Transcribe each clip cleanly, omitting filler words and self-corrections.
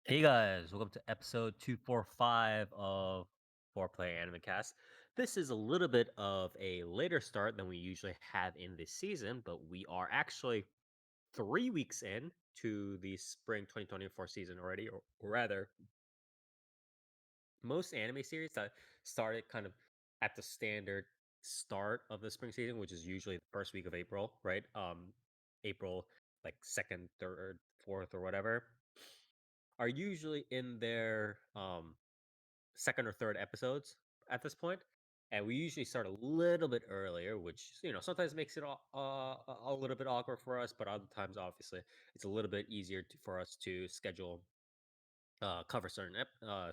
Hey guys, welcome to episode 245 of 4Player Animecast. This is a little bit of a later start than we usually have in this season, but we are actually 3 weeks in to the spring 2024 season already, or rather, most anime series that started kind of at the standard start of the spring season, which is usually the first week of April, right? April like second, third, fourth, or whatever, are usually in their second or third episodes at this point, and we usually start a little bit earlier, which sometimes makes it a little bit awkward for us, but other times obviously it's a little bit easier for us to schedule cover certain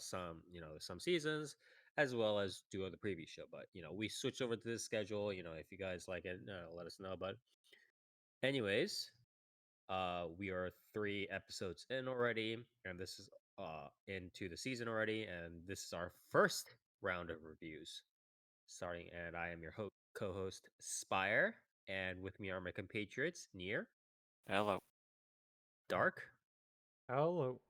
some some seasons as well as do other preview show. But we switch over to this schedule. If you guys like it, let us know. But anyways, we are 3 episodes in already, and this is into the season already, and this is our first round of reviews starting. And I am your co-host Spire, and with me are my compatriots Near, Hello. Dark, Hello.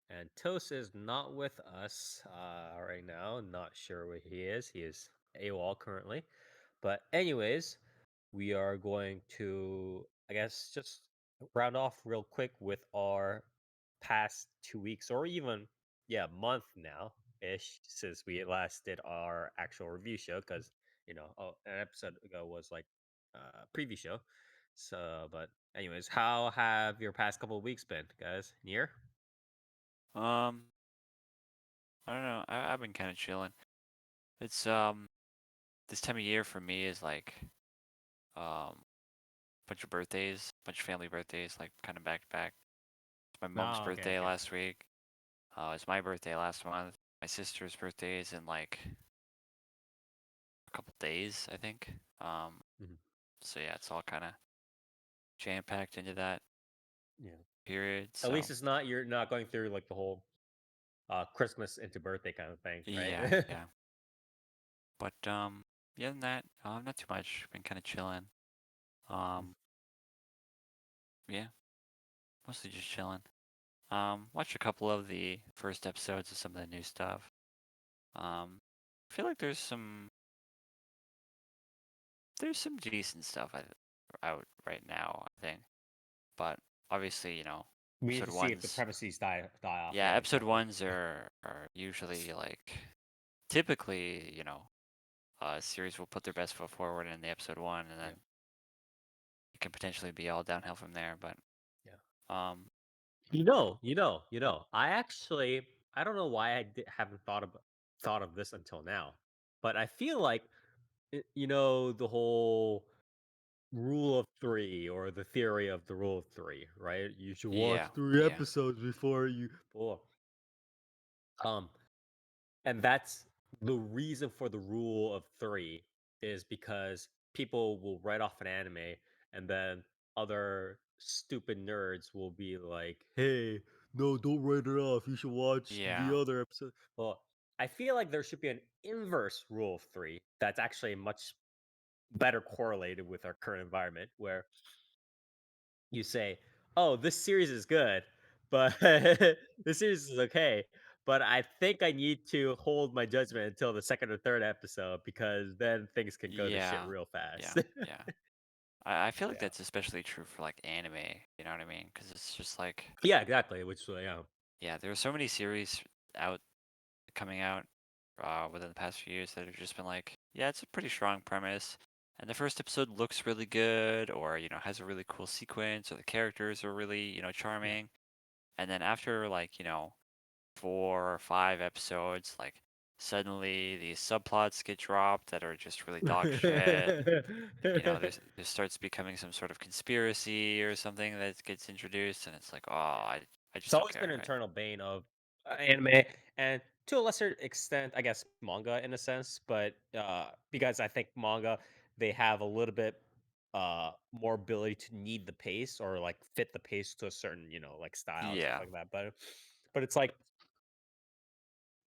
and Toast is not with us right now. Not sure where he is. He is AWOL currently. But anyways, we are going to, I guess, just round off real quick with our past 2 weeks, or even month now ish, since we last did our actual review show. Because an episode ago was like a preview show. So, but anyways, how have your past couple of weeks been, guys? Near? Um, I don't know. I've been kind of chilling. It's this time of year for me is like bunch of birthdays, bunch of family birthdays, like kind of back to back. It's my mom's Oh, okay, birthday okay. last week. It's my birthday last month. My sister's birthday is in like a couple days, I think. Um, Mhm. so yeah, it's all kind of jam packed into that Yeah. period. At least So it's not you're not going through like the whole Christmas into birthday kind of thing, yeah, right? yeah. But yeah, than that, not too much. Been kind of chilling. Um, yeah, mostly just chilling. Watched a couple of the first episodes of some of the new stuff. I feel like there's some decent stuff out right now, I think. But obviously, We need episode to see if the ones, premises die off. yeah, Yeah, episode exactly. ones are usually like typically, a series will put their best foot forward in the episode one, and then Yeah, it can potentially be all downhill from there. But yeah. um, I don't know why haven't thought of this until now, but I feel like the whole rule of three, or the theory of the rule of three, right? You should watch yeah, three yeah, episodes before you. Oh, um, and that's the reason for the rule of three is because people will write off an anime, and then other stupid nerds will be like, "Hey, no, don't write it off. You should watch the yeah, other episode." Well, I feel like there should be an inverse rule of three that's actually much better correlated with our current environment, where you say, "Oh, this series is good, but this series is okay, but I think I need to hold my judgment until the second or third episode because then things can go to shit yeah, real yeah, fast." yeah. I feel like Yeah. that's especially true for like anime. You know what I mean? Because it's just like Yeah, exactly. Which, yeah, there are so many series out coming out within the past few years that have just been like, yeah, it's a pretty strong premise, and the first episode looks really good, or has a really cool sequence, or the characters are really yeah. charming, and then after like 4 or 5 episodes, like suddenly these subplots get dropped that are just really dog shit. There starts becoming some sort of conspiracy or something that gets introduced, and it's like, oh, I It's just don't always been care. an internal bane of anime, and to a lesser extent, I guess manga in a sense. But because I think manga, they have a little bit more ability to need the pace, or like fit the pace to a certain like style and stuff Yeah, like that. But it's like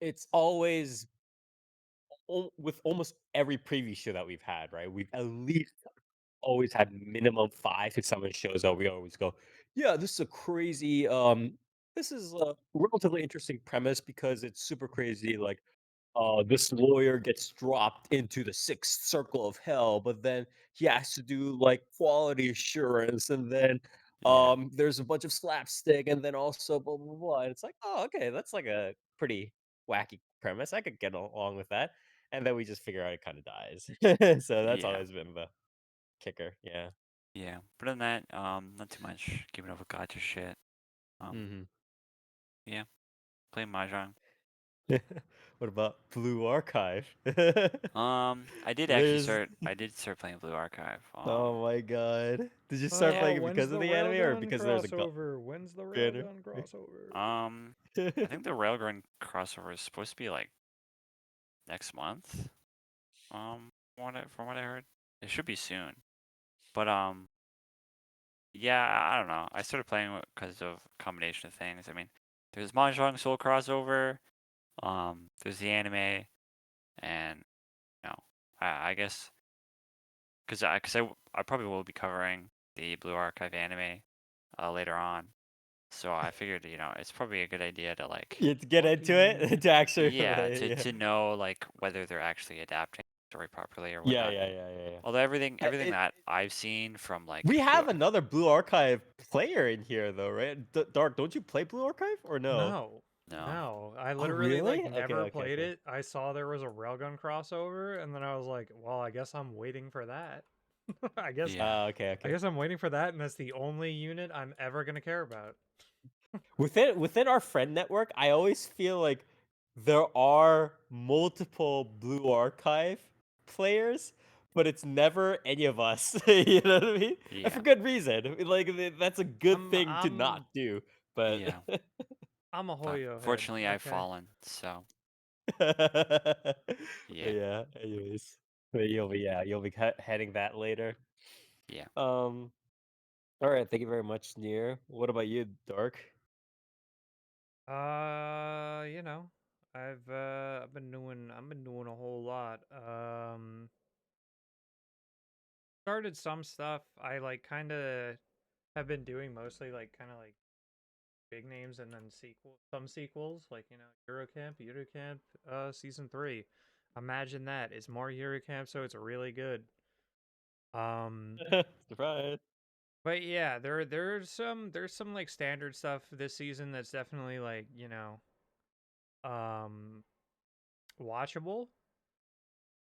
it's always with almost every preview show that we've had, right? We've at least always had minimum 5 to 7 shows that we always go, yeah, this is a crazy this is a relatively interesting premise because it's super crazy. Like, this lawyer gets dropped into the sixth circle of hell, but then he has to do like quality assurance, and then Yeah. there's a bunch of slapstick, and then also blah blah blah. And it's like, oh, okay, that's like a pretty wacky premise. I could get along with that. And then we just figure out it kind of dies. So that's Yeah. always been the kicker. Yeah. Yeah. But other than that, not too much keeping up with gotcha shit. Um, Hmm. yeah, playing Mahjong. What about Blue Archive? I did actually There's start. I did start playing Blue Archive. Oh my god. Did you start Yeah. playing it When's because of the the anime or railgun because there's a crossover? When's the banner? railgun crossover? I think the Railgun crossover is supposed to be like next month. From what I heard, it should be soon. But yeah, I don't know. I started playing because of a combination of things. I mean, there's Mahjong Soul crossover. There's the anime, and you know, I guess I probably will be covering the Blue Archive anime later on. So I figured, it's probably a good idea to like, You have to get into Fucking it to actually yeah, play it. to know like whether they're actually adapting the story properly or Yeah, whatnot. yeah, yeah, yeah, yeah. Although everything It, that I've seen from like we Blue, have another Blue Archive player in here though, right? Dark, don't you play Blue Archive or no? no. no, No. I Oh, literally really? like Okay, never okay, played okay. it. I saw there was a railgun crossover and then I was like, well, I guess I'm waiting for that. I guess yeah, Okay, I okay. guess I'm waiting for that and that's the only unit I'm ever going to care about. Within our friend network, I always feel like there are multiple Blue Archive players, but it's never any of us. You know what I mean? And for yeah, good reason. Like that's a good I'm thing to not I'm do. But yeah. I'm a But Hoyo head. fortunately, I've Okay. fallen. So yeah, yeah. Anyways, but you'll be heading that later. yeah. Um. All right. Thank you very much, Near. What about you, Dark? You know, I've been doing a whole lot. Started some stuff. I like kind of have been doing mostly like kind of like big names and then some sequels like Eurocamp, season 3. Imagine that. It's more Eurocamp, so it's really good. Um, Surprise. but yeah, there's some like standard stuff this season that's definitely like, um watchable.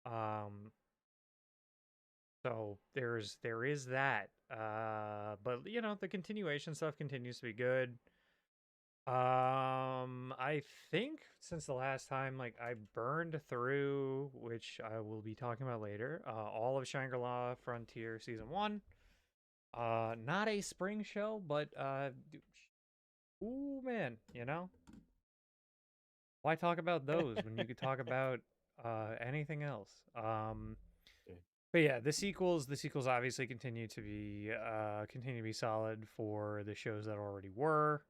Um, so there is that. But the continuation stuff continues to be good. I think since the last time, like I burned through, which I will be talking about later, all of Shangri-La Frontier season 1. Not a spring show, but ooh man, why talk about those when you could talk about anything else? But yeah, the sequels obviously continue to be solid for the shows that already were.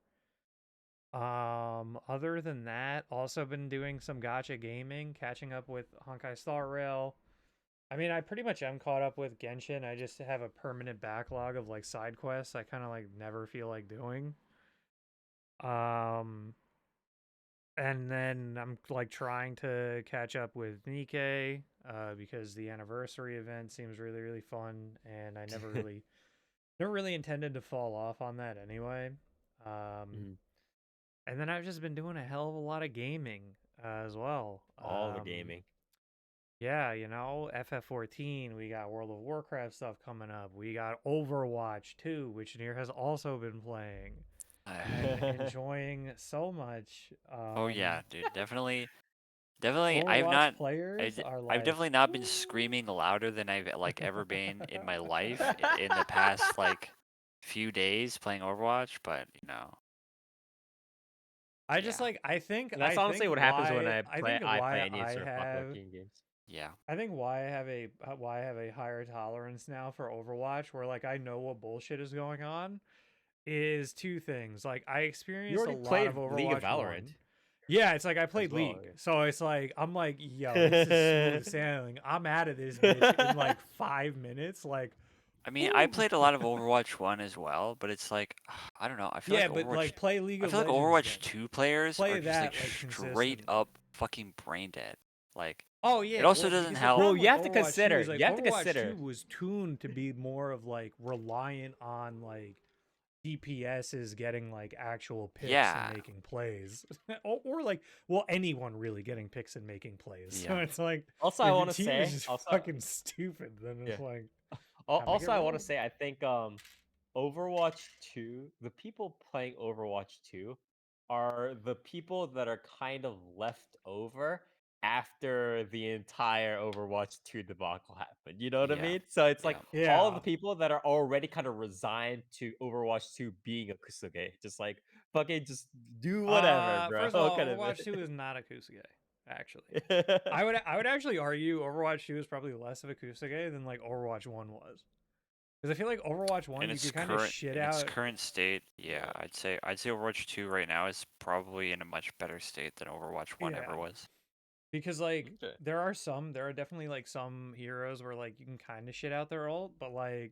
Other than that, also been doing some gotcha gaming, catching up with Honkai Star Rail. I mean, I pretty much am caught up with Genshin. I just have a permanent backlog of like side quests I kind of like never feel like doing. Um, and then I'm like trying to catch up with Nikkei, because the anniversary event seems really really fun, and I never really intended to fall off on that anyway. Um, Mhm. and then I've just been doing a hell of a lot of gaming, as well. All the gaming. Yeah, FF14, we got World of Warcraft stuff coming up. We got Overwatch 2, which Nier has also been playing and enjoying so much. Oh yeah, dude, definitely. Overwatch players are I've like, definitely not been ooh. screaming louder than I've like ever been in my life in the past like few days playing Overwatch. But I just yeah, like That's honestly what happens when I think I play why any I sort of popular have game games. yeah, I think why I have a higher tolerance now for Overwatch, where like I know what bullshit is going on, is two things. Like I You experienced a already lot of played League of Overwatch Valorant 1. Yeah, it's like I as played well. League. So it's like I'm like, yo, this is smooth sailing. I'm out of this bitch in like 5 minutes. Like, I mean, I played a lot of Overwatch 1 as well, but it's like I don't know. I feel Yeah, like but Overwatch. like play League I of feel like Legends Overwatch then. 2 players Play are just like that like straight consistently. up fucking brain dead. Like Oh it yeah, also well, doesn't because the help. Well, problem you with have to Overwatch 2 consider. is like You have to Overwatch 2 consider. was tuned to be more of like reliant on like DPS is getting like actual picks and Yeah, making plays, or like well anyone really getting picks and making plays. So yeah. it's like Also, I if your want to team is say. just Also, fucking stupid, then yeah. it's like time to get Also, I want to rolled. say. I think Overwatch 2. The people playing Overwatch 2 are the people that are kind of left over after the entire Overwatch 2 debacle happened. You know what I Yeah, mean? So it's like yeah. all of Yeah. the people that are already kind of resigned to Overwatch 2 being a Kusuge. Just like fucking just do whatever, bro. First of all, Kind of. Overwatch 2 is not a Kusuge, actually. I would actually argue Overwatch 2 is probably less of a Kusuge than like Overwatch 1 was. Because I feel like Overwatch 1 you could kind of shit In its out. current state, yeah, Yeah. I'd say Overwatch 2 right now is probably in a much better state than Overwatch 1 ever Yeah. was. Because like Okay. there are definitely like some heroes where like you can kind of shit out their ult, but like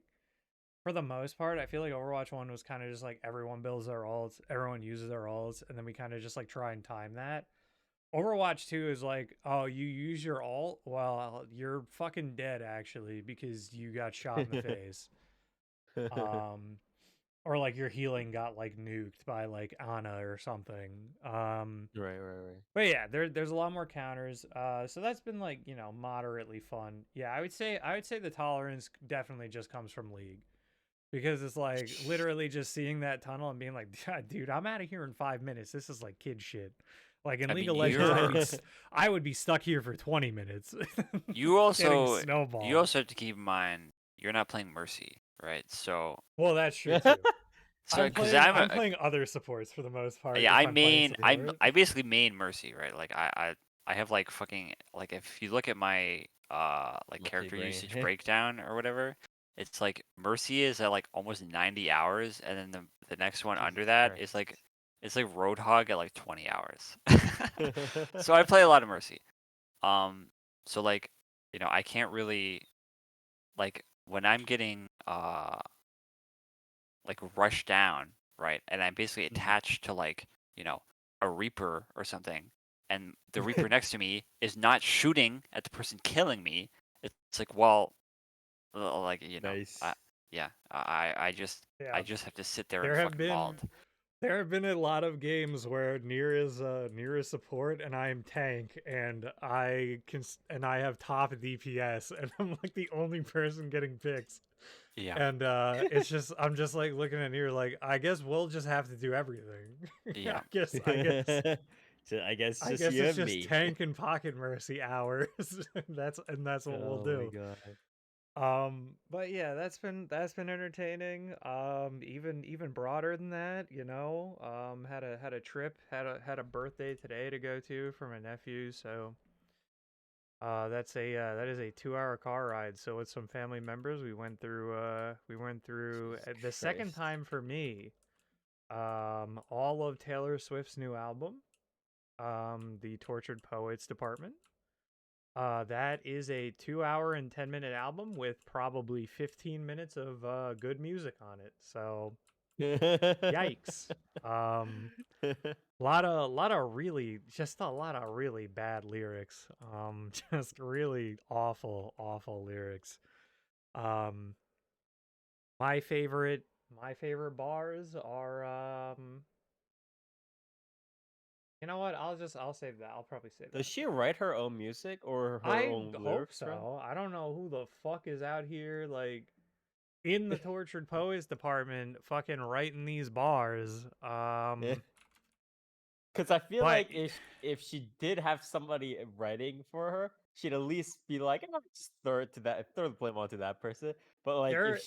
for the most part, I feel like Overwatch 1 was kind of just like everyone builds their ults, everyone uses their ults, and then we kind of just like try and time that. Overwatch 2 is like, oh, you use your ult? Well, you're fucking dead actually because you got shot in the face. Um or like your healing got like nuked by like Ana or something. Right. But yeah, there's a lot more counters. So that's been like, you know, moderately fun. Yeah, I would say the tolerance definitely just comes from League. Because it's like literally just seeing that tunnel and being like, dude, I'm out of here in 5 minutes. This is like kid shit. Like in I League mean, of Legends, I would be stuck here for 20 minutes. you getting also snowballed. have to keep in mind you're not playing Mercy, right? So Well, that's true too. because I'm playing other supports for the most part yeah, if I'm playing support. I basically main Mercy, right? Like I have like fucking like if you look at my like Monkey character brain. usage breakdown or whatever, it's like Mercy is at like almost 90 hours, and then the next one Jesus under that is Christ. like it's like Roadhog at like 20 hours. So I play a lot of Mercy. So like I can't really like when I'm getting like rushed down, right? And I'm basically attached to like, a Reaper or something, and the Reaper next to me is not shooting at the person killing me. It's like, well, like Nice. I Yeah. just have to sit there and There have fucking been mauled. there have been a lot of games where near is support and I am tank and I have top DPS and I'm like the only person getting picks. Yeah, And it's just I'm just like looking at here like I guess we'll just have to do everything. yeah. So I guess I just guess you it's and just me. tank and pocket mercy hours. That's what we'll Oh my do. god. But yeah, that's been entertaining. Even broader than that, you know. Had a trip, had a birthday today to go to for my nephew, so that is a 2 hour car ride. So with some family members, we went through Jesus the second Christ. time for me, all of Taylor Swift's new album, The Tortured Poets Department. That is a 2 hour and 10-minute album with probably 15 minutes of good music on it. So yikes. A lot of really bad lyrics. Just really awful lyrics. Um, my favorite bars are you know what? I'll save that. I'll probably save Does that. she write her own music or her I own hope lyrics, bro? so. I don't know who the fuck is out here like in the tortured poets department fucking writing these bars. Because I feel But like if she did have somebody writing for her, she'd at least be like, "Oh, just throw the blame onto that person." But like, there if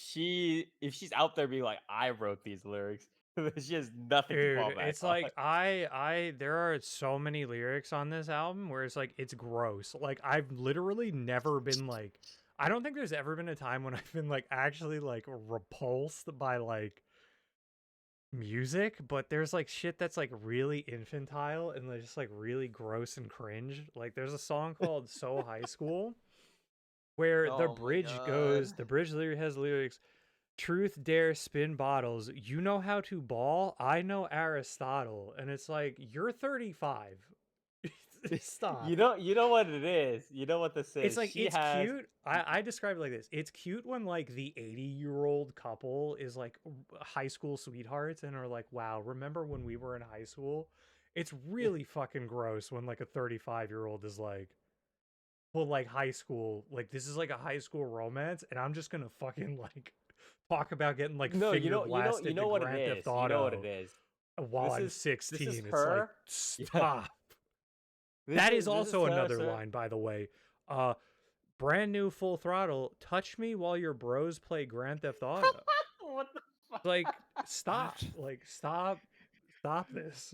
she's out there being like, "I wrote these lyrics," then she has nothing to fall dude, back it's on. like I there are so many lyrics on this album where it's like it's gross. Like I've literally never been like I don't think there's ever been a time when I've been like actually like repulsed by like music, but there's like shit that's like really infantile and like, just like really gross and cringe. Like there's a song called So High School where Oh my god. the bridge literally has lyrics. truth dare spin bottles. You know how to ball? I know Aristotle. And it's like, you're 35. Stop. You know what it is. You know what this It's is. like, She it's has cute. I describe it like this. It's cute when like the 80-year-old couple is like high school sweethearts and are like, wow, remember when we were in high school? It's really fucking gross when like a 35-year-old is like, well, like high school, like this is like a high school romance, and I'm just gonna fucking like talk about getting like no. finger You blasted to know what it Grand is. Theft You know what Auto it is. while I'm This is 16. It's like, her. Yeah. stop. That is This is also Taylor another Swift. line, by the way. Brand new Full Throttle. Touch me while your bros play Grand Theft Auto. What the fuck? Like, stop. What? Like, stop. Stop this.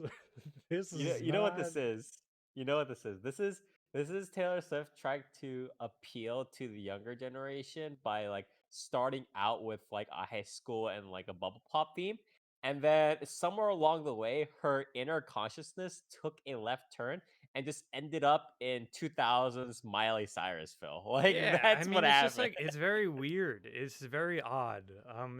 This is You know what not. this is. You know what this is. This is Taylor Swift trying to appeal to the younger generation by like starting out with like a high school and like a bubble pop theme. And then somewhere along the way, her inner consciousness took a left turn and just ended up in 2000s Miley Cyrus, Phil. Like Yeah, I that's what mean, it's just happened. like it's very weird. It's very odd.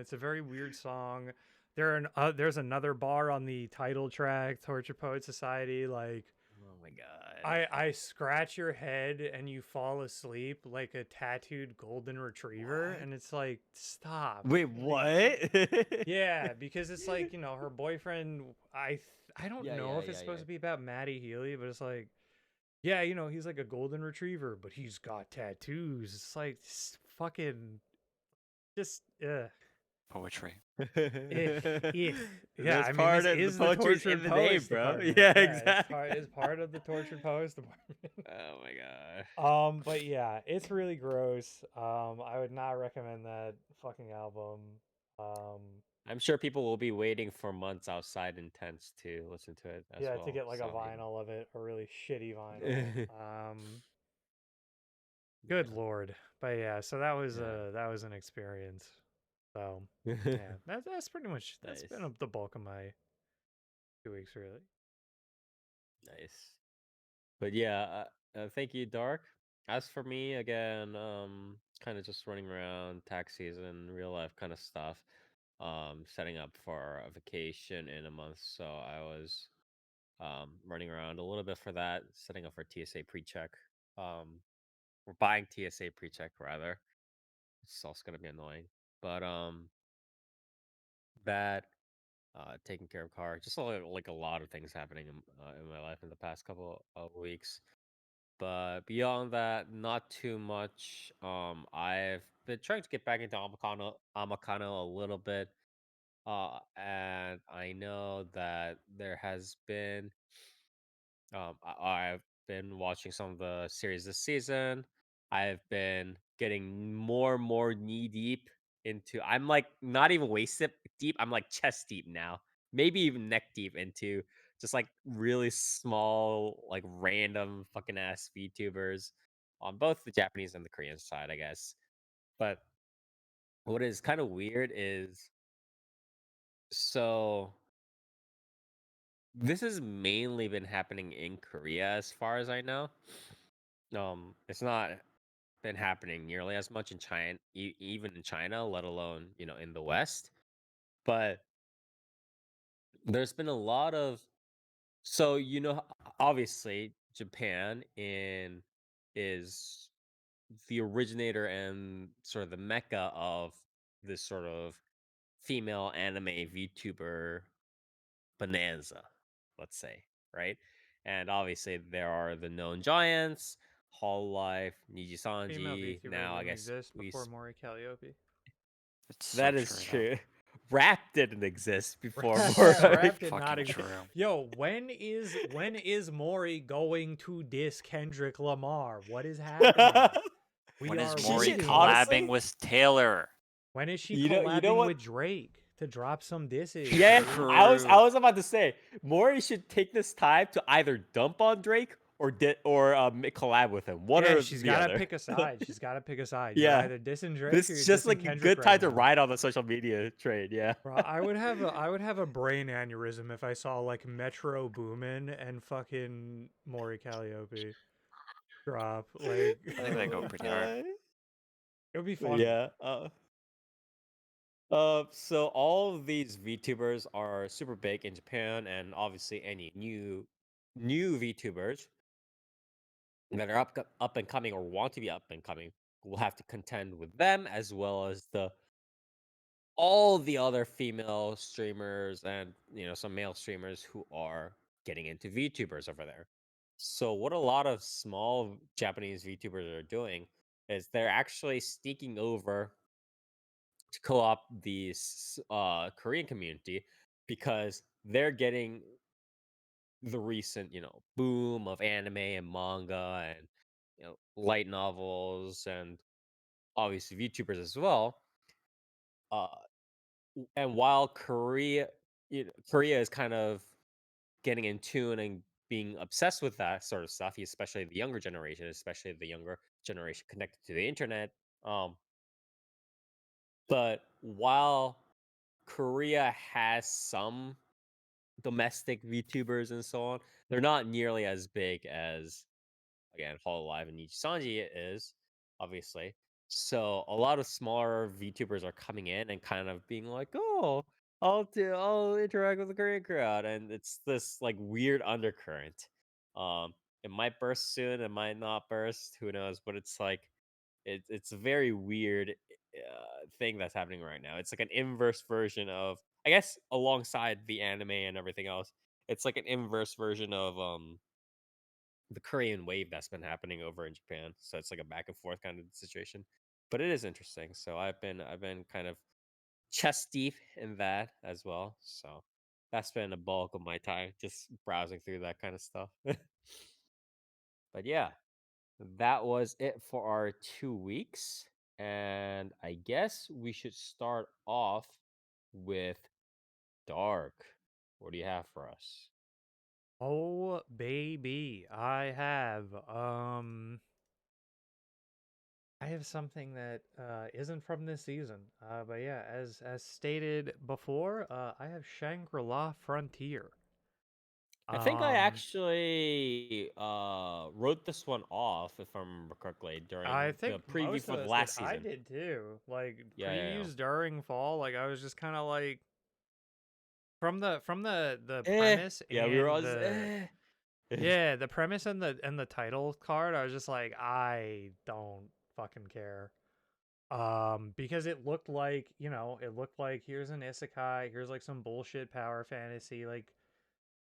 It's a very weird song. There's another bar on the title track, Torture Poet Society. Like, Oh my god. I scratch your head and you fall asleep like a tattooed golden retriever, What? and it's like, stop. Wait, Like, what? yeah, because it's like, her boyfriend. I don't Yeah, know yeah, if it's yeah, supposed yeah. to be about Maddie Healy, but it's like, yeah, he's like a golden retriever, but he's got tattoos. It's like fucking just Poetry. ich, ich. Yeah, That's I mean, part this of the is the poetry's in tortured the name, poets bro. department. Yeah, Yeah, exactly. it's part of the tortured poets department. Oh my god. But yeah, it's really gross. I would not recommend that fucking album. Um, I'm sure people will be waiting for months outside in tents to listen to it as yeah, to well. get like a So, vinyl of it, a really shitty vinyl. yeah. Good lord. But yeah, so Yeah. that was an experience. So Yeah. yeah, that's pretty much that's Nice. been the bulk of my 2 weeks really. Nice. But yeah, thank you, Dark. As for me, again, kind of just running around, tax season, real life kind of stuff. Setting up for a vacation in a month, so I was running around a little bit for that, setting up for TSA pre-check. We're buying TSA pre-check rather. It's also gonna be annoying, but that taking care of car, just like a lot of things happening in my life in the past couple of weeks. But beyond that, not too much. I've been trying to get back into Amakano a little bit. And I know that there has been I've been watching some of the series this season. I've been getting more and more knee deep into. I'm like not even waist deep. I'm like chest deep now. Maybe even neck deep into just like really small, like random fucking ass VTubers on both the Japanese and the Korean side, I guess. But what is kind of weird is so this has mainly been happening in Korea, as far as I know. It's not been happening nearly as much in China, even in China, let alone in the West. But there's been a lot of so obviously Japan in is the originator and sort of the mecca of this sort of female anime VTuber bonanza, let's say, right? And obviously there are the known giants, Hololive, Female Nijisanji. VTuber Now I didn't guess exist before Mori Calliope. It's so that is true though. true. Rap didn't exist before So Mora. Rap did not fucking exist. true. Yo, when is Mori going to diss Kendrick Lamar? What is happening? We When are is She Maury should waiting. collabing honestly, with Taylor? When is she you know collabing what? with Drake to drop some disses, Yeah, dude? I True. was about to say Maury should take this time to either dump on Drake or collab with him. One Yeah, or she's the gotta other. pick a side. She's gotta pick a side. You're Yeah, either dissing Drake this or is you're just dissing like a Kendrick good right time to now. ride on the social media trade. Yeah. Bro, I would have a brain aneurysm if I saw like Metro Boomin and fucking Maury Calliope drop. Like I think they go pretty hard. it would be But funny. yeah. So all of these VTubers are super big in Japan, and obviously any new VTubers that are up and coming or want to be up and coming will have to contend with them, as well as the all the other female streamers and some male streamers who are getting into VTubers over there. So what a lot of small Japanese VTubers are doing is they're actually sneaking over to co-op the Korean community because they're getting the recent, boom of anime and manga and light novels and obviously VTubers as well. Uh, and while Korea is kind of getting in tune and being obsessed with that sort of stuff, especially the younger generation, especially the younger generation connected to the internet. Um, but while Korea has some domestic VTubers and so on, they're not nearly as big as again Hololive and Nichisanji is, obviously. So a lot of smaller VTubers are coming in and kind of being like, "Oh, I'll interact with the Korean crowd," and it's this like weird undercurrent. Um, it might burst soon, it might not burst, who knows? But it's like it's a very weird thing that's happening right now. It's like an inverse version of, I guess, alongside the anime and everything else. It's like an inverse version of the Korean wave that's been happening over in Japan. So it's like a back and forth kind of situation. But it is interesting. So I've been kind of chest deep in that as well. So that's been a bulk of my time just browsing through that kind of stuff. But yeah, that was it for our 2 weeks. And I guess we should start off with Dark. What do you have for us? Oh baby, I have something that isn't from this season. But yeah, as stated before, I have Shangri-La Frontier. I think I Um, actually wrote this one off, if I remember correctly, I during the think preview most of for the us did. last I season. did too. Like Yeah, yeah, previews during fall, like I was just kind of like from the yeah. premise Yeah, we were and all just the yeah, the premise and the title card, I was just like, I don't fucking care. Because it looked like, it looked like here's an isekai, here's like some bullshit power fantasy, like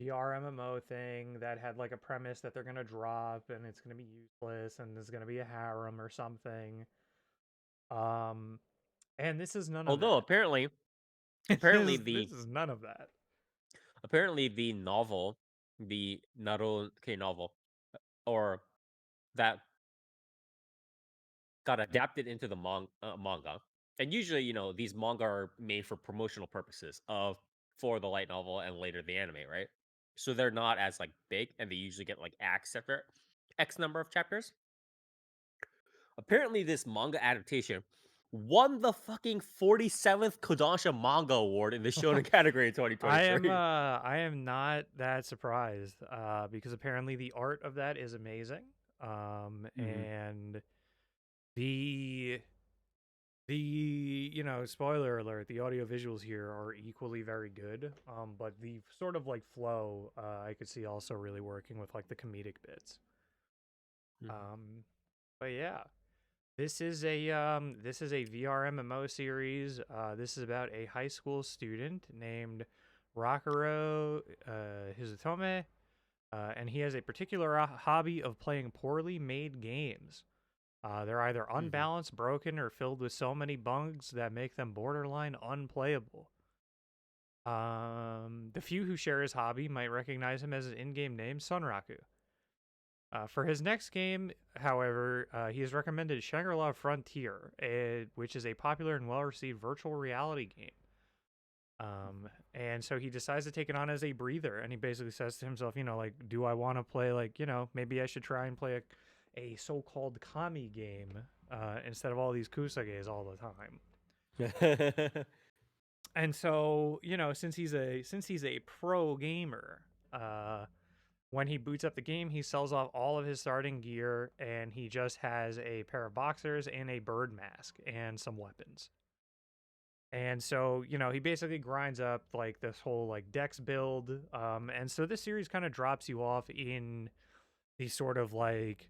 VR MMO thing that had like a premise that they're gonna drop and it's gonna be useless and there's gonna be a harem or something. Um, and this is none of Although that. apparently This the is none of that. apparently the novel, the Naruto novel, or that got adapted into the manga. And usually, these manga are made for promotional purposes of for the light novel and later the anime, right? So they're not as like big, and they usually get like X number of chapters. Apparently, this manga adaptation won the fucking 47th Kodansha Manga Award in the shonen category in I 2023. am not that surprised because apparently the art of that is amazing. Mm-hmm. And the spoiler alert, the audio visuals here are equally very good. But the sort of like flow, I could see also really working with like the comedic bits. Um, but yeah, this is a VR MMO series. This is about a high school student named Rakuro Hizutome, and he has a particular hobby of playing poorly made games. They're either Mm-hmm. unbalanced, broken, or filled with so many bugs that make them borderline unplayable. The few who share his hobby might recognize him as his in-game name, Sunraku. For his next game, however, he has recommended Shangri-La Frontier, which is a popular and well-received virtual reality game. And so he decides to take it on as a breather, and he basically says to himself, like, do I want to play, like, maybe I should try and play a so-called kami game instead of all these kusages all the time. And so, since he's a pro gamer, when he boots up the game, he sells off all of his starting gear, and he just has a pair of boxers and a bird mask and some weapons. And so, he basically grinds up like this whole like dex build. And so this series kind of drops you off in the sort of like,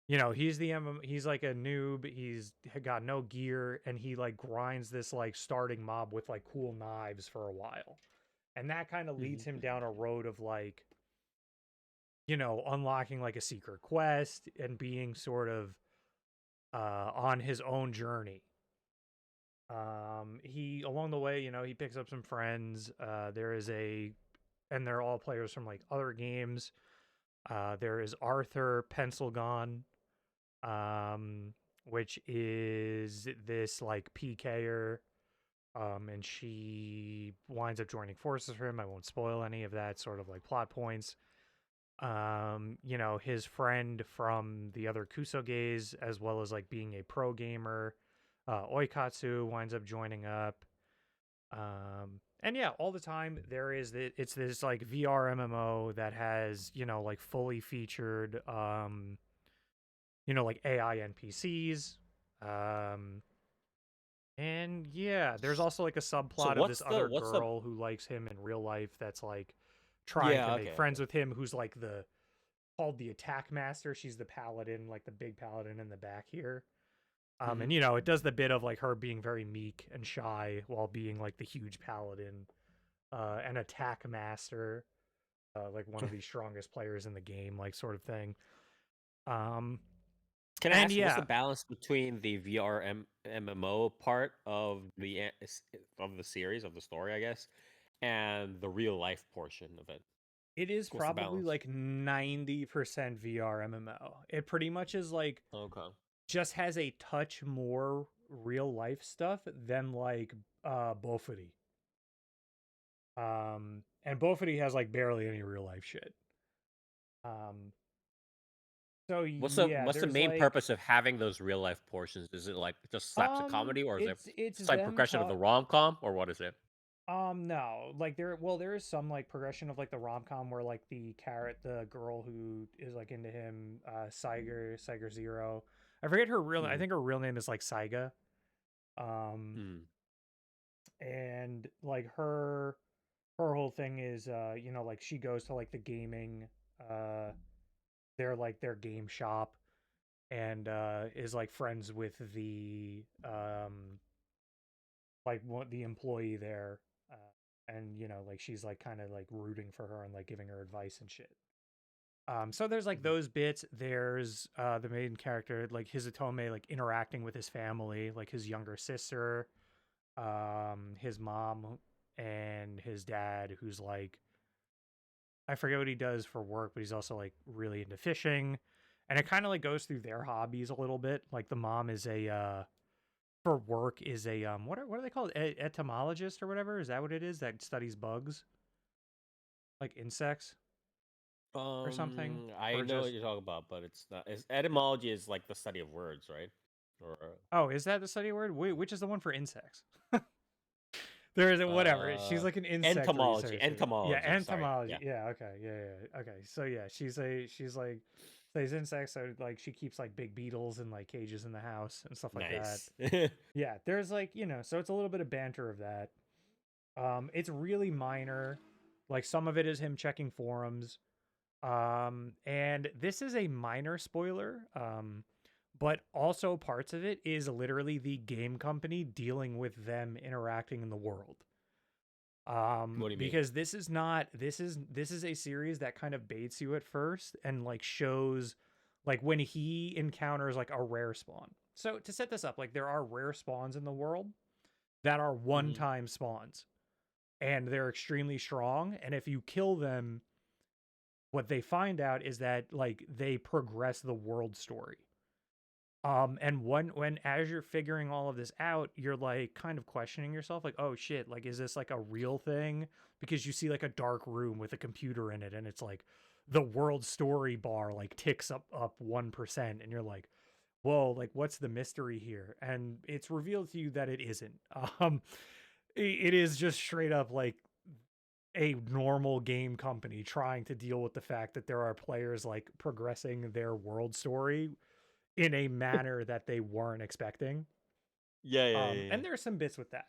he's he's like a noob. He's got no gear, and he like grinds this like starting mob with like cool knives for a while. And that kind of leads him down a road of like, unlocking like a secret quest and being sort of on his own journey. He along the way, he picks up some friends. And they're all players from like other games. There is Arthur Pencilgon, which is this like PKer. And she winds up joining forces for him. I won't spoil any of that sort of like plot points. His friend from the other Kusoges, as well as like being a pro gamer, Oikatsu winds up joining up. And yeah, all the time it's this like VR MMO that has, like fully featured, like AI NPCs. And yeah, there's also like a subplot of this other girl who likes him in real life that's like trying to make friends with him, who's like called the Attack Master. She's the paladin, like the big paladin in the back here. And it does the bit of like her being very meek and shy while being like the huge paladin, an Attack Master, like one of the strongest players in the game, like sort of thing. Can I ask, what's the balance between the VR MMO part of the series, of the story, I guess, and the real life portion of it? It is probably like 90% VR MMO. It pretty much is like just has a touch more real life stuff than like Bofuri. And Bofuri has like barely any real life shit. So what's the main purpose of having those real life portions? Is it like just slapstick comedy, or is it like progression of the rom-com, or what is it? No, like there is some like progression of like the rom-com where like the girl who is like into him, Saiger Zero. I forget her real I think her real name is like Saiga. And like her whole thing is like she goes to like the gaming their game shop, and is like friends with the like the employee there, and like she's like kind of like rooting for her and like giving her advice and shit. So there's like those bits. There's the main character, like Hizutome, like interacting with his family, like his younger sister, his mom, and his dad, who's like, I forget what he does for work, but he's also like really into fishing. And it kind of like goes through their hobbies a little bit. Like the mom is a for work is a what are they called, entomologist or whatever? Is that what it is, that studies bugs, like insects or something? I know what you're talking about, but it's not. Etymology is like the study of words, right? Or oh, is that the study word? Wait, which is the one for insects? There is whatever. She's like an insect entomology. researcher. Entomology. Yeah, entomology. Sorry. Yeah. Okay. Yeah. Okay. So yeah, she's like these insects. So like she keeps like big beetles in like cages in the house and stuff like that. Yeah. There's like so it's a little bit of banter of that. It's really minor. Like some of it is him checking forums. And this is a minor spoiler. But also parts of it is literally the game company dealing with them interacting in the world. What do you because mean? This is a series that kind of baits you at first and like shows like when he encounters like a rare spawn. So to set this up, like there are rare spawns in the world that are one-time spawns, and they're extremely strong, and if you kill them, what they find out is that like they progress the world story. And when as you're figuring all of this out, you're like kind of questioning yourself, like, oh shit, like is this like a real thing? Because you see like a dark room with a computer in it, and it's like the world story bar like ticks up 1%, and you're like, whoa, like what's the mystery here? And it's revealed to you that it isn't. It is just straight up like a normal game company trying to deal with the fact that there are players like progressing their world story in a manner that they weren't expecting. Yeah. And there's some bits with that.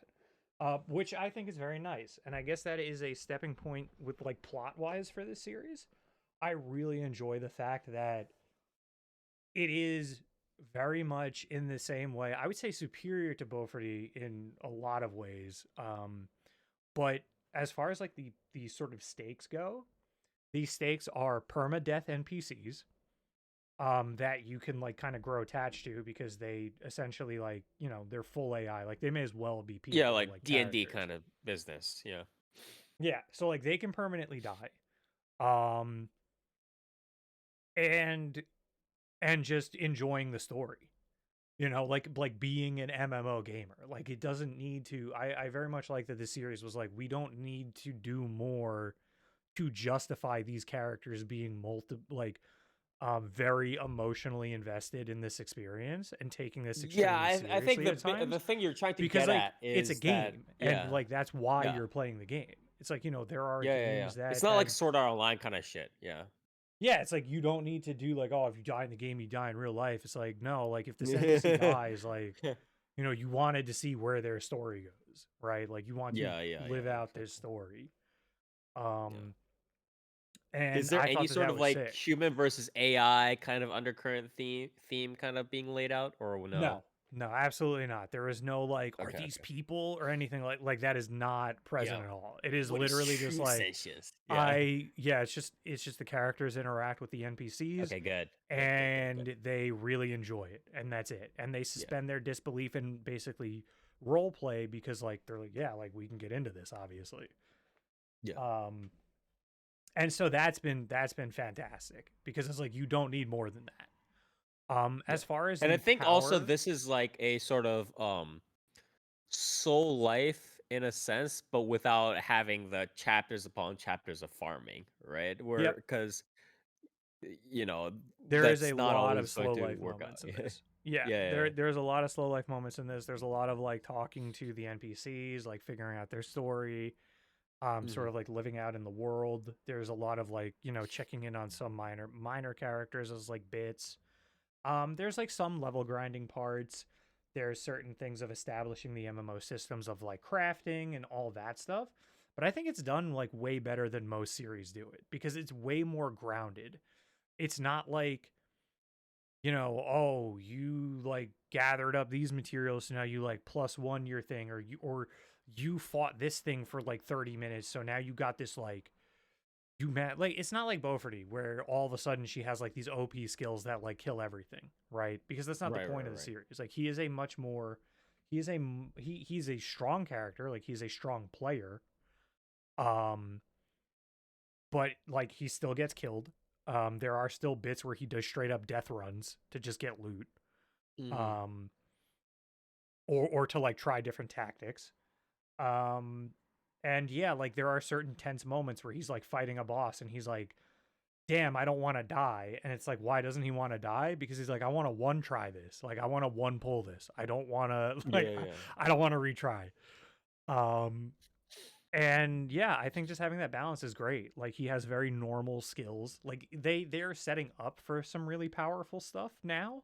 which I think is very nice. And I guess that is a stepping point with like plot wise for this series. I really enjoy the fact that it is very much in the same way. I would say superior to Beaufort in a lot of ways. But as far as like the sort of stakes go, these stakes are permadeath NPCs that you can like kind of grow attached to because they essentially like, you know, they're full AI. Like they may as well be people, Yeah, like D&D characters. kind of business. Yeah. Yeah, so like they can permanently die. Um and just enjoying the story. You know, like being an MMO gamer. Like it doesn't need to I very much like that this series was like we don't need to do more to justify these characters being very emotionally invested in this experience and taking this Yeah, extremely I think seriously at the times, thing you're trying to because get like at it's a is that game and yeah, like that's why yeah, you're playing the game. It's like, you know, there are yeah. games It's that not like have, Sword Art Online kind of shit. Yeah. yeah, it's like you don't need to do like, oh, if you die in the game you die in real life. It's like, no, like if this NPC dies, like, you know, you wanted to see where their story goes, right? Like you want to Yeah, live out this exactly. story. Yeah. Is And there I any thought that sort that of was like sick. human versus AI kind of undercurrent theme kind of being laid out, or no? No, no, absolutely not. There is no like, are Okay, these okay. people or anything like that is not present Yeah. at all. It is What is literally just true like sentience? Yeah. yeah, it's just the characters interact with the NPCs Okay, good. Good. and they really enjoy it, and that's it. And they Yeah. suspend their disbelief and basically role play because like they're like, yeah, like we can get into this obviously. Yeah. Um and so that's been fantastic because it's like you don't need more than that. Yeah. As far as And I the think also power, this is like a sort of soul life in a sense, but without having the chapters upon chapters of farming, right? Where yep, because you know there is a that's not lot of always going slow to life work out. moments in Yeah. this. Yeah, Yeah. there's a lot of slow life moments in this. There's a lot of like talking to the NPCs, like figuring out their story, Hmm. sort of like living out in the world. There's a lot of like, you know, checking in on some minor characters as like bits. There's like some level grinding parts. There's certain things of establishing the MMO systems of like crafting and all that stuff. But I think it's done like way better than most series do it because it's way more grounded. It's not like, you know, oh, you like gathered up these materials, so now you like plus one your thing, or you fought this thing for like 30 minutes, so now you got this like like it's not like Beaufort where all of a sudden she has like these OP skills that like kill everything, right? Because that's not the point of the Right. series. Like he is a much more he's a strong character, like he's a strong player. Um but like he still gets killed. There are still bits where he does straight up death runs to just get loot. Hmm. Um or to like try different tactics. Um and yeah, like there are certain tense moments where he's like fighting a boss and he's like, damn, I don't want to die. And it's like, why doesn't he want to die? Because he's like, I want to one try this. Like, I want to one pull this. I don't want to, like, Yeah. I don't want to retry. Um, and yeah, I think just having that balance is great. Like, he has very normal skills. Like, they're setting up for some really powerful stuff now.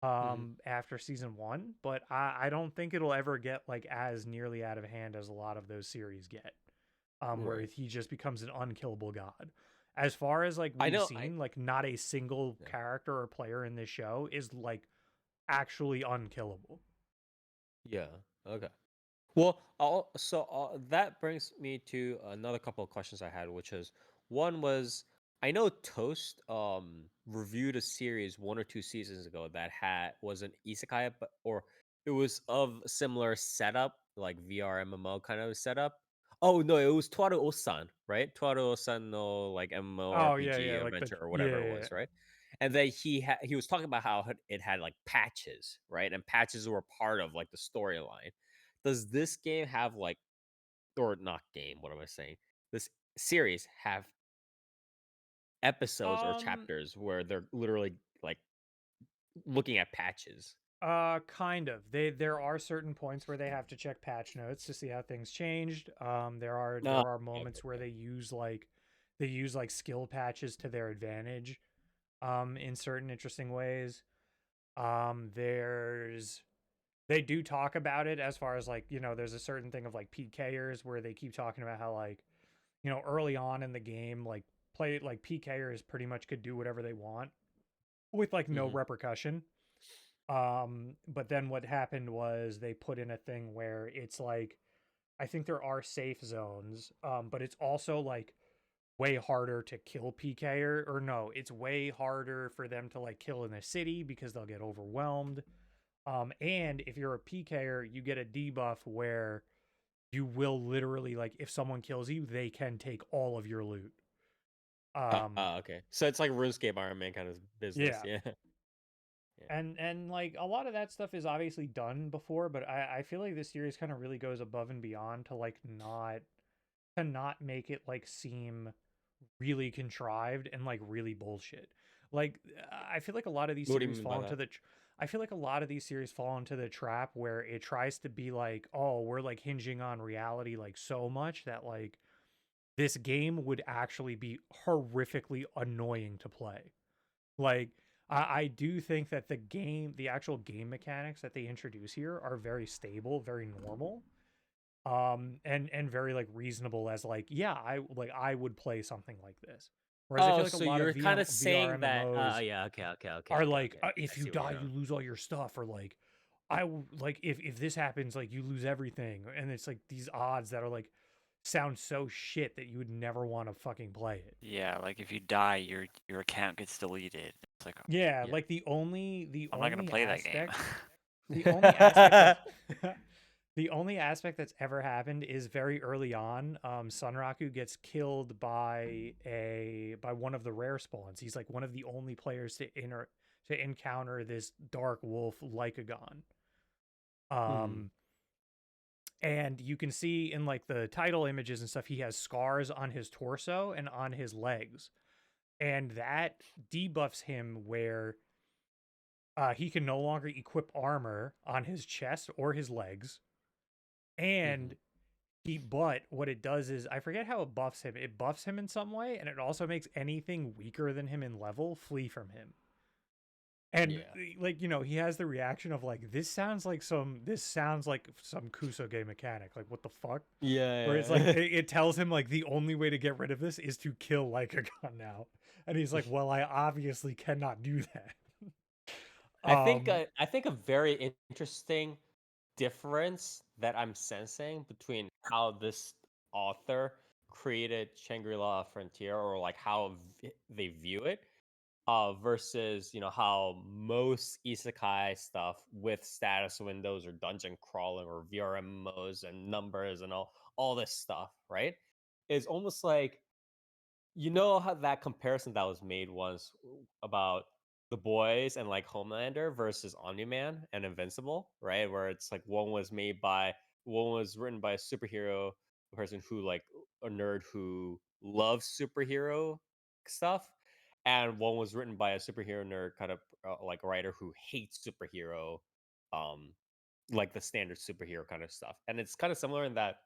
Hmm. After season one, but I don't think it'll ever get like as nearly out of hand as a lot of those series get. Where Right. he just becomes an unkillable god. As far as like I we've know. I seen, like not a single Yeah. character or player in this show is like actually unkillable. Yeah. Okay. Well, that brings me to another couple of questions I had, which is one was I know Toast reviewed a series 1 or 2 seasons ago that was an isekai, but or it was of similar setup, like VR MMO kind of setup. Oh no, it was Toaru Osan, right? Toaru Osan no like Oh yeah, MMORPG yeah, like the adventure or yeah, whatever it yeah, yeah. was, right? And then he was talking about how it had like patches, right? And patches were part of like the storyline. Does this game have like, or not game, what am I saying? This series have episodes or Um, chapters where they're literally like looking at patches. kind of. There are certain points where they have to check patch notes to see how things changed. No. There are Okay. moments where Okay. they use like skill patches to their advantage. In certain interesting ways. There's they do talk about it as far as like, there's a certain thing of like PKers where they keep talking about how like, early on in the game, like PKers pretty much could do whatever they want with like no repercussion. But then what happened was they put in a thing where it's like, I think there are safe zones, but it's also like way harder to kill PKer, or no, it's way harder for them to like kill in the city because they'll get overwhelmed. And if you're a PKer, you get a debuff where you will literally like if someone kills you, they can take all of your loot. Okay. So it's like RuneScape Iron Man kind of business. Yeah. Yeah. And like a lot of that stuff is obviously done before, but I feel like this series kind of really goes above and beyond to like not make it like seem really contrived and like really bullshit. Like I feel like a lot of these What do you series mean fall by into that? I feel like a lot of these series fall into the trap where it tries to be like, oh, we're like hinging on reality like so much that like this game would actually be horrifically annoying to play. Like I do think that the actual game mechanics that they introduce here are very stable, very normal, and very like reasonable as like, yeah, I would play something like this. Whereas I Oh, feel like a so lot of you're kind of VR saying that. MMOs Yeah. Okay. are like, I if you see where you're die, you going. lose all your stuff, or like, like if this happens, like you lose everything, and it's like these odds that are like sound so shit that you would never want to fucking play it. Yeah, like if you die, your account gets deleted. It's like Yeah, Yeah. like the I'm not gonna only play that game. aspect the only aspect that's the only aspect that's ever happened is very early on. Sunraku gets killed by one of the rare spawns. He's like one of the only players to encounter this dark wolf Lycagon. Mhm. And you can see in like the title images and stuff, he has scars on his torso and on his legs, and that debuffs him where he can no longer equip armor on his chest or his legs. And Mhm. but what it does is, I forget how it buffs him. It buffs him in some way, and it also makes anything weaker than him in level flee from him. And Yeah. like, he has the reaction of like, this sounds like some Kusoge mechanic. Like, what the fuck? Where it's like Yeah. it tells him like the only way to get rid of this is to kill Lycagon now. And he's like, well, I obviously cannot do that. um I think a very interesting difference that I'm sensing between how this author created Shangri-La Frontier, or like how they view it, versus how most isekai stuff with status windows or dungeon crawling or VRMOs and numbers and all this stuff, right? Is almost like, how that comparison that was made once about The Boys and like Homelander versus Omni-Man and Invincible, right? Where it's like one was written by a superhero person who like a nerd who loves superhero stuff, and one was written by a superhero nerd kind of like a writer who hates superhero, um, like the standard superhero kind of stuff. And it's kind of similar in that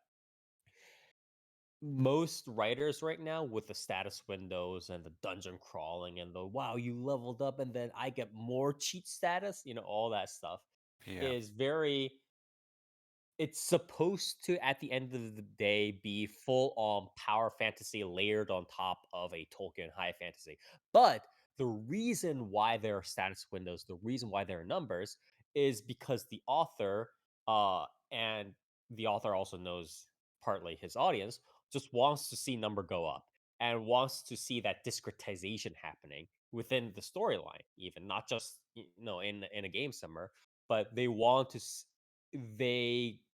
most writers right now with the status windows and the dungeon crawling and the wow, you leveled up and then I get more cheat status, all that stuff Yeah. is very, it's supposed to at the end of the day be full on power fantasy layered on top of a Tolkien high fantasy. But the reason why there are status windows, the reason why there are numbers, is because and the author also knows partly his audience just wants to see number go up and wants to see that discretization happening within the storyline, even not just in a game somewhere, but they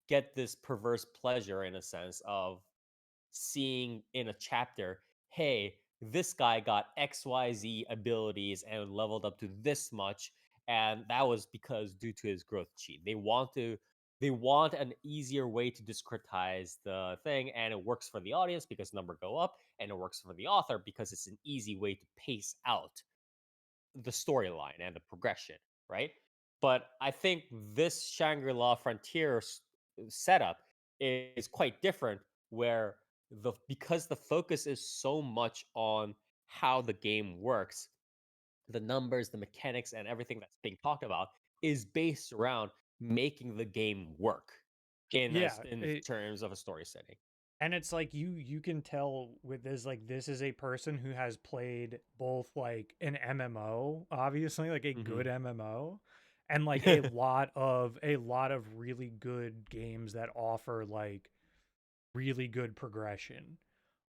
get this perverse pleasure in a sense of seeing in a chapter, hey, this guy got XYZ abilities and leveled up to this much, and that was because due to his growth cheat. They want an easier way to discretize the thing, and it works for the audience because number go up, and it works for the author because it's an easy way to pace out the storyline and the progression, right? But I think this Shangri-La Frontier setup is quite different, where the because the focus is so much on how the game works, the numbers, the mechanics, and everything that's being talked about is based around making the game work in it, terms of a story setting. and it's like you can tell with this, like, this is a person who has played both like an MMO, obviously, like a good MMO, and like a lot of really good games that offer like really good progression,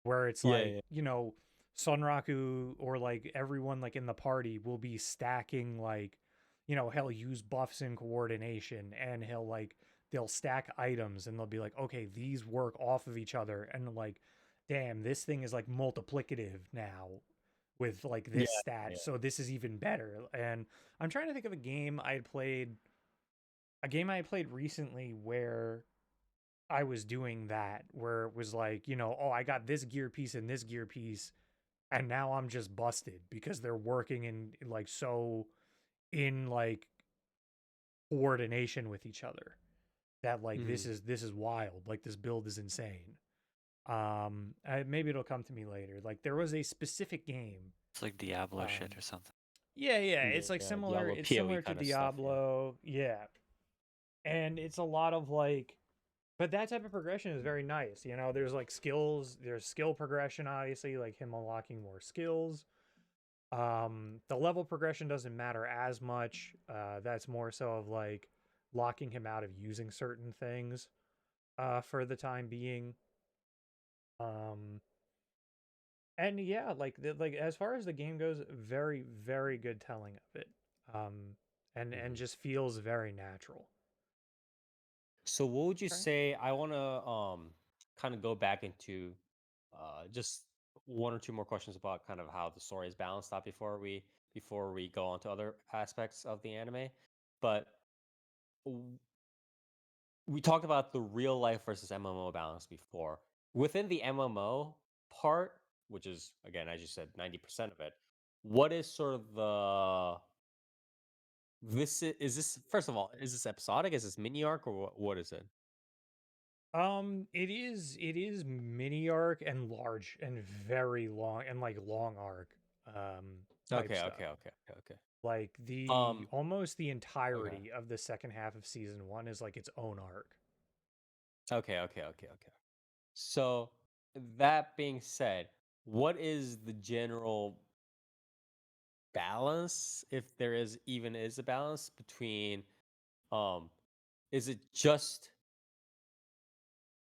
where it's like, Yeah. you know, Sunraku or like everyone like in the party will be stacking, like, you know, he'll use buffs and coordination, and they'll stack items, and they'll be like, okay, these work off of each other, and like, damn, this thing is like multiplicative now with like Yeah. this stat, so this is even better. And I'm trying to think of a game I played recently where I was doing that, where it was like, you know, oh, I got this gear piece and this gear piece, and now I'm just busted because they're working in like so in like coordination with each other, that like this is wild. Like, this build is insane. Maybe it'll come to me later. Like, there was a specific game. It's like Diablo shit or something. Yeah, it's like similar. Diablo It's PoE similar to kind of stuff, yeah. Diablo. Yeah, and it's a lot of like, but that type of progression is very nice. You know, there's like skills, there's skill progression, obviously, like him unlocking more skills. The level progression doesn't matter as much. That's more so of like locking him out of using certain things for the time being. And yeah, like like as far as the game goes, very very good telling of it. And just feels very natural. So what would you Okay. say? I want to kind of go back into just one or two more questions about kind of how the story is balanced out before we go on to other aspects of the anime. But w- we talked about the real life versus MMO balance before. Within the MMO part, which is again, as you said, 90% of it, what is sort of the is this first of all, is this episodic? Is this mini arc or what is it? It is mini arc and large and very long and like long arc type stuff. Okay. Like the Um, almost the okay. entirety of the second half of season 1 is like its own arc. Okay. So that being said, what is the general balance, if there is even is a balance between um is it just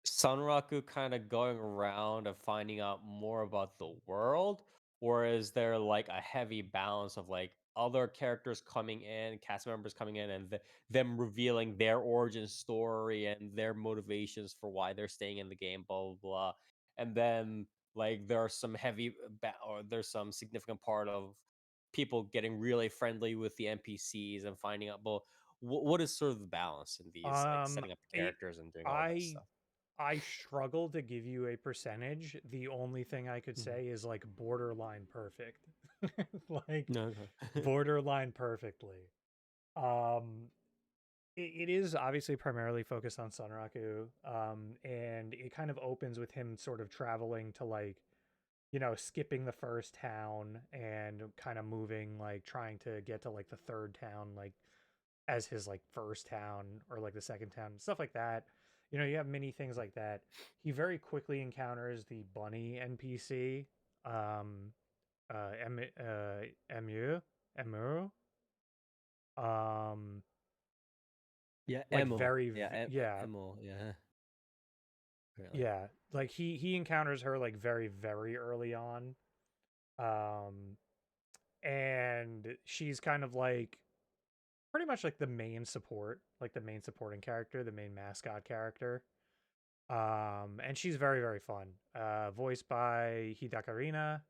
Sunraku kind of going around and finding out more about the world, or is there like a heavy balance of like other characters coming in, cast members coming in, and them revealing their origin story and their motivations for why they're staying in the game, blah blah blah, and then like there are some or there's some significant part of people getting really friendly with the NPCs and finding out, well, what is sort of the balance in these, like Um setting up the it, characters and doing all that I stuff? I struggle to give you a percentage. The only thing I could say is like borderline perfect. Like No, okay. borderline perfectly. Um it is obviously primarily focused on Sunraku. And it kind of opens with him sort of traveling to like, you know, skipping the first town and kind of moving, like trying to get to like the third town, like as his like first town or like the second town, stuff like that. You know, you have many things like that. He very quickly encounters the bunny NPC, um, Emu, Emu, um, Yeah, like Emil. Yeah, yeah, Emil. Yeah, really. yeah. Like he encounters her like very very early on, um, and she's kind of like pretty much like the main support, like the main supporting character, the main mascot character. And she's very very fun, voiced by Hidakarina.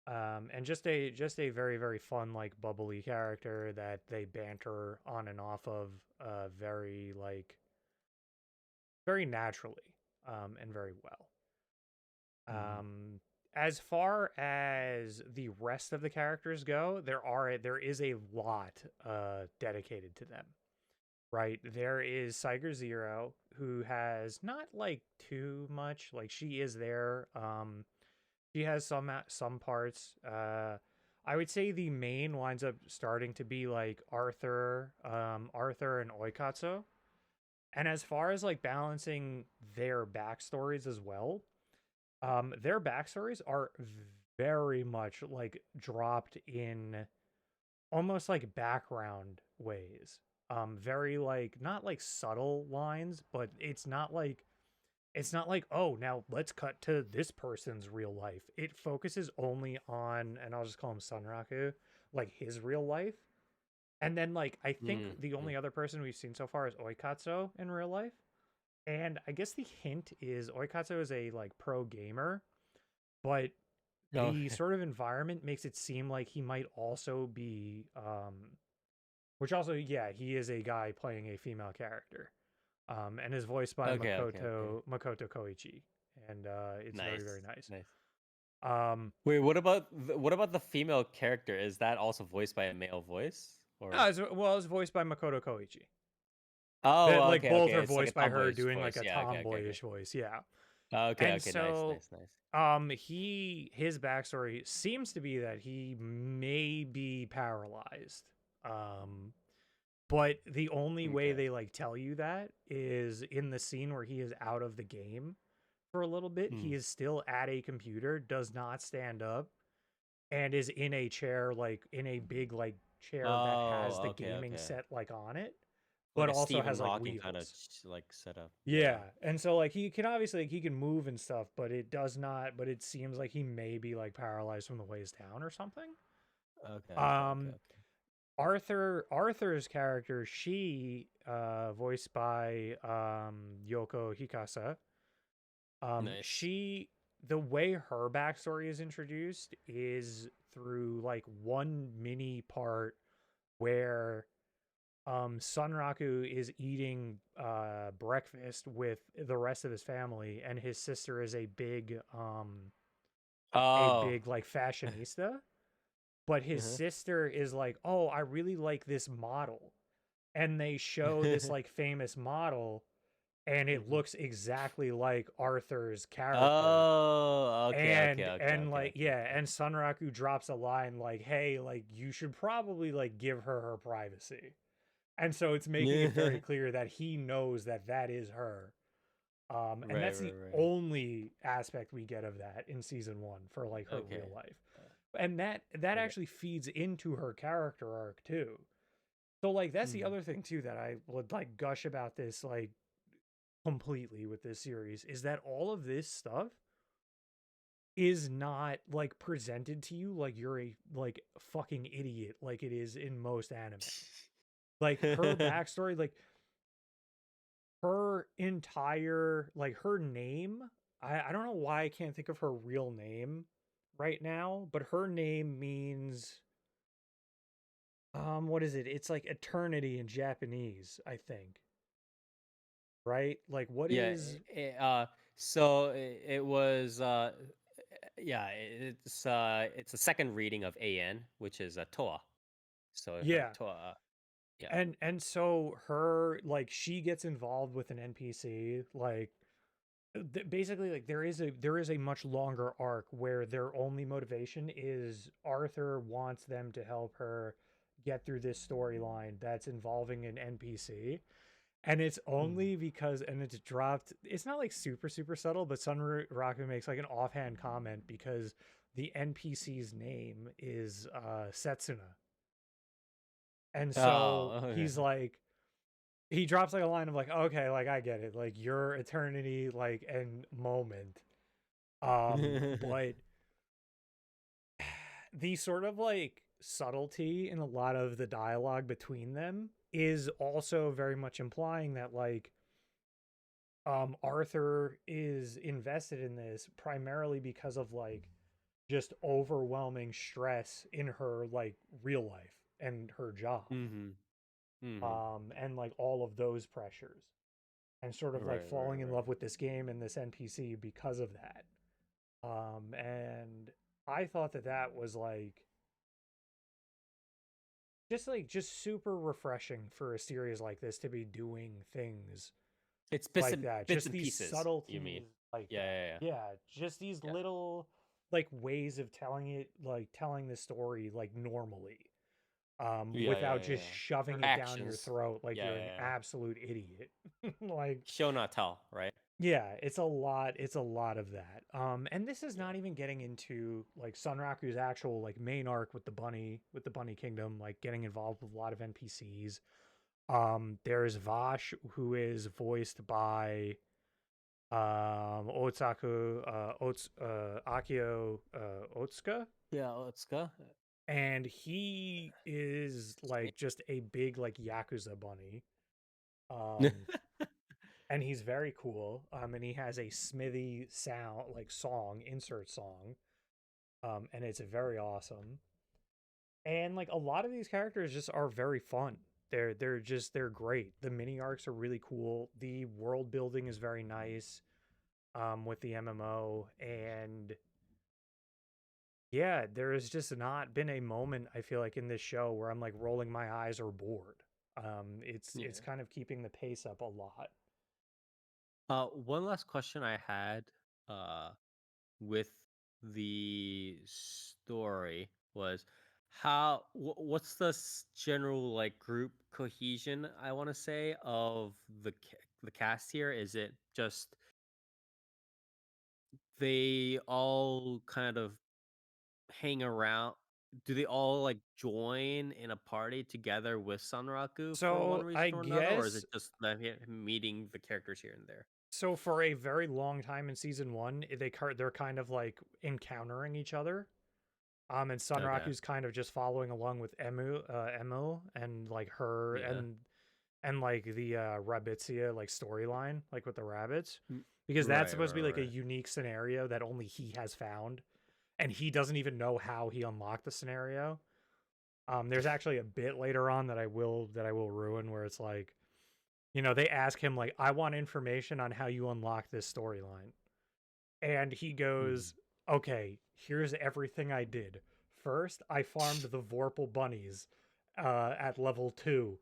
And just a very very fun, like bubbly character that they banter on and off of, very like very naturally, and very well. Mhm. As far as the rest of the characters go, there is a lot dedicated to them. Right, there is Cyger Zero, who has not like too much. Like, she is there. She has some parts. I would say the main winds up starting to be like Arthur and Oikatsu. And as far as like balancing their backstories as well, their backstories are very much like dropped in almost like background ways. Very like not like subtle lines, but it's not like, oh, now let's cut to this person's real life. It focuses only on, and I'll just call him Sunraku, like his real life. And then like I think the Mm. only other person we've seen so far is Oikatsu in real life. And I guess the hint is Oikatsu is a like pro gamer, but the Okay. sort of environment makes it seem like he might also be which also, yeah, he is a guy playing a female character. And is voiced by Okay. Makoto Koichi. And it's very, very Nice. nice. Nice. Um Wait, what about the female character? Is that also voiced by a male voice? Or it's voiced by Makoto Koichi. oh, That like okay, both okay. are It's like a voiced by her tomboyish doing like voice. a Yeah, okay. tomboyish voice, yeah. Okay, And okay, nice, so nice, nice. his backstory seems to be that he may be paralyzed. But the only way Okay. they like tell you that is in the scene where he is out of the game for a little bit. He Hmm. is still at a computer, does not stand up, and is in a chair, like in a big like chair that has the Oh, gaming okay. set like on it, Like but a also Stephen has like Hawking kind of wheels. like setup. Yeah, Yeah. and so like he can obviously like, he can move and stuff, but it does not. But it seems like he may be like paralyzed from the waist down or something. Um, Okay. Arthur's character, she voiced by Yoko Hikasa. Nice. She the way her backstory is introduced is through like one mini part where Sunraku is eating breakfast with the rest of his family, and his sister is a Oh. big like fashionista. But his Uh-huh. sister is like, oh, I really like this model. And they show this like famous model, and it Mhm. looks exactly like Arthur's character. Oh, And like, yeah, okay. and Sunraku drops a line like, hey, like you should probably like give her privacy. And so it's making it very clear that he knows that that is her. And Right, that's the right, right. only aspect we get of that in season 1 for like her Okay. real life. And that Okay. actually feeds into her character arc too. So like that's the Mm. other thing too that I would like gush about this like completely with this series is that all of this stuff is not like presented to you like you're a like fucking idiot like it is in most anime. Like her backstory, like her entire like her name, I don't know why I can't think of her real name right now, but her name means what is it? It's like eternity in Japanese, I think. Right? Like what Yeah, is so it was yeah, it's a second reading of AN, which is Toa. So her yeah. Toa, yeah. And so her like she gets involved with an NPC like basically like there is a much longer arc where their only motivation is Arthur wants them to help her get through this storyline that's involving an NPC. And it's Mm. only because, and it's dropped, it's not like super, super subtle, but Sunraku makes like an offhand comment because the NPC's name is Setsuna. And so Oh, okay. he's like, he drops like a line of like, okay, like I get it, like your eternity, like, and moment. But the sort of like subtlety in a lot of the dialogue between them is also very much implying that like Arthur is invested in this primarily because of like just overwhelming stress in her like real life and her job. Mhm. Mhm. And like all of those pressures and sort of like falling in love Right. with this game and this NPC because of that. And I thought that that was just super refreshing for a series like this to be doing things It's like that. bits Just and these pieces, you mean? subtleties like Yeah, that. yeah, Yeah, just these yeah. little like ways of telling the story like normally, Yeah, without yeah, just yeah. shoving it down your Actions. throat like Yeah, you're yeah, an yeah. absolute idiot. Like, Show not tell, right? yeah, it's a lot of that. And this is not even getting into like Sunraku's actual like main arc with the bunny kingdom, like getting involved with a lot of NPCs. There's Vash, who is voiced by Otsaku Akio Otsuka, Yeah, let's go. and he is like just a big like Yakuza bunny. Um and he's very cool. And he has a Smithy sound like song, insert song. And it's very awesome. And like a lot of these characters just are very fun. They're great. The mini arcs are really cool. The world building is very nice with the MMO. And yeah, there has just not been a moment I feel like in this show where I'm like rolling my eyes or bored. It's Yeah. kind of keeping the pace up a lot. One last question I had with the story was what's the general like group cohesion, I want to say, of the cast here? Is it just they all kind of hang around? Do they all like join in a party together with Sanraku for one So I reason or another, or is guess it just them meeting the characters here and there? so for a very long time in season 1, they're kind of like encountering each other. And Okay. Sunraku's kind of just following along with Emu and like her Yeah. and like the Rabbitsia like storyline, like with the rabbits. Mm. Because that's Right, supposed to be like a right, unique scenario that only he has found. And he doesn't even know how he unlocked the scenario. There's actually a bit later on that I will ruin where it's like, they ask him like, I want information on how you unlock this storyline. And he right. goes, okay, here's everything I did. First, I farmed the Vorpal bunnies at level 2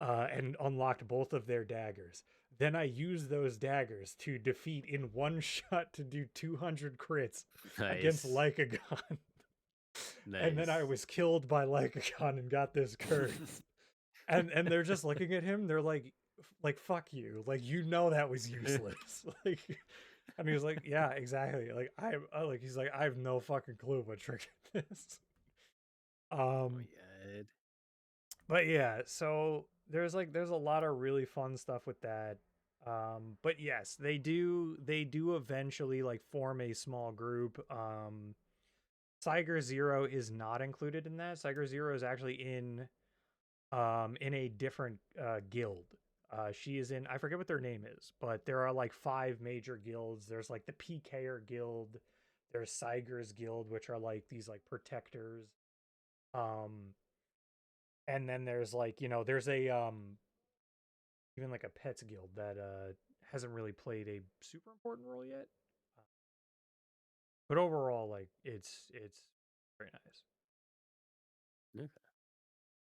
and unlocked both of their daggers. Then I used those daggers to defeat in one shot to do 200 crits against Nice. Lycagon. And then I Nice. was killed by Lycagon and got this curse. And they're just looking at him. They're like fuck you. Like, that was useless. Like, and he was like, yeah, exactly. Like he's like, I have no fucking clue what trick it is. Oh my god. But yeah, so there's a lot of really fun stuff with that. But yes, they do eventually like form a small group. Tiger Zero is not included in that. Tiger Zero is actually in a different guild. She is in, I forget what their name is, but there are like 5 major guilds. There's like the PKer guild, there's Siger's guild, which are like these like protectors. Um and then there's like, there's a even like a pets guild that hasn't really played a super important role yet. Uh, But overall, like it's very nice. Okay.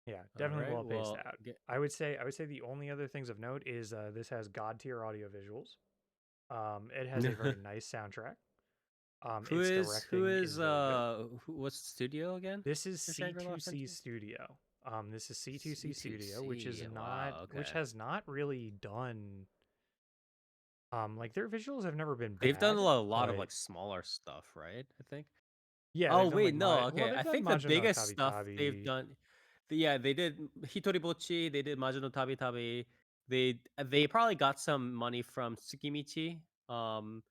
Yeah, All definitely right. well paced Well, out. I would say the only other things of note is this has god tier audio visuals. It has a very nice soundtrack. Its who directing is is very good. what's the studio again This is for Shangri-La C2C Frontier? Studio. This is C2C Studio, C2C. Wow. which Okay. has not really done like their visuals have never been They've done bad, a lot of but like smaller stuff, right? I think. yeah, Oh they've done wait, like no. Okay, they've I done think the Majin no biggest Tabi stuff they've Tabi. done. Yeah, they did Hitori Bochi. They did Majin no Tabi Tabi. They probably got some money from Tsukimichi. Um,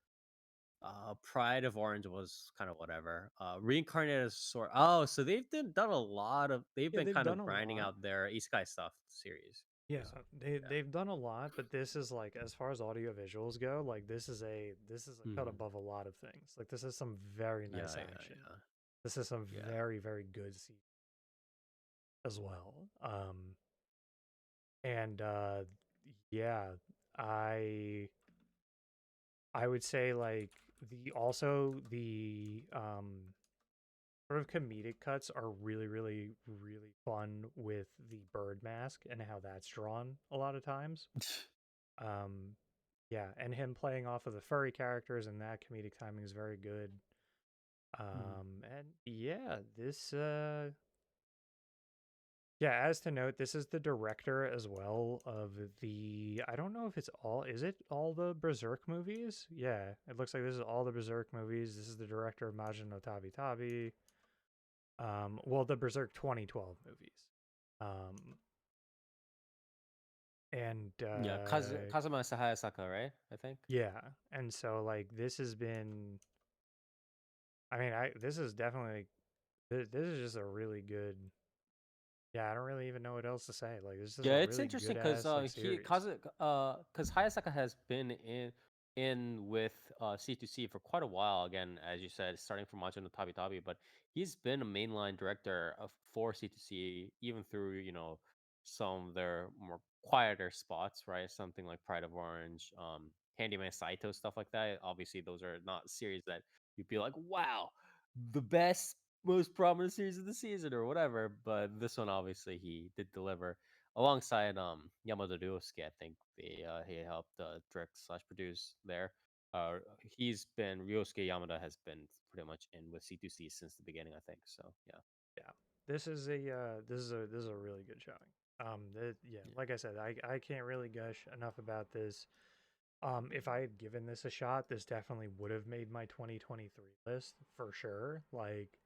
Pride of Orange was kind of whatever. Reincarnated Sword. Oh, so done a lot of. They've Yeah, been they've kind done of a grinding lot. out their Isekai stuff series. Yeah, Yeah. they've done a lot, but this is like, as far as audio visuals go, like this is a cut Mhm. above a lot of things. Like, this is some very Yeah, nice action. yeah, This is some yeah, very very good as well. And yeah, I I would say like the sort of comedic cuts are really really really fun with the bird mask and how that's drawn a lot of times. yeah. Um yeah, and him playing off of the furry characters and that comedic timing is very good. And yeah, this yeah, as to note, this is the director as well of I don't know if is it all the Berserk movies? Yeah, it looks like this is all the Berserk movies. This is the director of Majin no Tabi Tabi. Well, the Berserk 2012 movies. And Yeah, Kazuma Hayasaka, right? I think. yeah, and so like this has been I mean, this is definitely this is just a really good. Yeah, I don't really even know what else to say. Like, this is a Yeah, it's really interesting good because ass like series. because Hayasaka has been in with C2C for quite a while. Again, as you said, starting from Majin no Tabi Tabi, but he's been a mainline director of for C2C even through some of their more quieter spots, right? Something like Pride of Orange, Handyman Saito, stuff like that. Obviously, those are not series that you'd be like, wow, the best most prominent series of the season or whatever. But this one, obviously, he did deliver alongside Yamada Ryosuke. I think he helped direct slash produce there. He's been Ryosuke Yamada has been pretty much in with C2C since the beginning. I think so. Yeah. Yeah, this is a really good showing. Yeah, Yeah. like I said, I can't really gush enough about this. If I had given this a shot, this definitely would have made my 2023 list for sure. Like,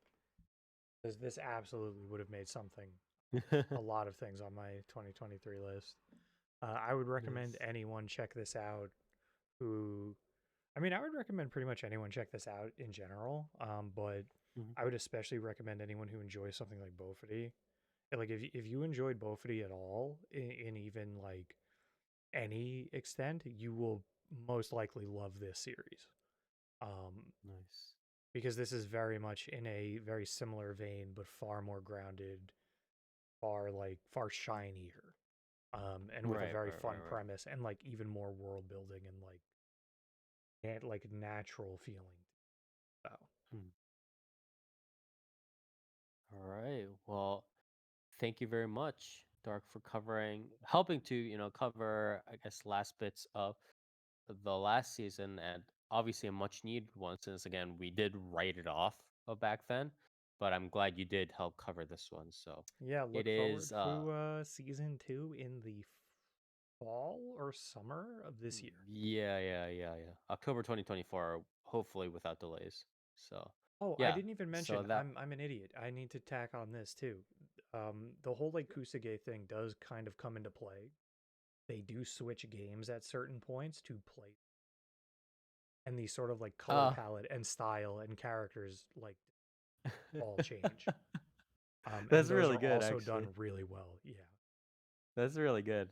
this absolutely would have made something, a lot of things on my 2023 list. I would recommend Nice. anyone check this out who I mean, I would recommend pretty much anyone check this out in general. But Mhm. I would especially recommend anyone who enjoys something like Bofity. Like if you enjoyed Bofity at all, in even like any extent, you will most likely love this series. Nice. Because this is very much in a very similar vein, but far more grounded, far shinier, and with a Right. very Right. fun Right. Right. premise and like even more world building and like natural feeling. So Hmm. All right. Well, thank you very much, Dark, for helping to cover, I guess, last bits of the last season, and obviously a much needed one since again we did write it off back then, but I'm glad you did help cover this one. So yeah, it look forward is to season 2 in the fall or summer of this year. yeah, October 2024, hopefully without delays. So Oh, I yeah, didn't even so mention that I'm an idiot. I need to tack on this too. The whole like Kusage thing does kind of come into play. They do switch games at certain points to play, and the sort of like color uh palette and style and characters like all change. And that's those really are good also done actually. really well. Yeah. That's really good.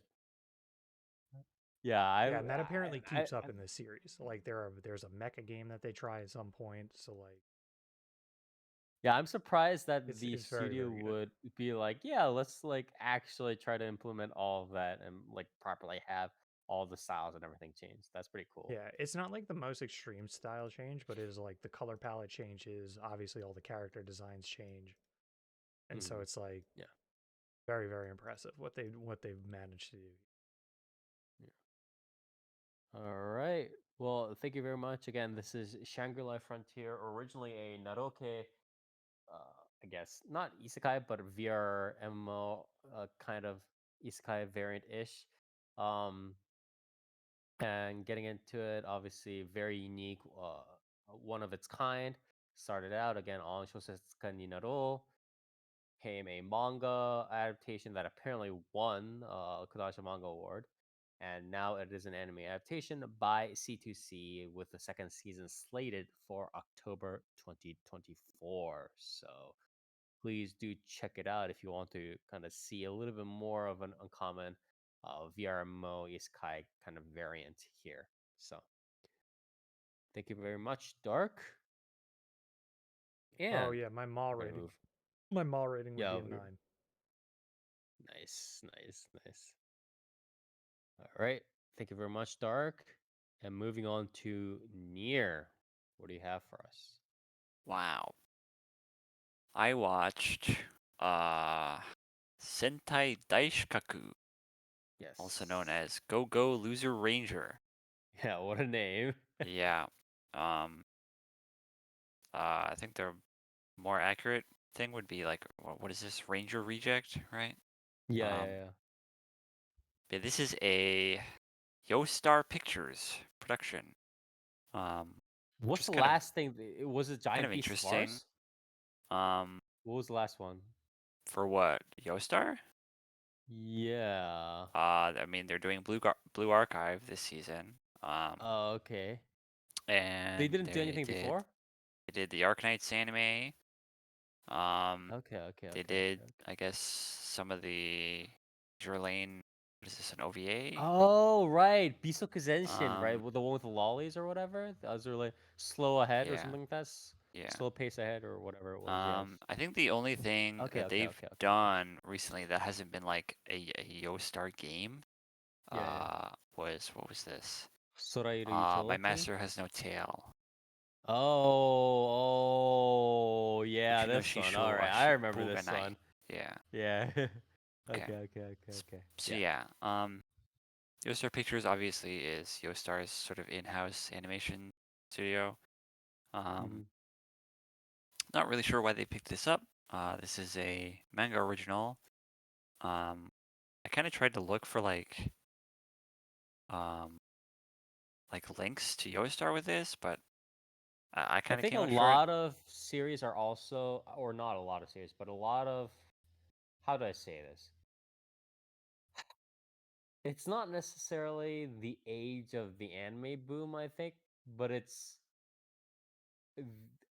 Yeah, Yeah, and that apparently keeps up in this series. Like there's a mecha game that they try at some point, so like yeah, I'm surprised that the it's very, studio very good. would be like, yeah, let's like actually try to implement all of that and like properly have all the styles and everything changed. That's pretty cool. Yeah, it's not like the most extreme style change, but it is like the color palette changes, obviously all the character designs change. And so Hmm. it's like Yeah. very, very impressive what they've managed to do. Yeah. All right. Well, thank you very much. Again, this is Shangri-La Frontier, originally a Naroke, I guess, not isekai, but a VR MMO kind of isekai variant-ish. Um, and getting into it, obviously very unique, one of its kind. Started out again on Shosetsuka ni Naro, became a manga adaptation that apparently won a Kodansha Manga Award, and now it is an anime adaptation by C2C with the second season slated for October 2024. So please do check it out if you want to kind of see a little bit more of an uncommon VRMO Isekai kind of variant here. So thank you very much, Dark. Oh And yeah, we're gonna move. my mall rating would be Yeah, a 9. nice, nice, nice. All right. Thank you very much, Dark. And moving on to Near. What do you have for us? Wow. I watched uh Sentai Daishikkaku, also known Yes. as Go Go Loser Ranger. Yeah, what a name. Yeah. Um I think the more accurate thing would be like, what is this? Ranger Reject, right? Yeah. Yeah, this is a Yoestar Pictures production. What's Just the kind of last thing? Was it Giant Beast of interesting. Mars? Um, What was the last one? for what? Yoestar? Yeah. I mean, they're doing Blue Archive this season. Oh, okay. They And didn't do anything before? they did the Arknights anime. They did, Okay. I guess, some of the Lane. What is this, an OVA? Oh, right. Biso Kazenshin, right? Um, With the one with the lollies or whatever. Those are like slow ahead or yeah, something like that. yeah. Slow pace ahead or whatever it was. Yes. I think the only thing that they've Okay. done recently that hasn't been like a Yoestar game, Yeah. was, what was this? Sorairu My Utility. Master Has No Tail. Oh, yeah, this one. All Uchinoshishu right, wa I remember Shippu ga this nai. one. Yeah. Yeah. Okay. Okay. So Yeah. yeah, Yoestar Pictures obviously is Yoestar's sort of in-house animation studio. Mm-hmm. Not really sure why they picked this up. This is a manga original. I kind of tried to look for um, links to Yoestar with this, but I I kind of think a came up short. lot of series are also, or not a lot of series, but a lot of, how do I say this? It's not necessarily the age of the anime boom, I think, but it's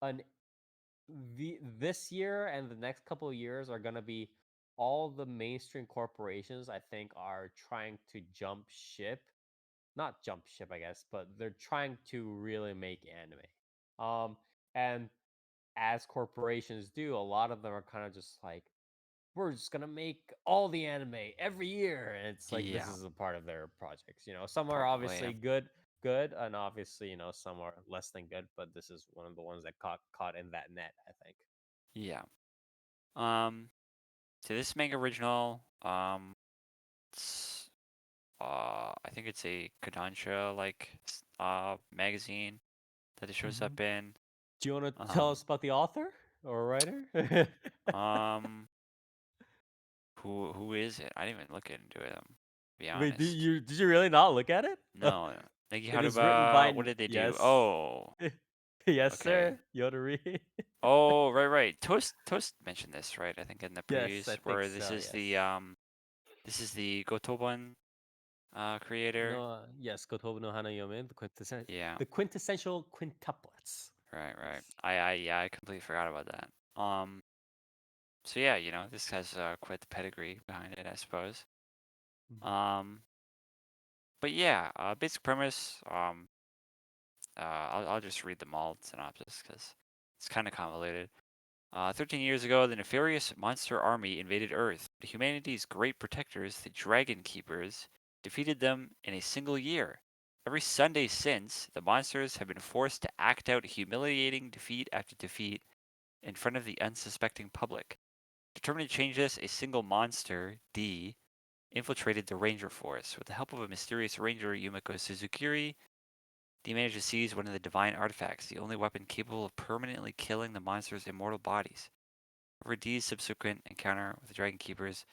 an this year and the next couple of years are gonna be all the mainstream corporations. I think are trying to jump ship, not jump ship, I guess, but they're trying to really make anime. And as corporations do, a lot of them are kind of just like, we're just gonna make all the anime every year, and it's like this Yeah, is a part of their projects. Some are probably. obviously good, and obviously some are less than good. But this is one of the ones that caught in that net, I think. Yeah. Um, so this manga original, it's, I think it's a Kodansha magazine that it shows Mhm. up in. Do you want to tell Um, us about the author or writer? um, who is it? I didn't even look into it. To be Wait, honest. did you really not look at it? No. Negi It is written by Haruba, what did they do? yes, Oh, yes, okay. sir, Yodori. Oh, right. Toast mentioned this, right? I think in the Yes, I previews, think where so. Yes. this is the Gotoban creator. No, yes, Kotobu no Hanayome, Yeah, the quintessential quintuplets. right. I completely forgot about that. So yeah, this has quite the pedigree behind it, I suppose. Mhm. Um, but yeah, basic premise. I'll just read them all synopsis because it's kind of convoluted. 13 years ago, the nefarious monster army invaded Earth. But humanity's great protectors, the Dragon Keepers, defeated them in a single year. Every Sunday since, the monsters have been forced to act out humiliating defeat after defeat in front of the unsuspecting public. Determined to change this, a single monster, D, infiltrated the Ranger Force. With the help of a mysterious ranger, Yumiko Suzukiri, D managed to seize one of the divine artifacts, the only weapon capable of permanently killing the monster's immortal bodies. However, D's subsequent encounter with the Dragon Keepers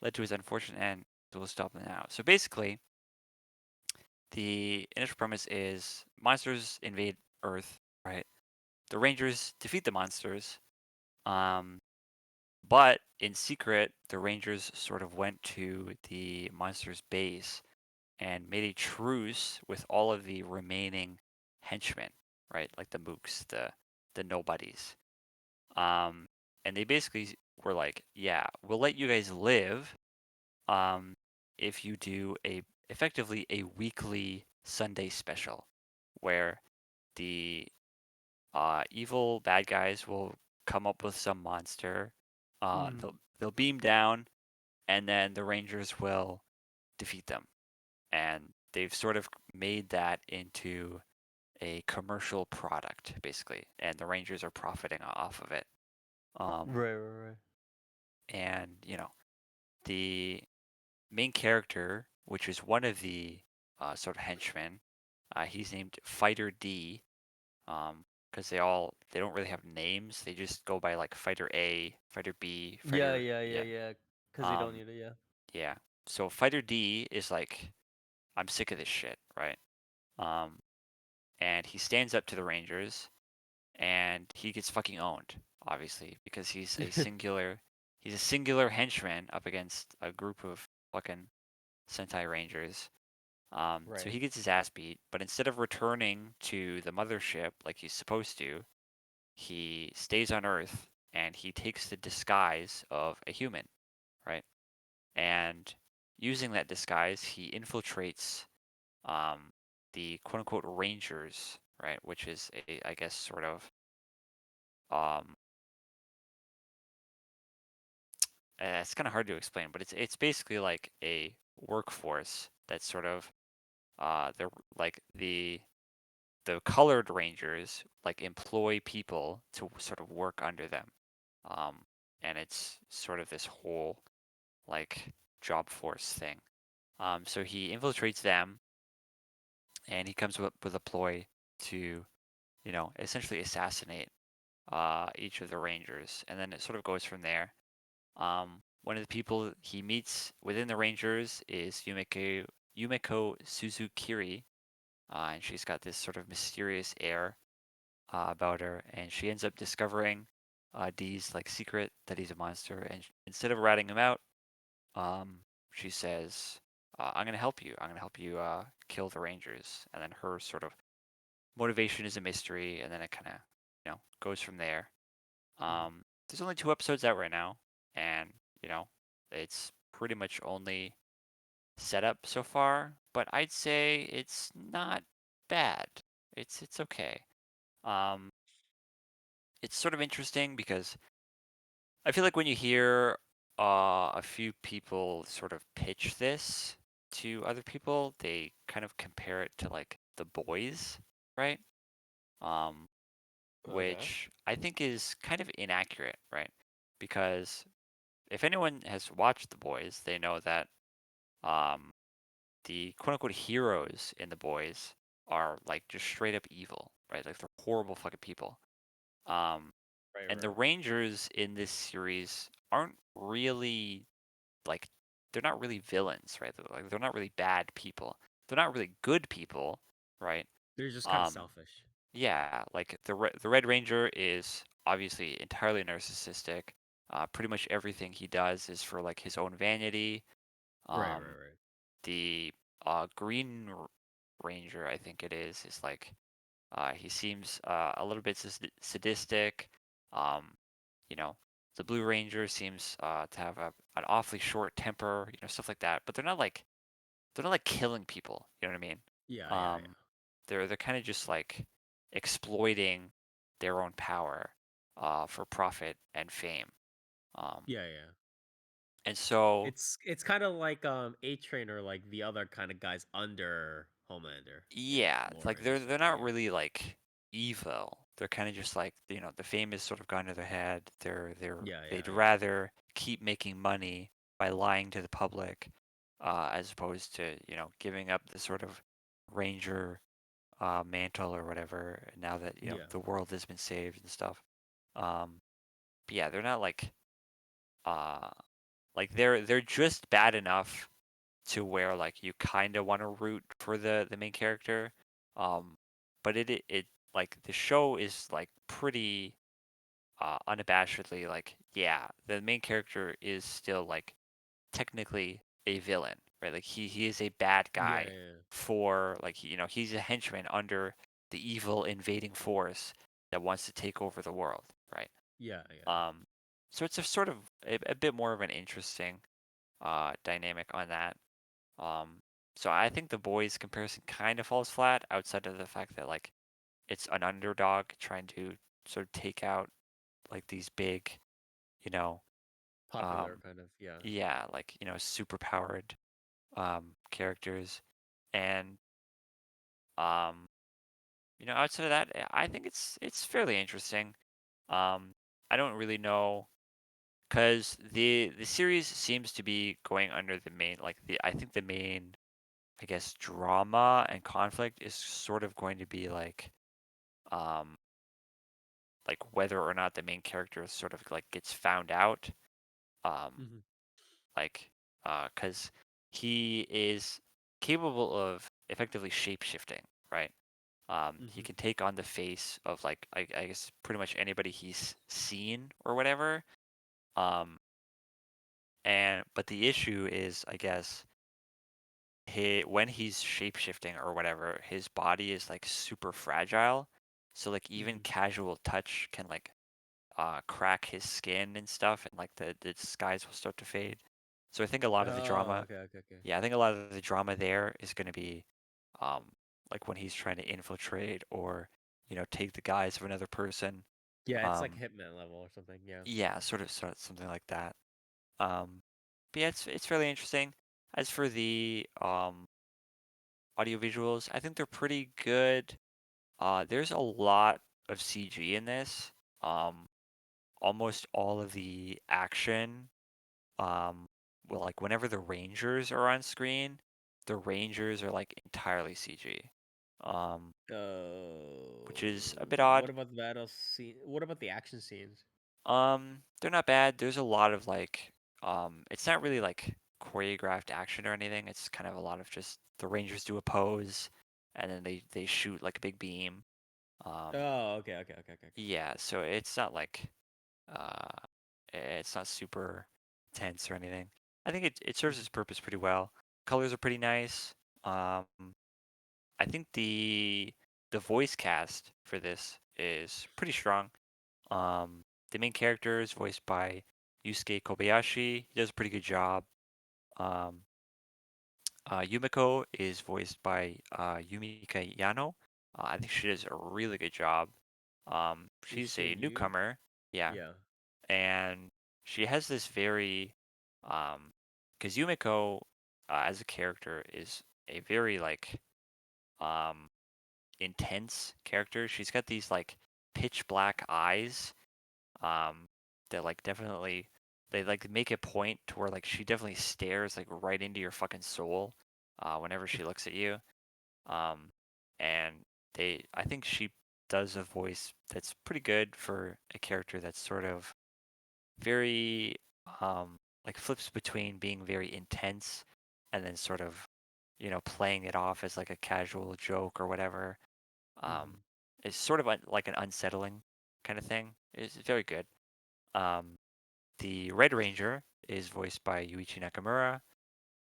led to his unfortunate end. So we'll stop now. So basically, the initial premise is monsters invade Earth, right? The Rangers defeat the monsters, but in secret, the Rangers sort of went to the monsters' base and made a truce with all of the remaining henchmen, right? Like the mooks, the nobodies. And they basically were like, yeah, we'll let you guys live if you do effectively a weekly Sunday special where the evil bad guys will come up with some monster, Mhm. they'll beam down, and then the Rangers will defeat them. And they've sort of made that into a commercial product, basically, and the Rangers are profiting off of it. Right. And the main character, which is one of the sort of henchmen, he's named Fighter D, because because they don't really have names. They just go by like Fighter A, Fighter B, Yeah, Fighter yeah. Because you don't Um, need it. Yeah. yeah. So Fighter D is like, I'm sick of this shit, right? And he stands up to the Rangers, and he gets fucking owned, obviously, because he's a singular henchman up against a group of fucking Sentai Rangers. So Right. he gets his ass beat, but instead of returning to the mothership like he's supposed to, he stays on Earth and he takes the disguise of a human, right? And using that disguise, he infiltrates the quote unquote Rangers, right? Which is I guess, sort of um, it's kind of hard to explain, but it's basically like a workforce that's sort of they're like the colored rangers like employ people to sort of work under them, um, and it's sort of this whole like job force thing. So he infiltrates them, and he comes with a ploy to, essentially assassinate each of the rangers, and then it sort of goes from there. One of the people he meets within the Rangers is Yumeko Suzukiri, and she's got this sort of mysterious air about her, and she ends up discovering Dee's like secret that he's a monster, and instead of ratting him out, she says, "I'm gonna help you. I'm gonna help you kill the Rangers." And then her sort of motivation is a mystery, and then it kind of goes from there. There's only 2 episodes out right now, and it's pretty much only set up so far, but I'd say it's not bad. It's okay. Um, it's sort of interesting because I feel like when you hear a few people sort of pitch this to other people, they kind of compare it to like The Boys, right? Um, Okay. which I think is kind of inaccurate, right? Because if anyone has watched The Boys, they know that um, the quote unquote heroes in The Boys are like just straight up evil, right? Like they're horrible fucking people. Um, Right. and the Right. Rangers in this series aren't really like, they're not really villains, right? They're not really bad people. They're not really good people, right? They're just kind of Um, selfish. yeah, like the Red Ranger is obviously entirely narcissistic. Pretty much everything he does is for like his own vanity. Right. Um, Right. the Green Ranger, I think it is like he seems a little bit sadistic. Um, you know, the Blue Ranger seems to have an awfully short temper, stuff like that. But they're not like killing people. You know what I mean? Yeah. Yeah. Um, they're kind of just like exploiting their own power for profit and fame. Um, Yeah. Yeah. and so It's kind of like A Train or like the other kind of guys under Homelander in yeah, more like in they're this they're show. not Yeah. really like evil. They're kind of just like, the fame is sort of gone to their head. Yeah. They'd Yeah. Yeah. rather keep making money by lying to the public, as opposed to giving up the sort of ranger mantle or whatever. Now that Yeah. the world has been saved and stuff. Um, but yeah, they're not uh like they're just bad enough to where like you kind of want to root for the main character. Um, but it like the show is like pretty unabashedly like, yeah, the main character is still like technically a villain, right? Like he is a bad Yeah. guy Yeah. for like he's a henchman under the evil invading force that wants to take over the world, right? Yeah. Yeah. Um, so it's a sort of a bit more of an interesting dynamic on that. Um, so I think the boys comparison kind of falls flat outside of the fact that like it's an underdog trying to sort of take out like these big, you know, Popular um, kind of. Yeah. yeah, like super powered characters, and um, outside of that, I think it's fairly interesting. Um, I don't really know because the series seems to be going under the main like the I think the main, I guess, drama and conflict is sort of going to be like um like whether or not the main character sort of like gets found out, Mm-hmm. like because he is capable of effectively shape shifting, right? He Mm-hmm. can take on the face of like I guess pretty much anybody he's seen or whatever. Um, and but the issue is, I guess, when he's shape shifting or whatever, his body is like super fragile. So like even Mm-hmm. casual touch can like crack his skin and stuff, and like the disguise will start to fade. So I think a lot of the Oh, drama, okay, okay, okay. yeah, I think a lot of the drama there is going to be um, like when he's trying to infiltrate or take the guise of another person. Yeah, it's like Um, Hitman level or something. Yeah. yeah, sort of something like that. But yeah, it's really interesting. As for the audio visuals, I think they're pretty good. There's a lot of CG in this. Um, Almost all of the action, um, well, like whenever the Rangers are on screen, the Rangers are like entirely CG, um, which is a bit What odd. about the battle scene? What about the action scenes? They're not bad. There's a lot of like, it's not really like choreographed action or anything. It's kind of a lot of just the Rangers do a pose, and then they shoot like a big beam. Um, Oh, okay, okay, okay, okay, okay. yeah, so it's not like uh, it's not super tense or anything. I think it serves Mhm. its purpose pretty well. Colors are pretty nice. Um, I think the voice cast for this is pretty strong. The main character is voiced by Yusuke Kobayashi. He does a pretty good job. Um, Yumiko is voiced by Yumika Yano. I think she does a really good job. Is She's she a a new? newcomer, yeah, Yeah. and she has this very, because Yumiko, as a character, is a very like um intense character. She's got these like pitch black eyes, um, that like definitely they like make a point to where like she definitely stares like right into your fucking soul, whenever she looks at you. Um, and I think she does a voice that's pretty good for a character that's sort of very, like flips between being very intense and then sort of, playing it off as like a casual joke or whatever. Mm-hmm. It's sort of like an unsettling kind of thing. It's very good. Um, the Red Ranger is voiced by Yuichi Nakamura,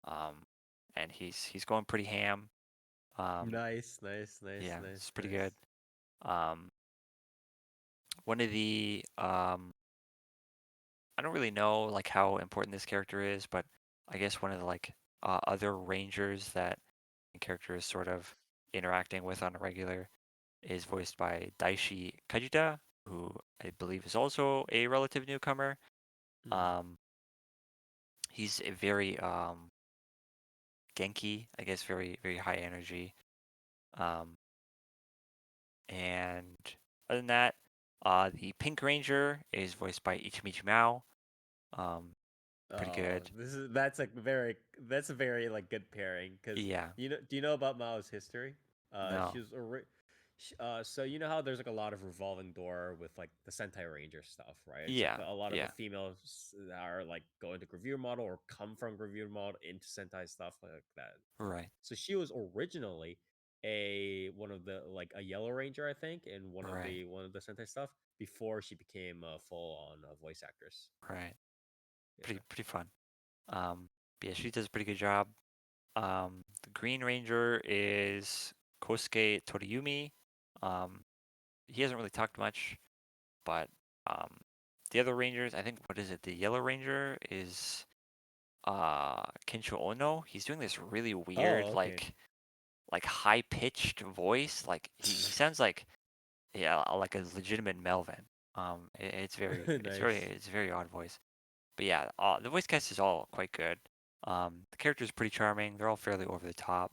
um, and he's going pretty ham. Um, Nice, nice, nice, yeah, nice, it's pretty good. nice. Um, One of the I don't really know like how important this character is, but I guess one of the like other Rangers that the character is sort of interacting with on a regular is voiced by Daishi Kajita, who I believe is also a relative newcomer. Mm-hmm. Um, he's a very Genki, I guess, very very high energy. Um, and other than that, the Pink Ranger is voiced by Ichimichi Mao. Um, Pretty Oh, good. that's a very like good pairing because Yeah. do you know about Mao's history? She No. was so you know how there's like a lot of revolving door with like the Sentai Ranger stuff, right? It's like Yeah. a lot of the Yeah. females that are like going to Gravure model or come from Gravure model into Sentai stuff like that. Right. So she was originally a one of the like a Yellow Ranger, I think, in Right. one of the Sentai stuff before she became a full on voice actress. Right. Yeah. Pretty fun. But yeah, she does a pretty good job. The Green Ranger is Kosuke Toriyumi. Um, he hasn't really talked much, but um, the other Rangers, I think, what is it? The Yellow Ranger is Kensho Ono. He's doing this really Oh, weird, okay. like high pitched voice. Like he sounds like, yeah, like a legitimate Melvin. Nice. It's a very odd voice. But yeah, the voice cast is all quite good. The characters are pretty charming. They're all fairly over the top,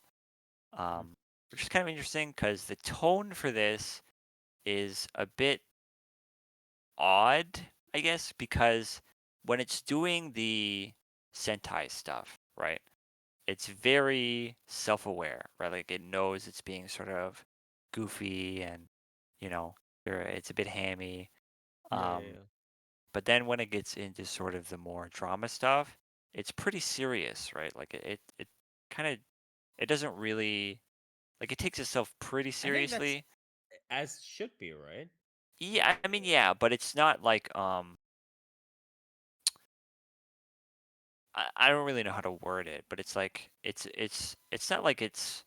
Mhm. which is kind of interesting because the tone for this is a bit odd, I guess, because when it's doing the Sentai stuff, right? It's very self-aware, right? Like it knows it's being sort of goofy and, you know, it's a bit hammy. Yeah, yeah. But then when it gets into sort of the more drama stuff, it's pretty serious, right? Like it kind of it doesn't really like it takes itself pretty I think that's seriously. as should be, right? Yeah, I mean, yeah, but it's not like I don't really know how to word it, but it's like it's not like it's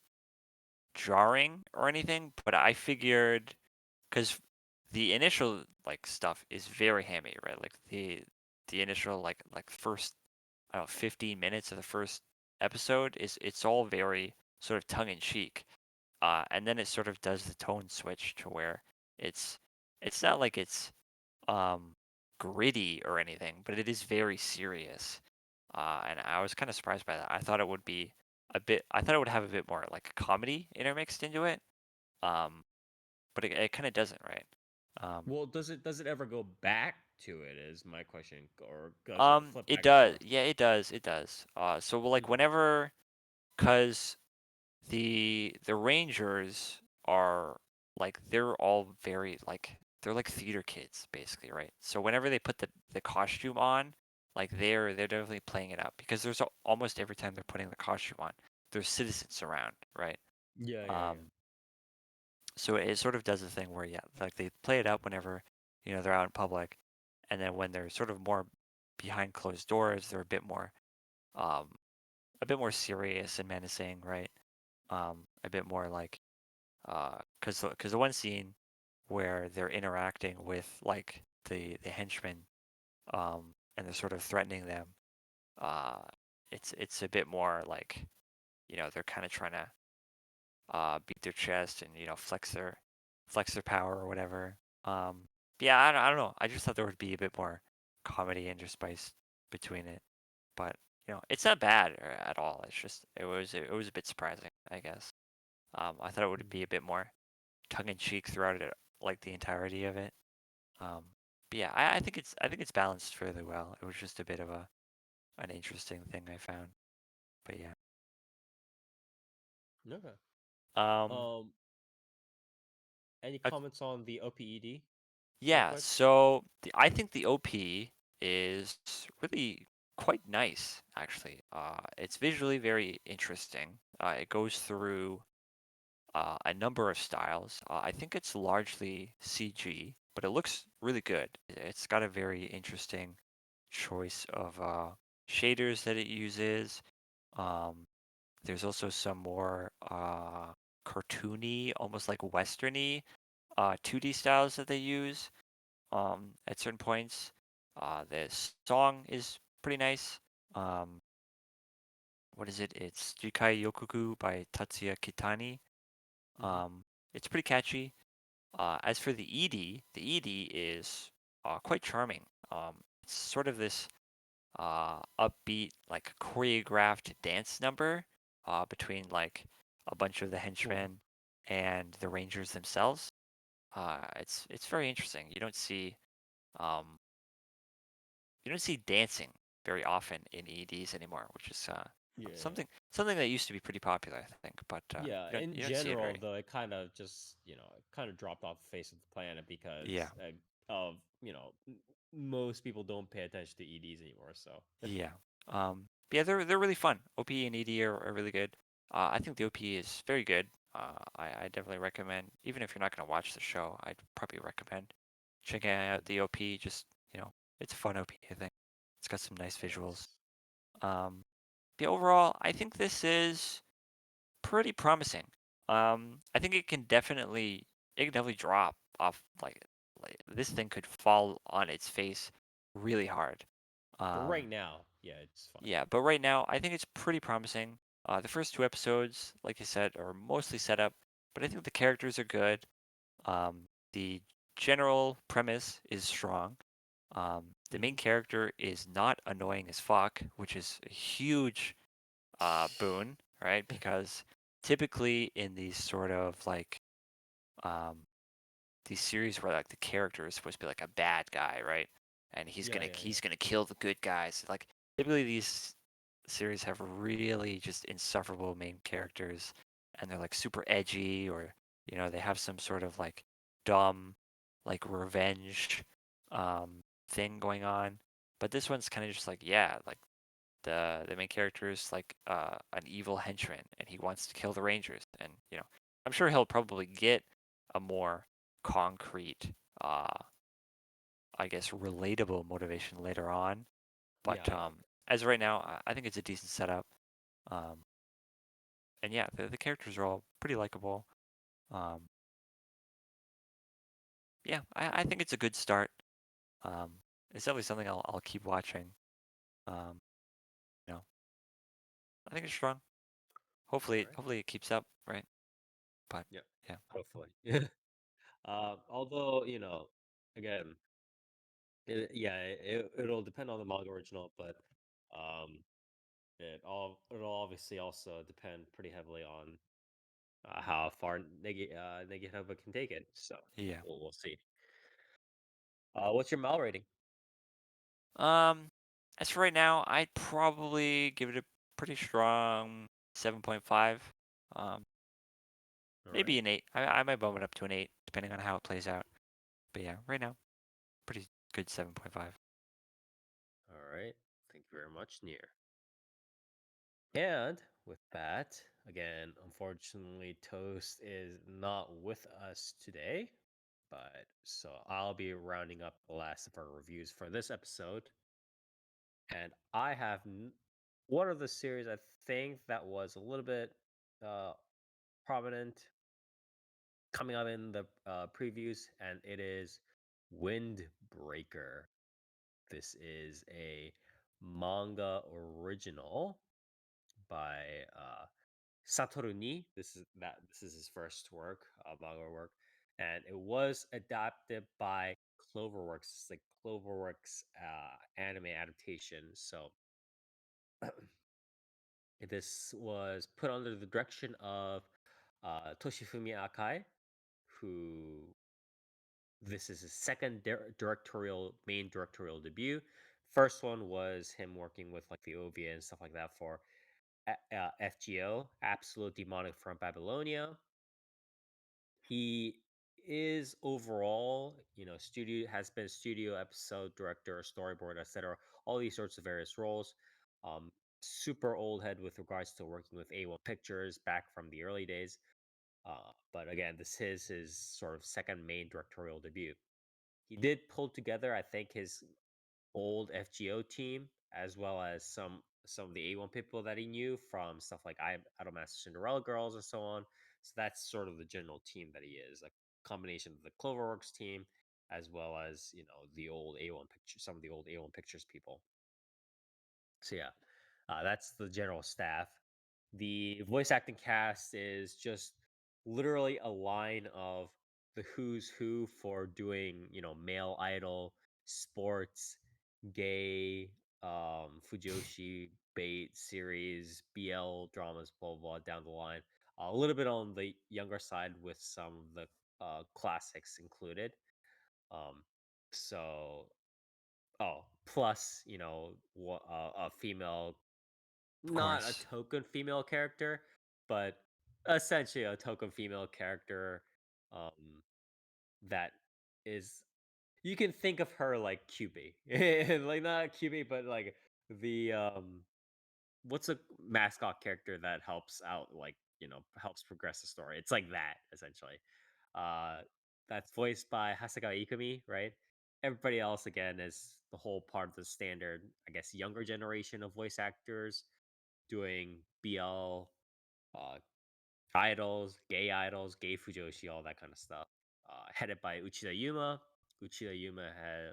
jarring or anything, but I figured because the initial like stuff is very hammy, right? Like the initial like first I don't know 15 minutes of the first episode is it's all very sort of tongue in cheek, and then it sort of does the tone switch to where it's it's not like it's um gritty or anything, but it is very serious. And I was kind of surprised by that. I thought it would be I thought it would have a bit more like comedy intermixed into it. Um, but it kind of doesn't, right? Um, Well, does it ever go back to it? Is my question, or does it flip it back and does. forth? Yeah, it does. It does. So like Mhm. whenever, cause the Rangers are like they're all very like they're like theater kids basically, right? So whenever they put the costume on, like they're definitely playing it up because there's almost every time they're putting the costume on, there's citizens around, right? Yeah, yeah, yeah. Um, so it sort of does the thing where yeah, like they play it up whenever they're out in public, and then when they're sort of more behind closed doors, they're um a bit more serious and menacing, right? A bit more like because the one scene where they're interacting with like the henchmen and they're sort of threatening them, uh it's a bit more like they're kind of trying to beat their chest and flex their power or whatever. Yeah, I don't know. I just thought there would be a bit more comedy interspiced between it, but it's not bad at all. It's just it was a bit surprising, I guess. I thought it would Mhm. be a bit more tongue in cheek throughout it, like the entirety of it. Um, but yeah, I think it's balanced fairly well. It was just a bit of an interesting thing I found. But yeah. Okay. Um, Um, any uh, comments on the OPED, real yeah. quick? So I think the OP is really quite nice, actually. It's visually very interesting. It goes through a number of styles. I think it's largely CG, but it looks really good. It's got a very interesting choice of shaders that it uses. Um, there's also some more cartoony, almost like westerny 2D styles that they use at certain points. The song is pretty nice. Um, what is it? It's Jikai Yokoku by Tatsuya Kitani. Mm-hmm. Um, it's pretty catchy. As for the ED is quite charming. It's sort of this upbeat, like choreographed dance number between like a bunch of the Cool. henchmen and the Rangers themselves. It's very interesting. Um, you don't see dancing very often in EDs anymore, which is Yeah. something that used to be pretty popular, I think. But Yeah, in you don't see it general, very. though, it kind of just, it kind of dropped off the face of the planet Yeah, because of, most people don't pay attention to EDs anymore. So, yeah. Yeah, they're really fun. OP and ED are really good. I think the OP is very good. I definitely recommend, even if you're not gonna watch the show, I'd probably recommend checking out the OP. Just it's a fun OP. I think it's got some nice visuals. nice. Um, the overall, I think this is pretty promising. I think it can definitely drop off like this thing could fall on its face really hard. But Um, right now, yeah, it's fine. yeah, but right now I think it's pretty promising. The first two episodes, like I said, are mostly set up, but I think the characters are good. The general premise is strong. The main Mm-hmm. character is not annoying as fuck, which is a huge boon, right? Because typically in these sort of like um, these series where like the character is supposed to be like a bad guy, right? And he's Yeah, gonna yeah, yeah. he's gonna kill the good guys. Like typically these series have really just insufferable main characters, and they're like super edgy, or they have some sort of like dumb like revenge thing going on. But this one's kind of just like, yeah, like the main character is like an evil henchman and he wants to kill the Rangers. And I'm sure he'll probably get a more concrete, I guess, relatable motivation later on. But Yeah. as of right now, I think it's a decent setup. And yeah, the characters are all pretty likable. Um, yeah, I think it's a good start. It's definitely something I'll keep watching. Um, you know, I think it's strong. Hopefully, All right. hopefully it keeps up, right? But Yeah. yeah, Hopefully. Although again, it'll depend on the manga original, but um, it'll obviously also depend pretty heavily on how far Negihova can take it. So yeah. we'll see. What's your mal rating? Um, as for right now, I'd probably give it a pretty strong 7.5. Um, All maybe right. an 8. I might bump it up to an 8, depending on how it plays out. But yeah, right now, pretty good 7.5. All right. Thank you very much, Near. And with that, again, unfortunately, Toast is not with us today, but so I'll be rounding up the last of our reviews for this episode. And I have one of the series I think that was a little bit uh, prominent coming up in the previews, and it is Windbreaker. This is a manga original by Satoru Ni. This is his first work, manga work, and it was adapted by Cloverworks. It's like Cloverworks anime adaptation. So this was put under the direction of Toshifumi Akai, who this is his second main directorial debut. First one was him working with like the OVA and stuff like that for FGO, Absolute Demonic from Babylonia. He is overall, studio has been studio, episode director, storyboard, etc. All these sorts of various roles. Um, Super old head with regards to working with A1 Pictures back from the early days. But again, this is his sort of second main directorial debut. He did pull together, I think, his old FGO team as well as some of the A1 people that he knew from stuff like Idolmaster Cinderella Girls and so on. So that's sort of the general team that he is, a combination of the Cloverworks team as well as the old A1 picture, some of the old A1 Pictures people. So yeah, that's the general staff. The voice acting cast is just literally a line of the who's who for doing, male idol, sports, gay, Fujoshi, bait, series, BL dramas, blah, blah, blah, down the line. A little bit on the younger side with some of the classics included. Um, so, plus, a female, Of not a course. token female character, but essentially a token female character um, that is, you can think of her like QB, like not QB, but like the what's a mascot character that helps out, like helps progress the story. It's like that essentially. Uh, that's voiced by Hasegawa Ikumi, right? Everybody else again is the whole part of the standard, I guess, younger generation of voice actors doing BL, uh, idols, gay Fujoshi, all that kind of stuff. Headed by Uchida Yuma. Uchida Yuma had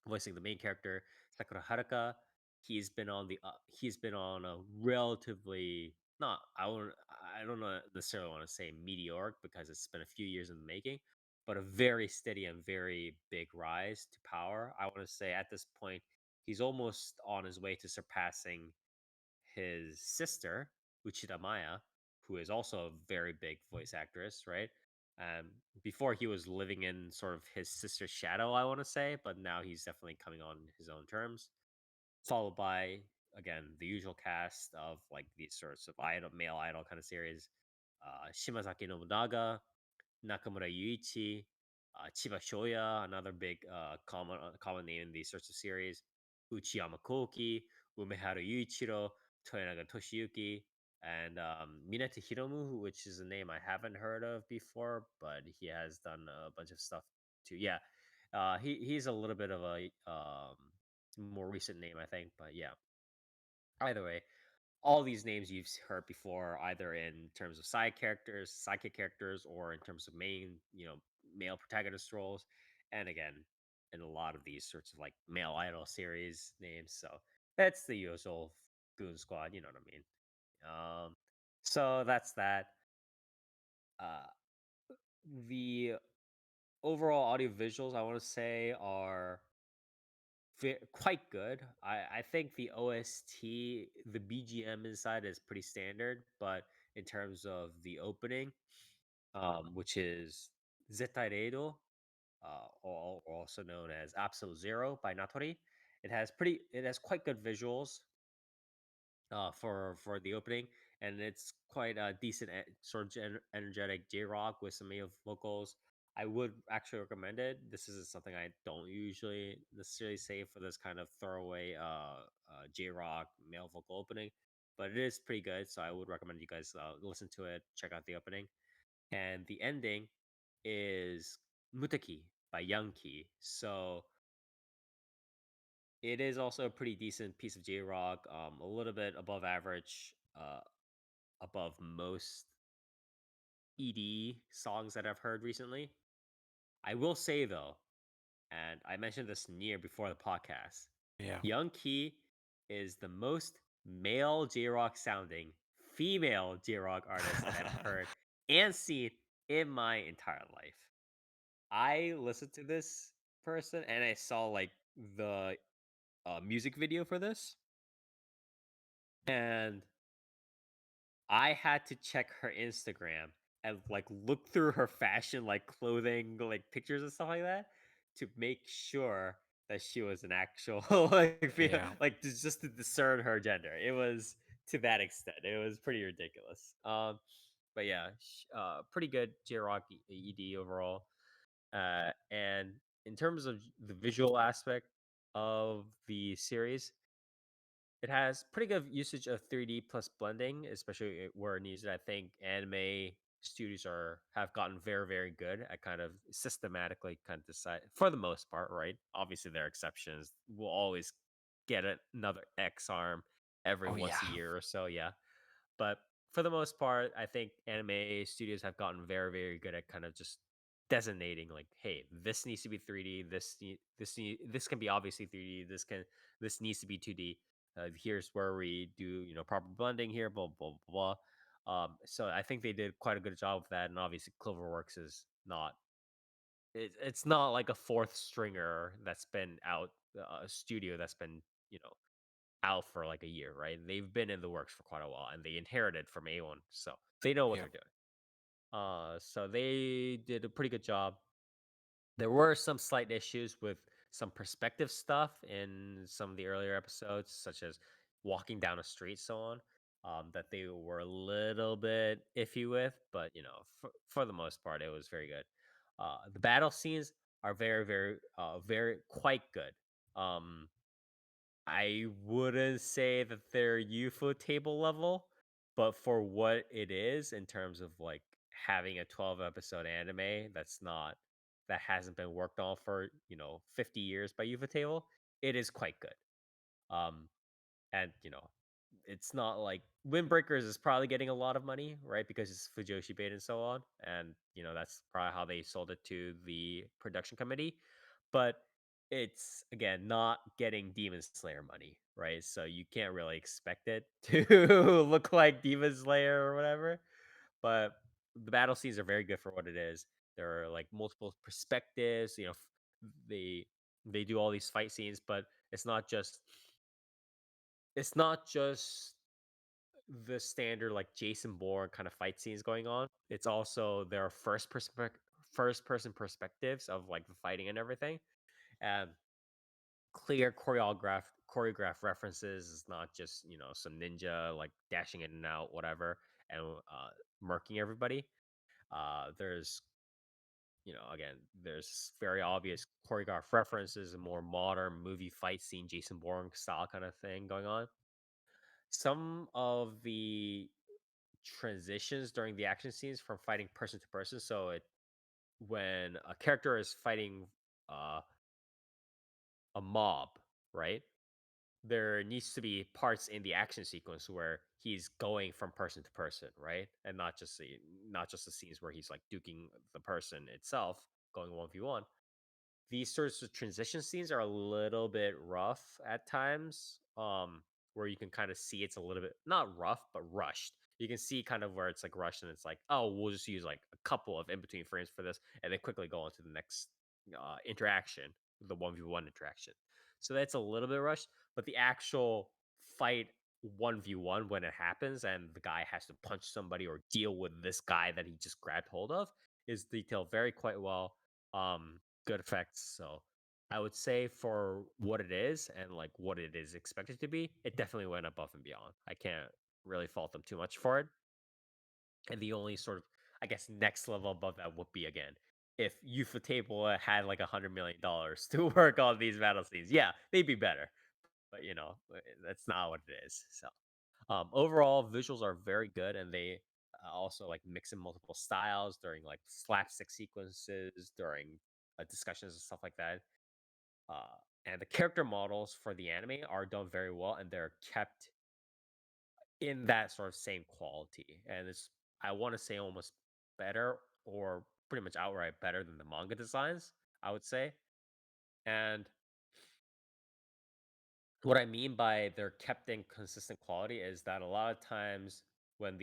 voicing the main character Sakura Haruka. He's been on a relatively, not I don't know necessarily want to say meteoric because it's been a few years in the making, but a very steady and very big rise to power. I want to say at this point he's almost on his way to surpassing his sister, Uchida Maya, who is also a very big voice actress, right? Um, Before he was living in sort of his sister's shadow, I want to say, but now he's definitely coming on his own terms. Followed by, again, the usual cast of like these sorts of male idol kind of series: Shimazaki Nobunaga, Nakamura Yuichi, Chiba Shoya, another big common name in these sorts of series. Uchiyama Koki, Umeharu Yuichiro, Toyonaga Toshiyuki, and Mineta Hiromu, which is a name I haven't heard of before, but he has done a bunch of stuff too. Yeah, he's a little bit of a more recent name, I think, but yeah. Either way, all these names you've heard before, either in terms of sidekick characters, or in terms of main, male protagonist roles. And again, in a lot of these sorts of like male idol series names. So that's the usual Goon Squad, you know what I mean? So that's that. Uh, the overall audio visuals, I want to say, are quite good. I think the OST, the BGM inside is pretty standard, but in terms of the opening, which is Zetai Reido, also known as Absolute Zero by Natori, it has quite good visuals for the opening, and it's quite a decent sort of energetic J rock with some male vocals. I would actually recommend it. This isn't something I don't usually necessarily say for this kind of throwaway J rock male vocal opening, but it is pretty good. So I would recommend you guys listen to it, check out the opening, and the ending is Mutaki by Youngki. So it is also a pretty decent piece of J rock, a little bit above average, above most ED songs that I've heard recently. I will say though, and I mentioned this near before the podcast, Yeah. Young Key is the most male J rock sounding female J rock artist I've heard and seen in my entire life. I listened to this person and I saw like the music video for this, and I had to check her Instagram and like look through her fashion, like clothing, like pictures and stuff like that, to make sure that she was an actual like Yeah. like just to discern her gender. It was to that extent. It was pretty ridiculous. But yeah, pretty good J Rock ED overall. And in terms of the visual aspect of the series, it has pretty good usage of 3D plus blending, especially where it needs it. I think anime studios have gotten very, very good at kind of systematically kind of decide for the most part, right? Obviously, there are exceptions. We'll always get another X arm every Oh once yeah. a year or so, yeah. But for the most part, I think anime studios have gotten very, very good at kind of just designating like, hey, this needs to be 3D. This can be obviously 3D. This needs to be 2D. Here's where we do proper blending here. Blah blah blah. So I think they did quite a good job of that. And obviously, Cloverworks is not. It's not like a fourth stringer that's been out, a studio that's been you know out for like a year, right? They've been in the works for quite a while, and they inherited from A1, so they know what Yeah. they're doing. So they did a pretty good job. There were some slight issues with some perspective stuff in some of the earlier episodes, such as walking down a street, so on. That they were a little bit iffy with, but for the most part, it was very good. The battle scenes are very, very, very quite good. Um, I wouldn't say that they're UFO table level, but for what it is in terms of like having a 12 episode anime that hasn't been worked on for, 50 years by UFO table, it is quite good. Um and it's not like Windbreakers is probably getting a lot of money, right? Because it's Fujoshi bait and so on. And that's probably how they sold it to the production committee. But it's again not getting Demon Slayer money, right? So you can't really expect it to look like Demon Slayer or whatever. But the battle scenes are very good for what it is. There are like multiple perspectives, they they do all these fight scenes, but it's not just the standard like Jason Bourne kind of fight scenes going on. It's also their first person perspectives of like the fighting and everything, and clear choreographed references. Is not just some ninja like dashing in and out whatever and murking everybody. There's again, there's very obvious choreographed references, a more modern movie fight scene, Jason Bourne style kind of thing going on. Some of the transitions during the action scenes from fighting person to person. So when a character is fighting uh, a mob, right? There needs to be parts in the action sequence where he's going from person to person, right? And not just the scenes where he's like duking the person itself, going 1v1. These sorts of transition scenes are a little bit rough at times, where you can kind of see it's a little bit not rough but rushed. You can see kind of where it's like rushed and it's like, oh, we'll just use like a couple of in between frames for this and then quickly go on to the next interaction, the 1v1 interaction. So that's a little bit rushed, but the actual fight 1v1 when it happens and the guy has to punch somebody or deal with this guy that he just grabbed hold of is detailed very quite well. Good effects. So I would say for what it is and like what it is expected to be, it definitely went above and beyond. I can't really fault them too much for it. And the only sort of, I guess, next level above that would be again, if Ufotable had like $100 million to work on these battle scenes, yeah, they'd be better. But that's not what it is. So overall, visuals are very good, and they also like mix in multiple styles during like slapstick sequences, during discussions and stuff like that. Uh, and the character models for the anime are done very well, and they're kept in that sort of same quality. And it's I want to say almost better, or pretty much outright better than the manga designs, I would say. And what I mean by they're kept in consistent quality is that a lot of times when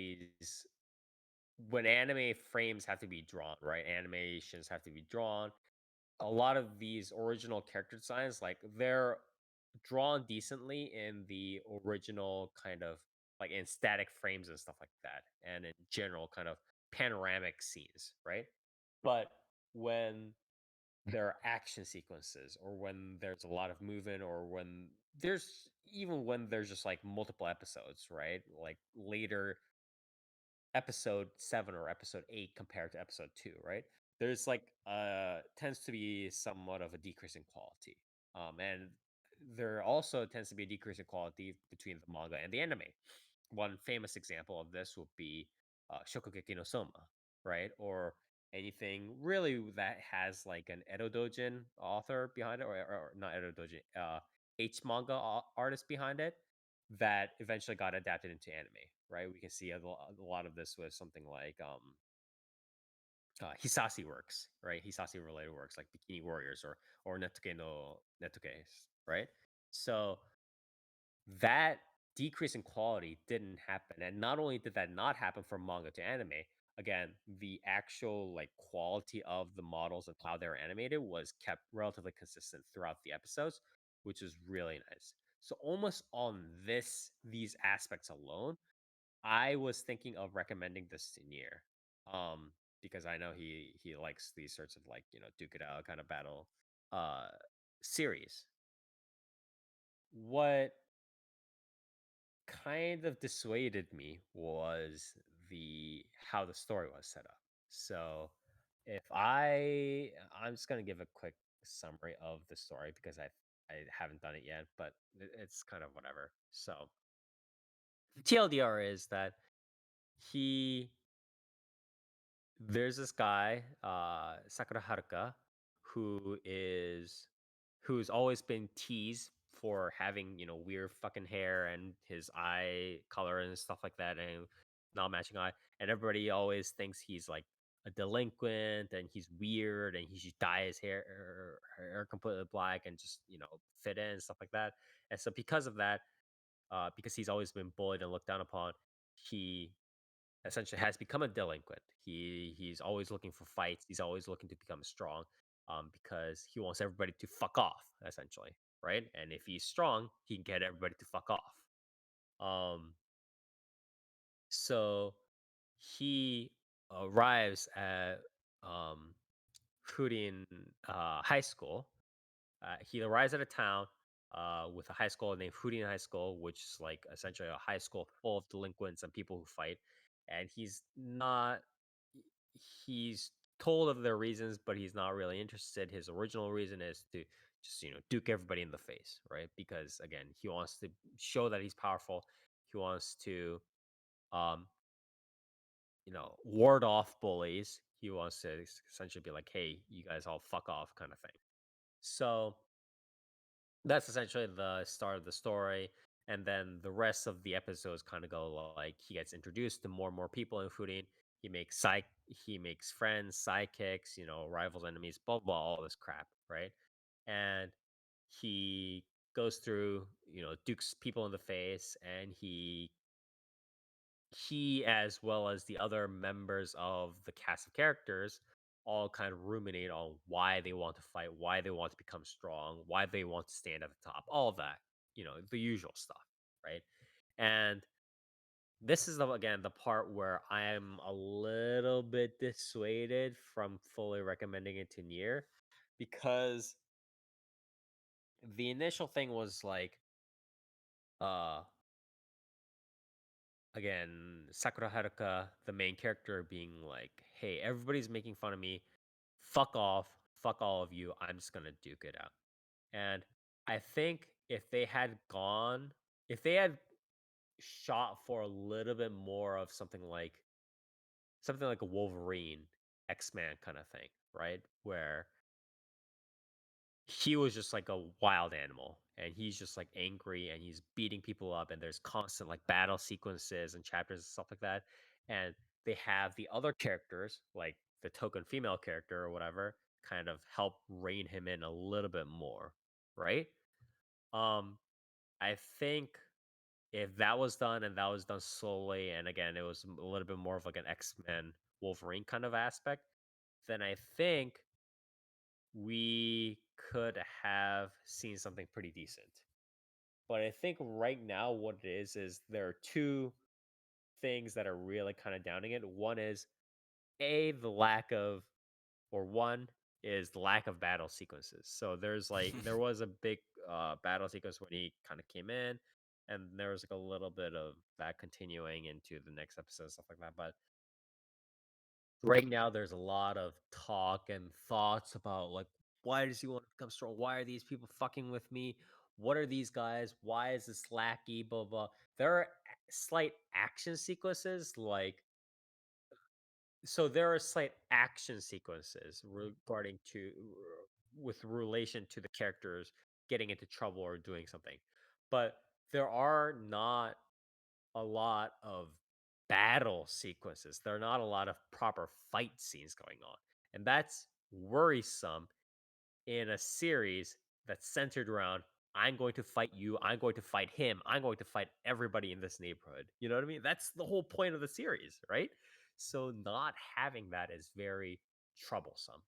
when anime frames have to be drawn, right? Animations have to be drawn. A lot of these original character designs, like they're drawn decently in the original kind of like in static frames and stuff like that, and in general kind of panoramic scenes, right? But when there are action sequences, or when there's a lot of movement, or when there's just like multiple episodes, right? Like later episode 7 or episode 8 compared to episode 2, right? There's like tends to be somewhat of a decrease in quality. And there also tends to be a decrease in quality between the manga and the anime. One famous example of this would be Shokugeki no Soma, right? Or anything really that has like an Edo Dojin author behind it, or not Edo Dojin, H manga artist behind it, that eventually got adapted into anime, right? We can see a lot of this with something like Hisashi works, right? Hisashi related works like Bikini Warriors or Netuke no Netuke, right? So that decrease in quality didn't happen, and not only did that not happen from manga to anime, again, the actual like quality of the models and how they were animated was kept relatively consistent throughout the episodes, which is really nice. So almost on these aspects alone, I was thinking of recommending this to Nier, um, because I know he likes these sorts of like duke it out kind of battle uh series. What kind of dissuaded me was the how the story was set up. So if I'm just gonna give a quick summary of the story because I haven't done it yet, but it's kind of whatever. So TLDR is that he there's this guy, Sakura Haruka, who is who's always been teased for having, weird fucking hair and his eye color and stuff like that and not matching eye. And everybody always thinks he's like a delinquent and he's weird and he should dye his hair completely black and just, fit in and stuff like that. And so because of that, because he's always been bullied and looked down upon, he essentially has become a delinquent. He's always looking for fights. He's always looking to become strong, because he wants everybody to fuck off, essentially, right? And if he's strong, he can get everybody to fuck off. Um, so he arrives at um, Furin High School. He arrives at a town with a high school named Furin High School, which is like essentially a high school full of delinquents and people who fight. And he's not. He's told of their reasons, but he's not really interested. His original reason is to just, duke everybody in the face, right? Because again, he wants to show that he's powerful. He wants to, um, ward off bullies. He wants to essentially be like, hey, you guys all fuck off kind of thing. So that's essentially the start of the story. And then the rest of the episodes kind of go like he gets introduced to more and more people, including he makes friends, sidekicks, rivals, enemies, blah blah, all this crap, right? And he goes through, dukes people in the face, and he as well as the other members of the cast of characters all kind of ruminate on why they want to fight, why they want to become strong, why they want to stand at the top, all of that, the usual stuff, right? And this is again the part where I am a little bit dissuaded from fully recommending it to Nier, because the initial thing was like, uh again, Sakura Haruka, the main character, being like, hey, everybody's making fun of me. Fuck off. Fuck all of you. I'm just going to duke it out. And I think if they had shot for a little bit more of something like a Wolverine X-Man kind of thing, right? Where he was just like a wild animal, and he's just like angry, and he's beating people up, and there's constant like battle sequences and chapters and stuff like that. And they have the other characters, like the token female character or whatever, kind of help rein him in a little bit more, right? um I think if that was done, and that was done slowly, and again it was a little bit more of like an X-Men Wolverine kind of aspect, then I think we could have seen something pretty decent. But I think right now what it is there are two things that are really kind of downing it. One is the lack of, or one is the lack of battle sequences. So there was a big battle sequence when he kind of came in, and there was like a little bit of that continuing into the next episode and stuff like that. But right now there's a lot of talk and thoughts about like, why does he want to become strong? Why are these people fucking with me? What are these guys? Why is this lackey? Blah blah. There are slight action sequences, like, so there are slight action sequences regarding to with relation to the characters getting into trouble or doing something, but there are not a lot of battle sequences. There are not a lot of proper fight scenes going on. And that's worrisome in a series that's centered around, I'm going to fight you, I'm going to fight him, I'm going to fight everybody in this neighborhood. You know what I mean? That's the whole point of the series, right? So not having that is very troublesome,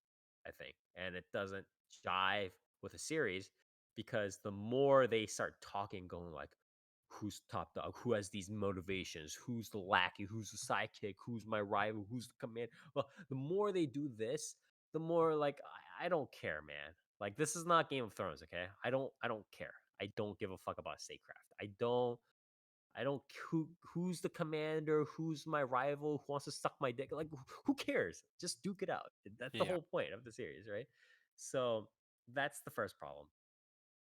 I think. And it doesn't jive with a series, because the more they start talking, going like, who's top dog, who has these motivations, who's the lackey, who's the sidekick, who's my rival, who's the command. Well, the more they do this, the more like, I don't care, man. Like, this is not Game of Thrones, okay? I don't care. I don't give a fuck about statecraft. I don't who's the commander, who's my rival, who wants to suck my dick. Like, who cares? Just duke it out. That's the Yeah. whole point of the series, right? So that's the first problem.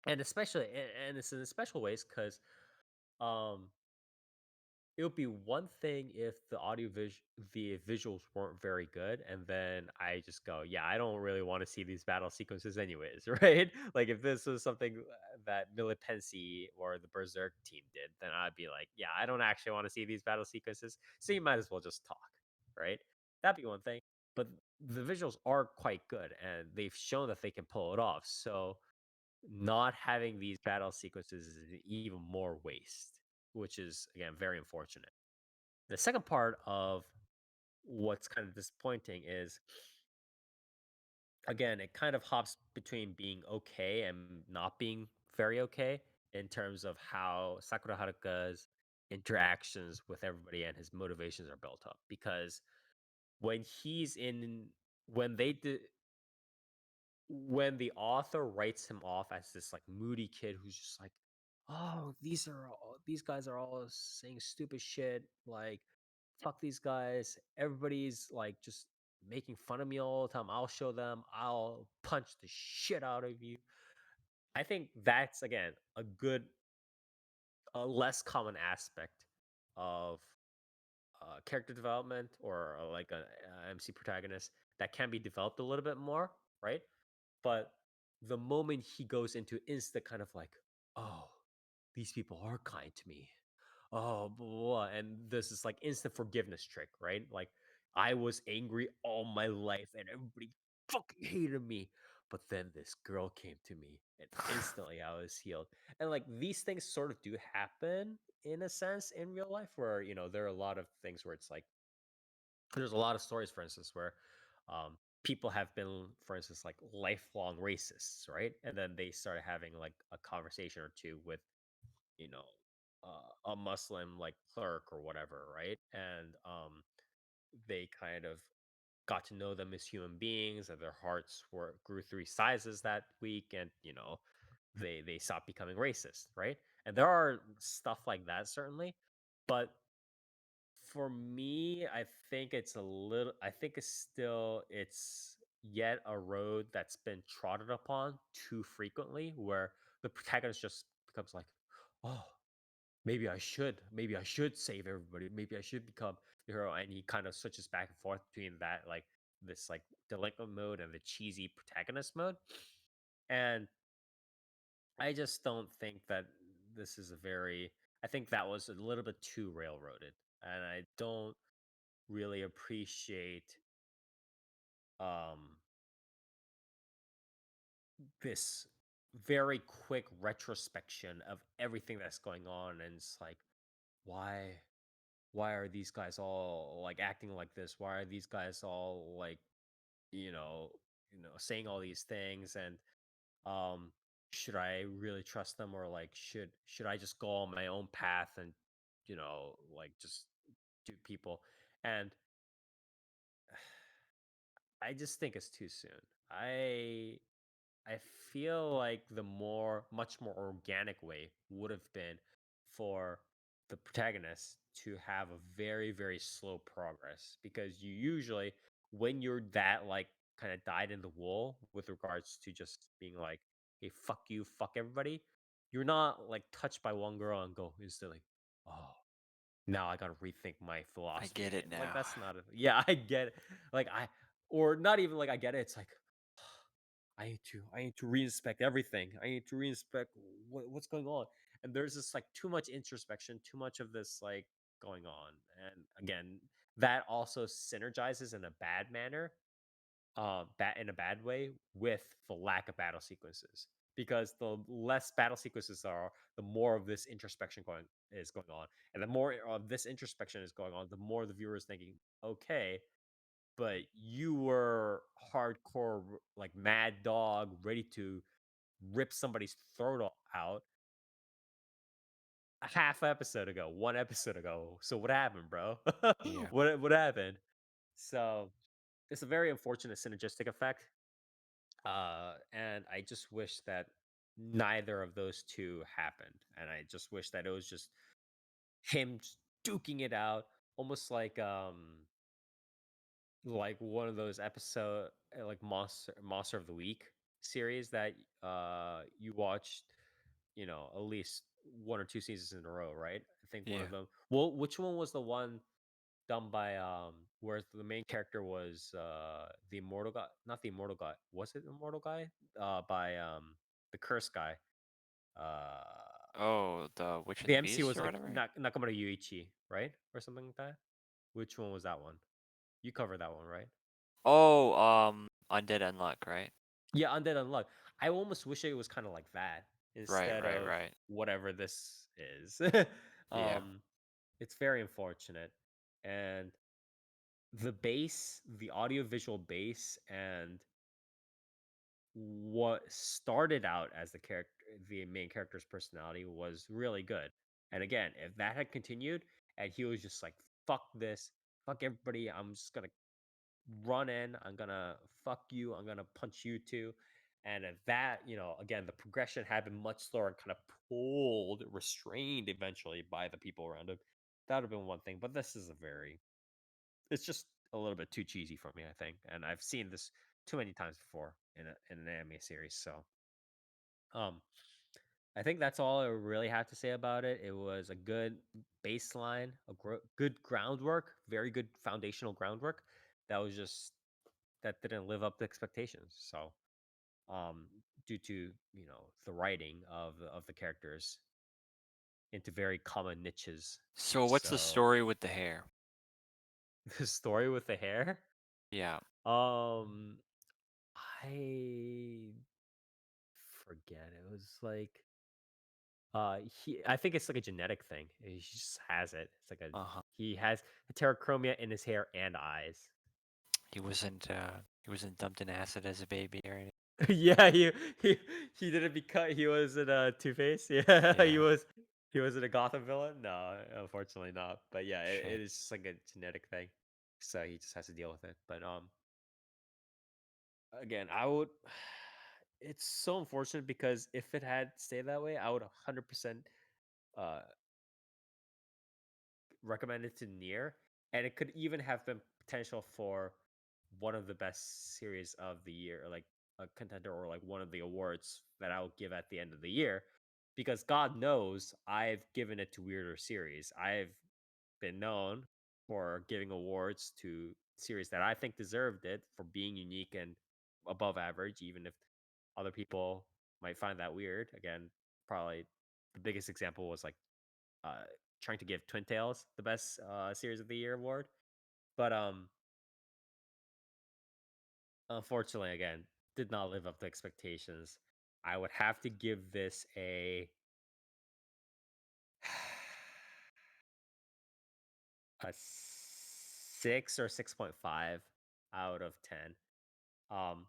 And especially, and it's in special ways, because um it would be one thing if the visuals weren't very good, and then I just go, yeah, I don't really want to see these battle sequences anyways, right? Like, if this was something that Milipensi or the Berserk team did, then I'd be like, yeah, I don't actually want to see these battle sequences, so you might as well just talk, right? That'd be one thing. But the visuals are quite good, and they've shown that they can pull it off. So not having these battle sequences is even more waste, which is again very unfortunate. The second part of what's kind of disappointing is, again, it kind of hops between being okay and not being very okay, in terms of how Sakura Haruka's interactions with everybody and his motivations are built up. Because when he's in, when they did, when the author writes him off as this like moody kid who's just like, oh, these guys are all saying stupid shit, like, fuck these guys, everybody's like just making fun of me all the time. I'll show them. I'll punch the shit out of you. I think that's again a less common aspect of character development or like a MC protagonist that can be developed a little bit more, right? But the moment he goes into instant kind of like, oh, these people are kind to me. Oh, blah, blah, blah. And this is like instant forgiveness trick, right? Like I was angry all my life and everybody fucking hated me. But then this girl came to me and instantly I was healed. And like these things sort of do happen in a sense in real life where, there are a lot of things where it's like, there's a lot of stories, for instance, where people have been, for instance, like lifelong racists, right? And then they started having like a conversation or two with, you know, a Muslim like clerk or whatever, right? And they kind of got to know them as human beings, and their hearts grew 3 sizes that week, and they stopped becoming racist, right? And there are stuff like that certainly, but for me, I think it's yet a road that's been trodden upon too frequently where the protagonist just becomes like, oh, maybe I should save everybody. Maybe I should become the hero. And he kind of switches back and forth between that, like this like delinquent mode and the cheesy protagonist mode. And I just don't think that this is I think that was a little bit too railroaded. And I don't really appreciate um this very quick retrospection of everything that's going on, and it's like, why why are these guys all like acting like this? Why are these guys all like, you know saying all these things? And um should I really trust them, or like should I just go on my own path and like just do people? And I just think it's too soon. I feel like much more organic way would have been for the protagonist to have a very, very slow progress, because you usually, when you're that like kind of dyed in the wool with regards to just being like, hey, fuck you, fuck everybody, you're not like touched by one girl and go instantly, oh, now I gotta rethink my I philosophy get it again. Like now. that's not yeah, I get it. Like or not even like I get it. It's like I need to reinspect everything. I need to reinspect what's going on. And there's this like too much introspection, too much of this like going on. And again, that also synergizes in a bad manner, in a bad way with the lack of battle sequences. Because the less battle sequences there are, the more of this introspection is going on. And the more of this introspection is going on, the more the viewer is thinking, okay, but you were hardcore, like mad dog, ready to rip somebody's throat out a half episode ago, 1 episode ago. So what happened, bro? Yeah. What happened? So it's a very unfortunate synergistic effect. And I just wish that neither of those two happened. And I just wish that it was just him just duking it out, almost like one of those like monster of the week series that you watched, at least 1 or 2 seasons in a row, right? I think one Yeah. of them, well, which one was the one done by where the main character was the immortal guy, not the immortal guy, was it the immortal guy, by the curse guy, uh Oh, the Witch and the the MC Beast was or like whatever? Nakamura Yuichi, right, or something like that. Which one was that one? You covered that one, right? Oh, Undead Unluck, right? Yeah, Undead Unluck. I almost wish it was kind of like that Right, instead right, of right. whatever this is. Yeah. um, it's very unfortunate, and the audiovisual base, and what started out as the main character's personality was really good. And again, if that had continued, and he was just like, "Fuck this, fuck everybody, I'm just gonna run in. I'm gonna fuck you. I'm gonna punch you too." And if that, again, the progression had been much slower and kind of pulled, restrained eventually by the people around him, that would have been one thing. But this is it's just a little bit too cheesy for me, I think, and I've seen this too many times before in an anime series. So, um, I think that's all I really have to say about it. It was a good baseline, good groundwork, very good foundational groundwork. That was just that didn't live up to expectations. So, um, due to the writing of the characters into very common niches. So what's the So story with the hair? the story with the hair, Yeah. um, I forget. It was like I think it's like a genetic thing. He just has it. It's like a Uh-huh. he has heterochromia in his hair and eyes. He wasn't dumped in acid as a baby or anything. Yeah, he didn't because he was in a Two Face. Yeah, Yeah. he was in a Gotham villain. No, unfortunately not. But yeah, it Shit. is just like a genetic thing, so he just has to deal with it. But again, I would. It's so unfortunate because if it had stayed that way, I would 100% uh recommend it to Nier, and it could even have been potential for one of the best series of the year, like a contender or like one of the awards that I will give at the end of the year. Because God knows I've given it to weirder series. I've been known for giving awards to series that I think deserved it for being unique and above average, even if other people might find that weird. Again, probably the biggest example was like uh, trying to give Twin Tails the best series of the year award, but unfortunately, again, did not live up to expectations. I would have to give this a a 6 or 6.5 out of 10. Um,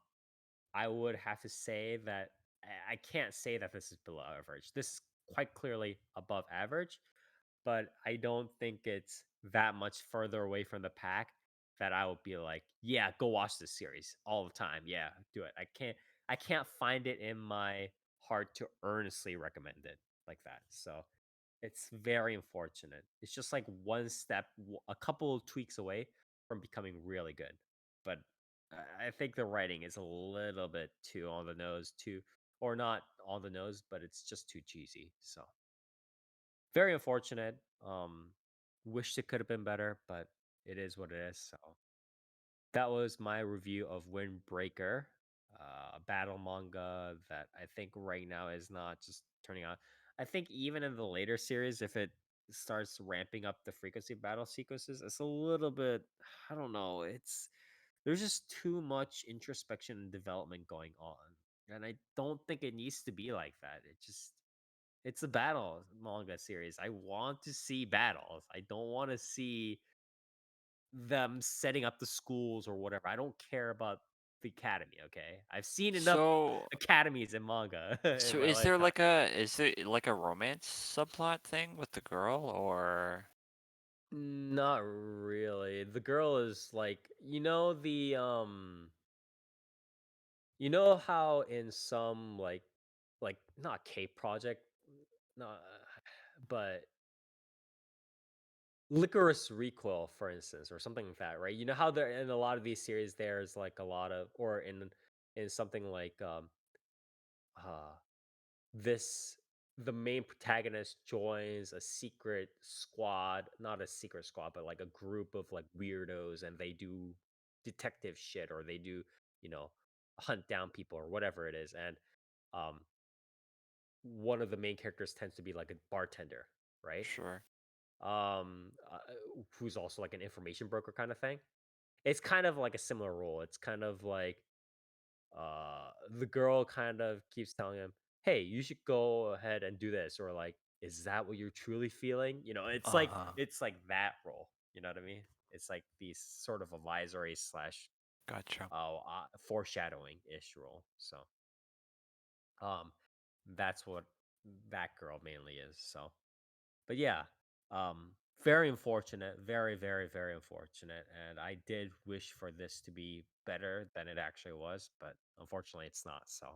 I would have to say that I can't say that this is below average. This is quite clearly above average, but I don't think it's that much further away from the pack that I would be like, yeah, go watch this series all the time. Yeah, do it. I can't find it in my heart to earnestly recommend it like that. So it's very unfortunate. It's just like one step, a couple of tweaks away from becoming really good. But I think the writing is a little bit too on the nose, too, or not on the nose, but it's just too cheesy. So very unfortunate. Wished it could have been better, but it is what it is. So that was my review of Windbreaker, a battle manga that I think right now is not just turning out. I think even in the later series, if it starts ramping up the frequency of battle sequences, it's a little bit. I don't know. There's just too much introspection and development going on, and I don't think it needs to be like that. It's a battle manga series. I want to see battles. I don't want to see them setting up the schools or whatever. I don't care about the academy, okay? I've seen enough So academies in manga in so my lifetime. is there like a romance subplot thing with the girl or Not really. The girl is like, you know how in some like not Cape Project, not but Licorice Recoil, for instance, or something like that, right? You know how there in a lot of these series there's like a lot of, or in something like uh this the main protagonist joins a secret squad, not a secret squad, but like a group of like weirdos, and they do detective shit, or they do, you know, hunt down people or whatever it is. And um one of the main characters tends to be like a bartender, right? sure? Who's also like an information broker kind of thing. It's kind of like a similar role. It's kind of like the girl kind of keeps telling him, "Hey, you should go ahead and do this," or like, "Is that what you're truly feeling?" Uh-huh. It's like that role. You know what I mean? It's like these sort of advisory slash Gotcha. foreshadowing ish role. So um, that's what that girl mainly is. So, but yeah, very unfortunate, very, very, very unfortunate, and I did wish for this to be better than it actually was, but unfortunately, it's not. So,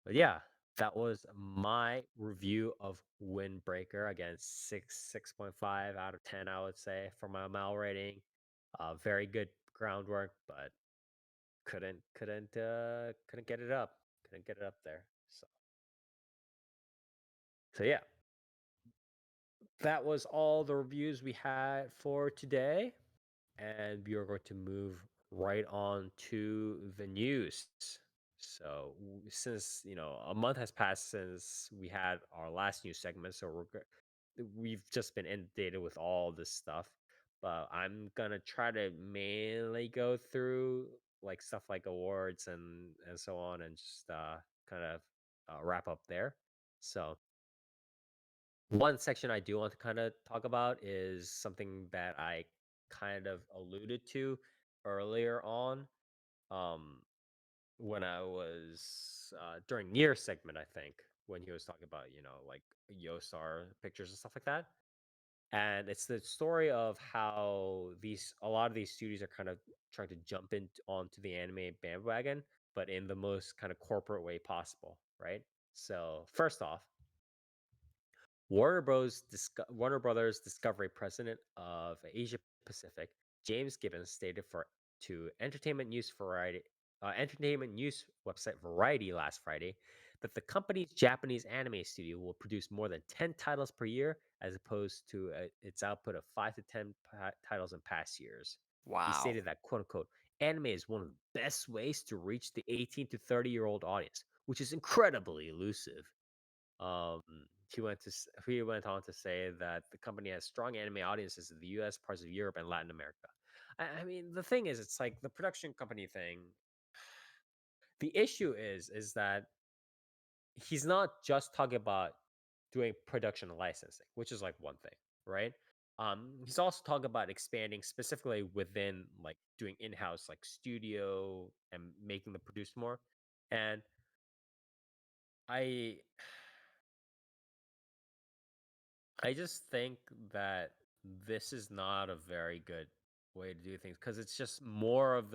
but yeah, that was my review of Windbreaker. Again, 6.5 out of 10, I would say, for my Mal rating. Very good groundwork, but couldn't get it up. Couldn't get it up there. So yeah, that was all the reviews we had for today, and we are going to move right on to the news. So since a month has passed since we had our last news segment, so we've just been inundated with all this stuff. But I'm gonna try to mainly go through like stuff like awards and so on, and just kind of wrap up there. So one section I do want to kind of talk about is something that I kind of alluded to earlier on, um, when I was during Nier segment, I think, when he was talking about, like Yosar pictures and stuff like that. And it's the story of how a lot of these studios are kind of trying to jump in onto the anime bandwagon, but in the most kind of corporate way possible, right? So first off, Warner Brothers Discovery president of Asia Pacific, James Gibbons, stated to entertainment news website Variety last Friday that the company's Japanese anime studio will produce more than 10 titles per year, as opposed to its output of 5 to 10 titles in past years. He Wow. stated that, quote unquote, anime is one of the best ways to reach the 18 to 30-year-old audience, which is incredibly elusive. Um, he went on to say that the company has strong anime audiences in the U.S., parts of Europe, and Latin America. I mean, the thing is, it's like the production company thing. The issue is that he's not just talking about doing production licensing, which is like one thing, right? He's also talking about expanding specifically within like doing in-house like studio and making the produce more. And I I just think that this is not a very good way to do things, because it's just more of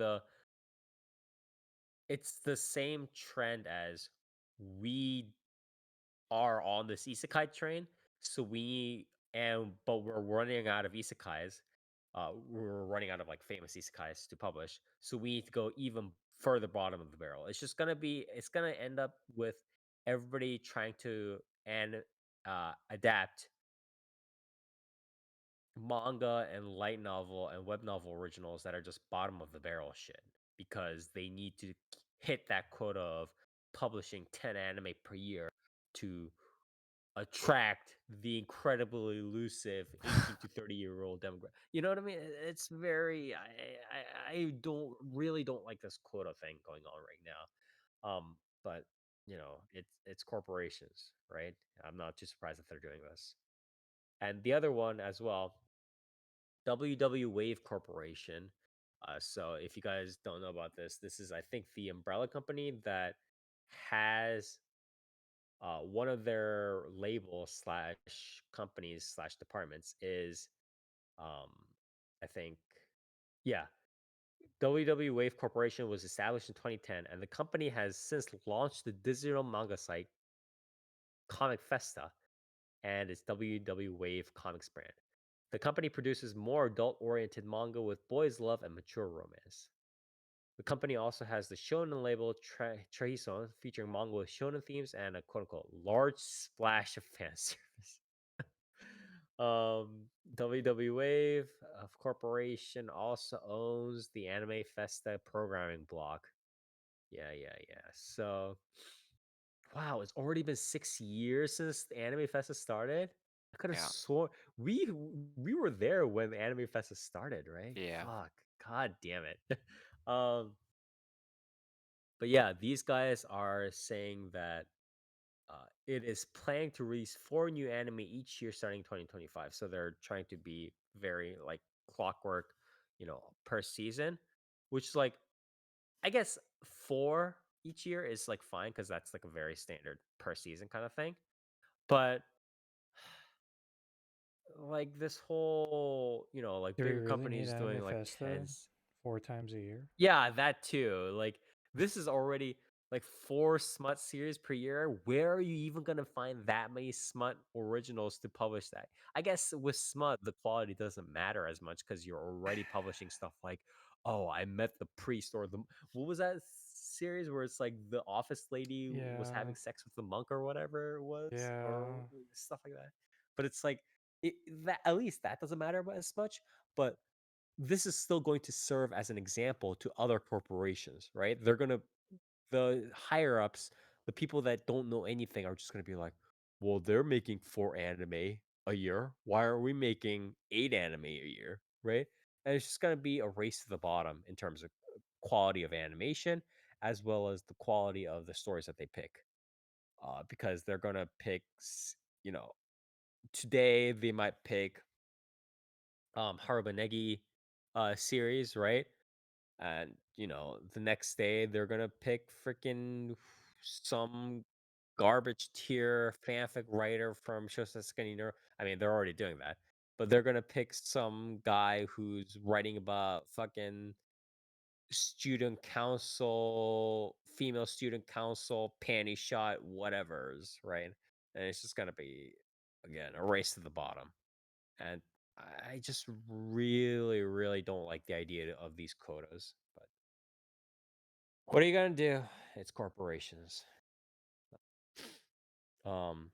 it's the same trend as we are on this isekai train. So but we're running out of isekais. We're running out of like famous isekais to publish. So we need to go even further bottom of the barrel. It's gonna end up with everybody trying to adapt manga and light novel and web novel originals that are just bottom of the barrel shit, because they need to hit that quota of publishing 10 anime per year to attract the incredibly elusive 18 to 30-year-old demographic. You know what I mean? It's very I don't like this quota thing going on right now. But it's corporations, right? I'm not too surprised that they're doing this. And the other one as well, WW Wave Corporation. So if you guys don't know about this, this is, I think, the umbrella company that has one of their labels slash companies slash departments is, um, I think, yeah, WW Wave Corporation was established in 2010, and the company has since launched the digital manga site Comic Festa and its WW Wave Comics brand. The company produces more adult-oriented manga with boys' love and mature romance. The company also has the shonen label Trahison, featuring manga with shonen themes and a quote-unquote large splash of fan service. WW Wave Corporation also owns the Anime Festa programming block. Yeah. So, wow, it's already been 6 years since the Anime Festa started. I could have Yeah. sworn we we were there when the Anime Festa started, right? Yeah. Fuck, god damn it. um, but yeah, these guys are saying that it is planning to release 4 new anime each year starting 2025. So they're trying to be very like clockwork, per season, which is like, I guess 4 each year is like fine, because that's like a very standard per season kind of thing. But like this whole, like Do we bigger really need companies doing Anime like Festa 10s. 4 times a year? Yeah, that too. Like this is already like 4 smut series per year. Where are you even gonna find that many smut originals to publish that? I guess with smut, the quality doesn't matter as much because you're already publishing stuff like, oh, I met the priest, or the what was that series where it's like the office lady was Yeah. having sex with the monk or whatever it was, or Yeah. stuff like that. But it's like that at least that doesn't matter as much. But this is still going to serve as an example to other corporations, right? They're gonna the higher ups, the people that don't know anything are just gonna be like, well, they're making 4 anime a year. Why are we making 8 anime a year? Right? And it's just gonna be a race to the bottom in terms of quality of animation as well as the quality of the stories that they pick. Because they're gonna pick, you know, today they might pick Harubanegi series, right? And the next day they're gonna pick freaking some garbage tier fanfic writer from Shosatsuka Neuro. I mean, they're already doing that, but they're gonna pick some guy who's writing about fucking student council, female student council, panty shot, whatever's right, and it's just gonna be again a race to the bottom. And I just really, really don't like the idea of these quotas. But what are you gonna do? It's corporations. Um,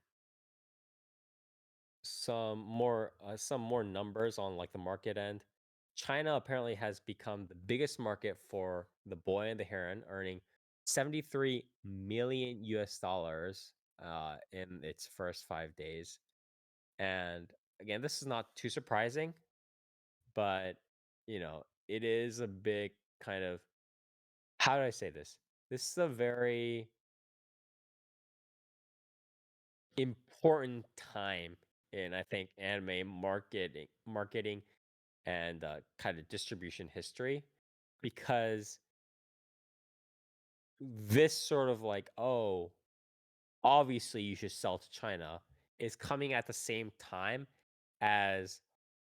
some more numbers on like the market end. China apparently has become the biggest market for The Boy and the Heron, earning 73 million US dollars in its first 5 days. And again, this is not too surprising, but it is a big kind of, how do I say this? This is a very important time in, I think, anime marketing and kind of distribution history, because this sort of like, oh, obviously you should sell to China, is coming at the same time as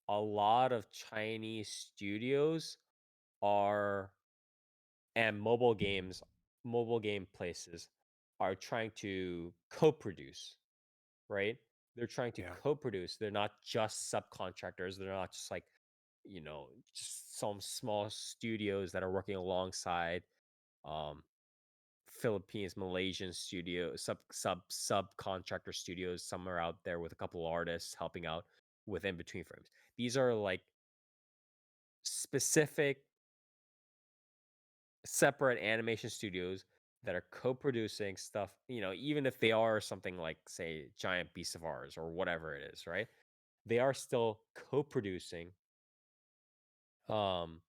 a lot of Chinese studios are and mobile game places are trying to co-produce, right? They're trying to Yeah. co-produce. They're not just subcontractors. They're not just like, just some small studios that are working alongside um Philippines, Malaysian studio, subcontractor studios somewhere out there with a couple artists helping out with in between frames. These are like specific separate animation studios that are co-producing stuff, even if they are something like, say, Giant Beasts of Ours or whatever it is, right? They are still co-producing um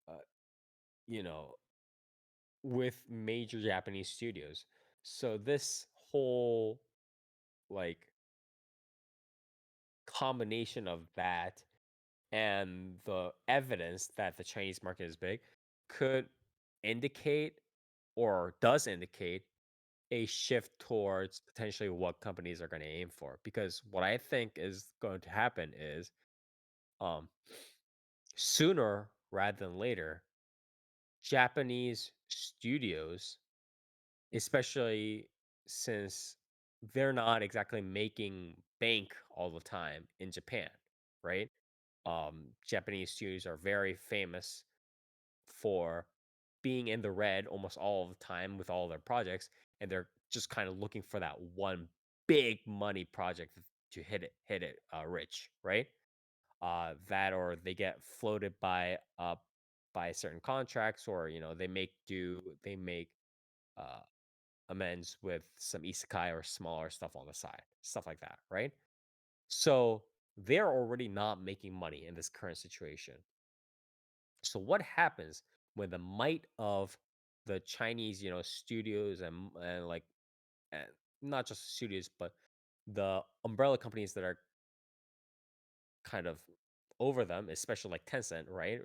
uh, you know with major Japanese studios. So this whole like combination of that and the evidence that the Chinese market is big could indicate, or does indicate, a shift towards potentially what companies are going to aim for. Because what I think is going to happen is, um, sooner rather than later, Japanese studios, especially since they're not exactly making bank all the time in Japan, right? Japanese studios are very famous for being in the red almost all the time with all their projects, and they're just kind of looking for that one big money project to hit it rich, right? That, or they get floated by certain contracts, or they make uh amends with some isekai or smaller stuff on the side, stuff like that, right? So they're already not making money in this current situation. So what happens when the might of the Chinese, studios and like, and not just studios, but the umbrella companies that are kind of over them, especially like Tencent, right?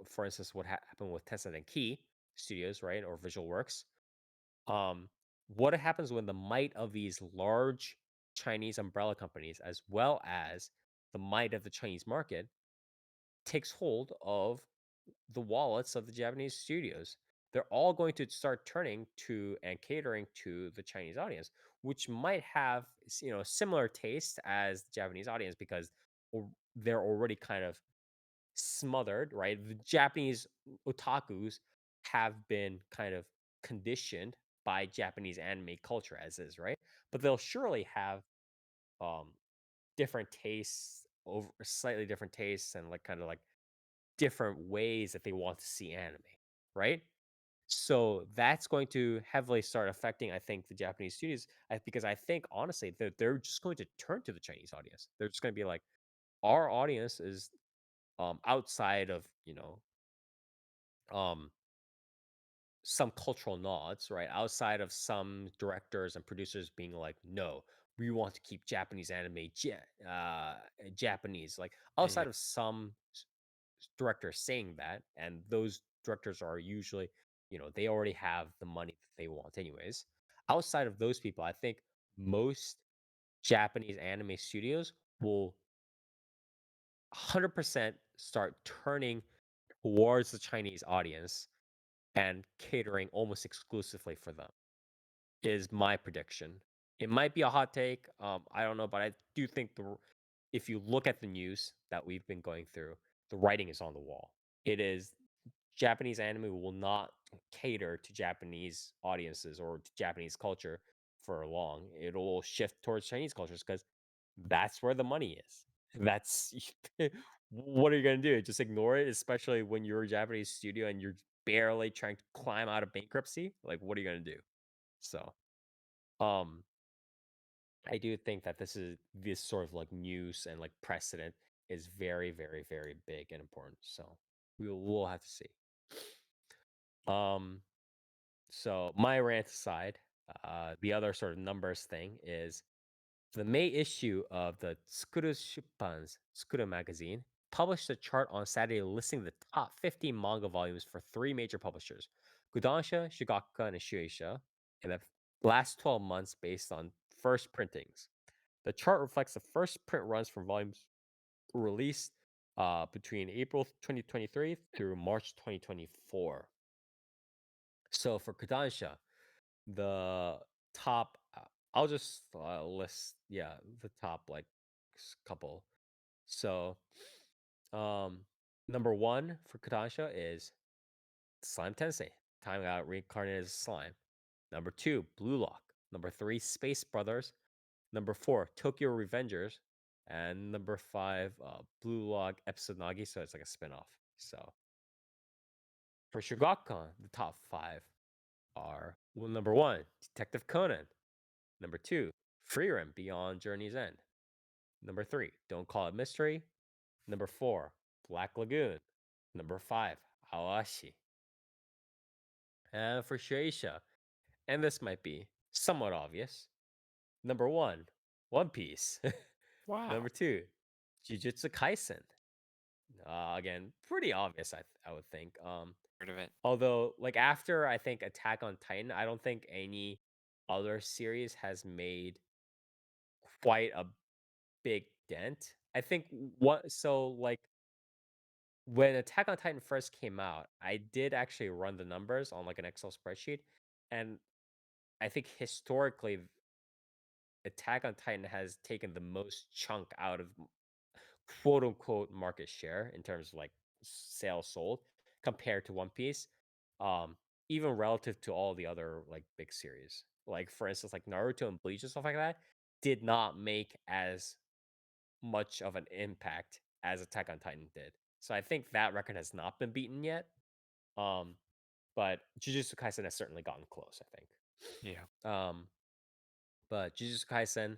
For instance, what happened with Tencent and Key Studios, right, or Visual Works. Um, what happens when the might of these large Chinese umbrella companies, as well as the might of the Chinese market, takes hold of the wallets of the Japanese studios? they're all going to start turning to and catering to the Chinese audience, which might have similar taste as the Japanese audience because they're already kind of smothered, right? The Japanese otakus have been kind of conditioned by Japanese anime culture as is, right? But they'll surely have um different tastes, over slightly different tastes, and like kind of like different ways that they want to see anime, right? So that's going to heavily start affecting, I think, the Japanese studios, because I think honestly that they're just going to turn to the Chinese audience. They're just going to be like, our audience is outside of um some cultural nods, right? Outside of some directors and producers being like, no, we want to keep Japanese anime Japanese. Like Yeah. outside of some directors saying that, and those directors are usually, they already have the money that they want anyways. Outside of those people, I think most Japanese anime studios will 100% start turning towards the Chinese audience and catering almost exclusively for them, is my prediction. It might be a hot take. I don't know, but I do think if you look at the news that we've been going through, the writing is on the wall. It is Japanese anime will not cater to Japanese audiences or to Japanese culture for long. It'll shift towards Chinese cultures because that's where the money is. That's what are you gonna do? Just ignore it, especially when you're a Japanese studio and you're barely trying to climb out of bankruptcy. Like, what are you gonna do? So, um, I do think that this sort of like news and like precedent is very, very, very big and important. So we'll have to see. Um, so my rant aside, the other sort of numbers thing is the May issue of the Tsukuru Shippan's Tsukuru magazine published a chart on Saturday listing the top 50 manga volumes for three major publishers, Gudansha, Shigakuka, and Shueisha, in the last 12 months based on first printings. The chart reflects the first print runs from volumes released between April 2023 through March 2024. So for Kodansha, the top, I'll just list, yeah, the top like couple. So, um, number one for Kodansha is Slime Tensei. Time got reincarnated as a slime. Number two, Blue Lock. Number three, Space Brothers. Number four, Tokyo Revengers. And number five, Blue Lock Episode Nagi. So it's like a spinoff. So for Shugakukan, the top five are, well, number one, Detective Conan. Number two, Freerun Beyond Journey's End. Number three, Don't Call It Mystery. Number four, Black Lagoon. Number five, Awashi. And for Shueisha, and this might be somewhat obvious. Number one, One Piece. Wow. Number two, Jujutsu Kaisen. Again, pretty obvious, I would think. Heard of it. Although, like after I think Attack on Titan, I don't think any other series has made quite a big dent. I think what so like when Attack on Titan first came out, I did actually run the numbers on like an Excel spreadsheet, and I think historically Attack on Titan has taken the most chunk out of quote unquote market share in terms of like sales sold compared to One Piece. Um, Even relative to all the other like big series. Like for instance, like Naruto and Bleach and stuff like that did not make as much of an impact as Attack on Titan did. So I think that record has not been beaten yet. Um, but Jujutsu Kaisen has certainly gotten close, I think. Yeah. But Jujutsu Kaisen,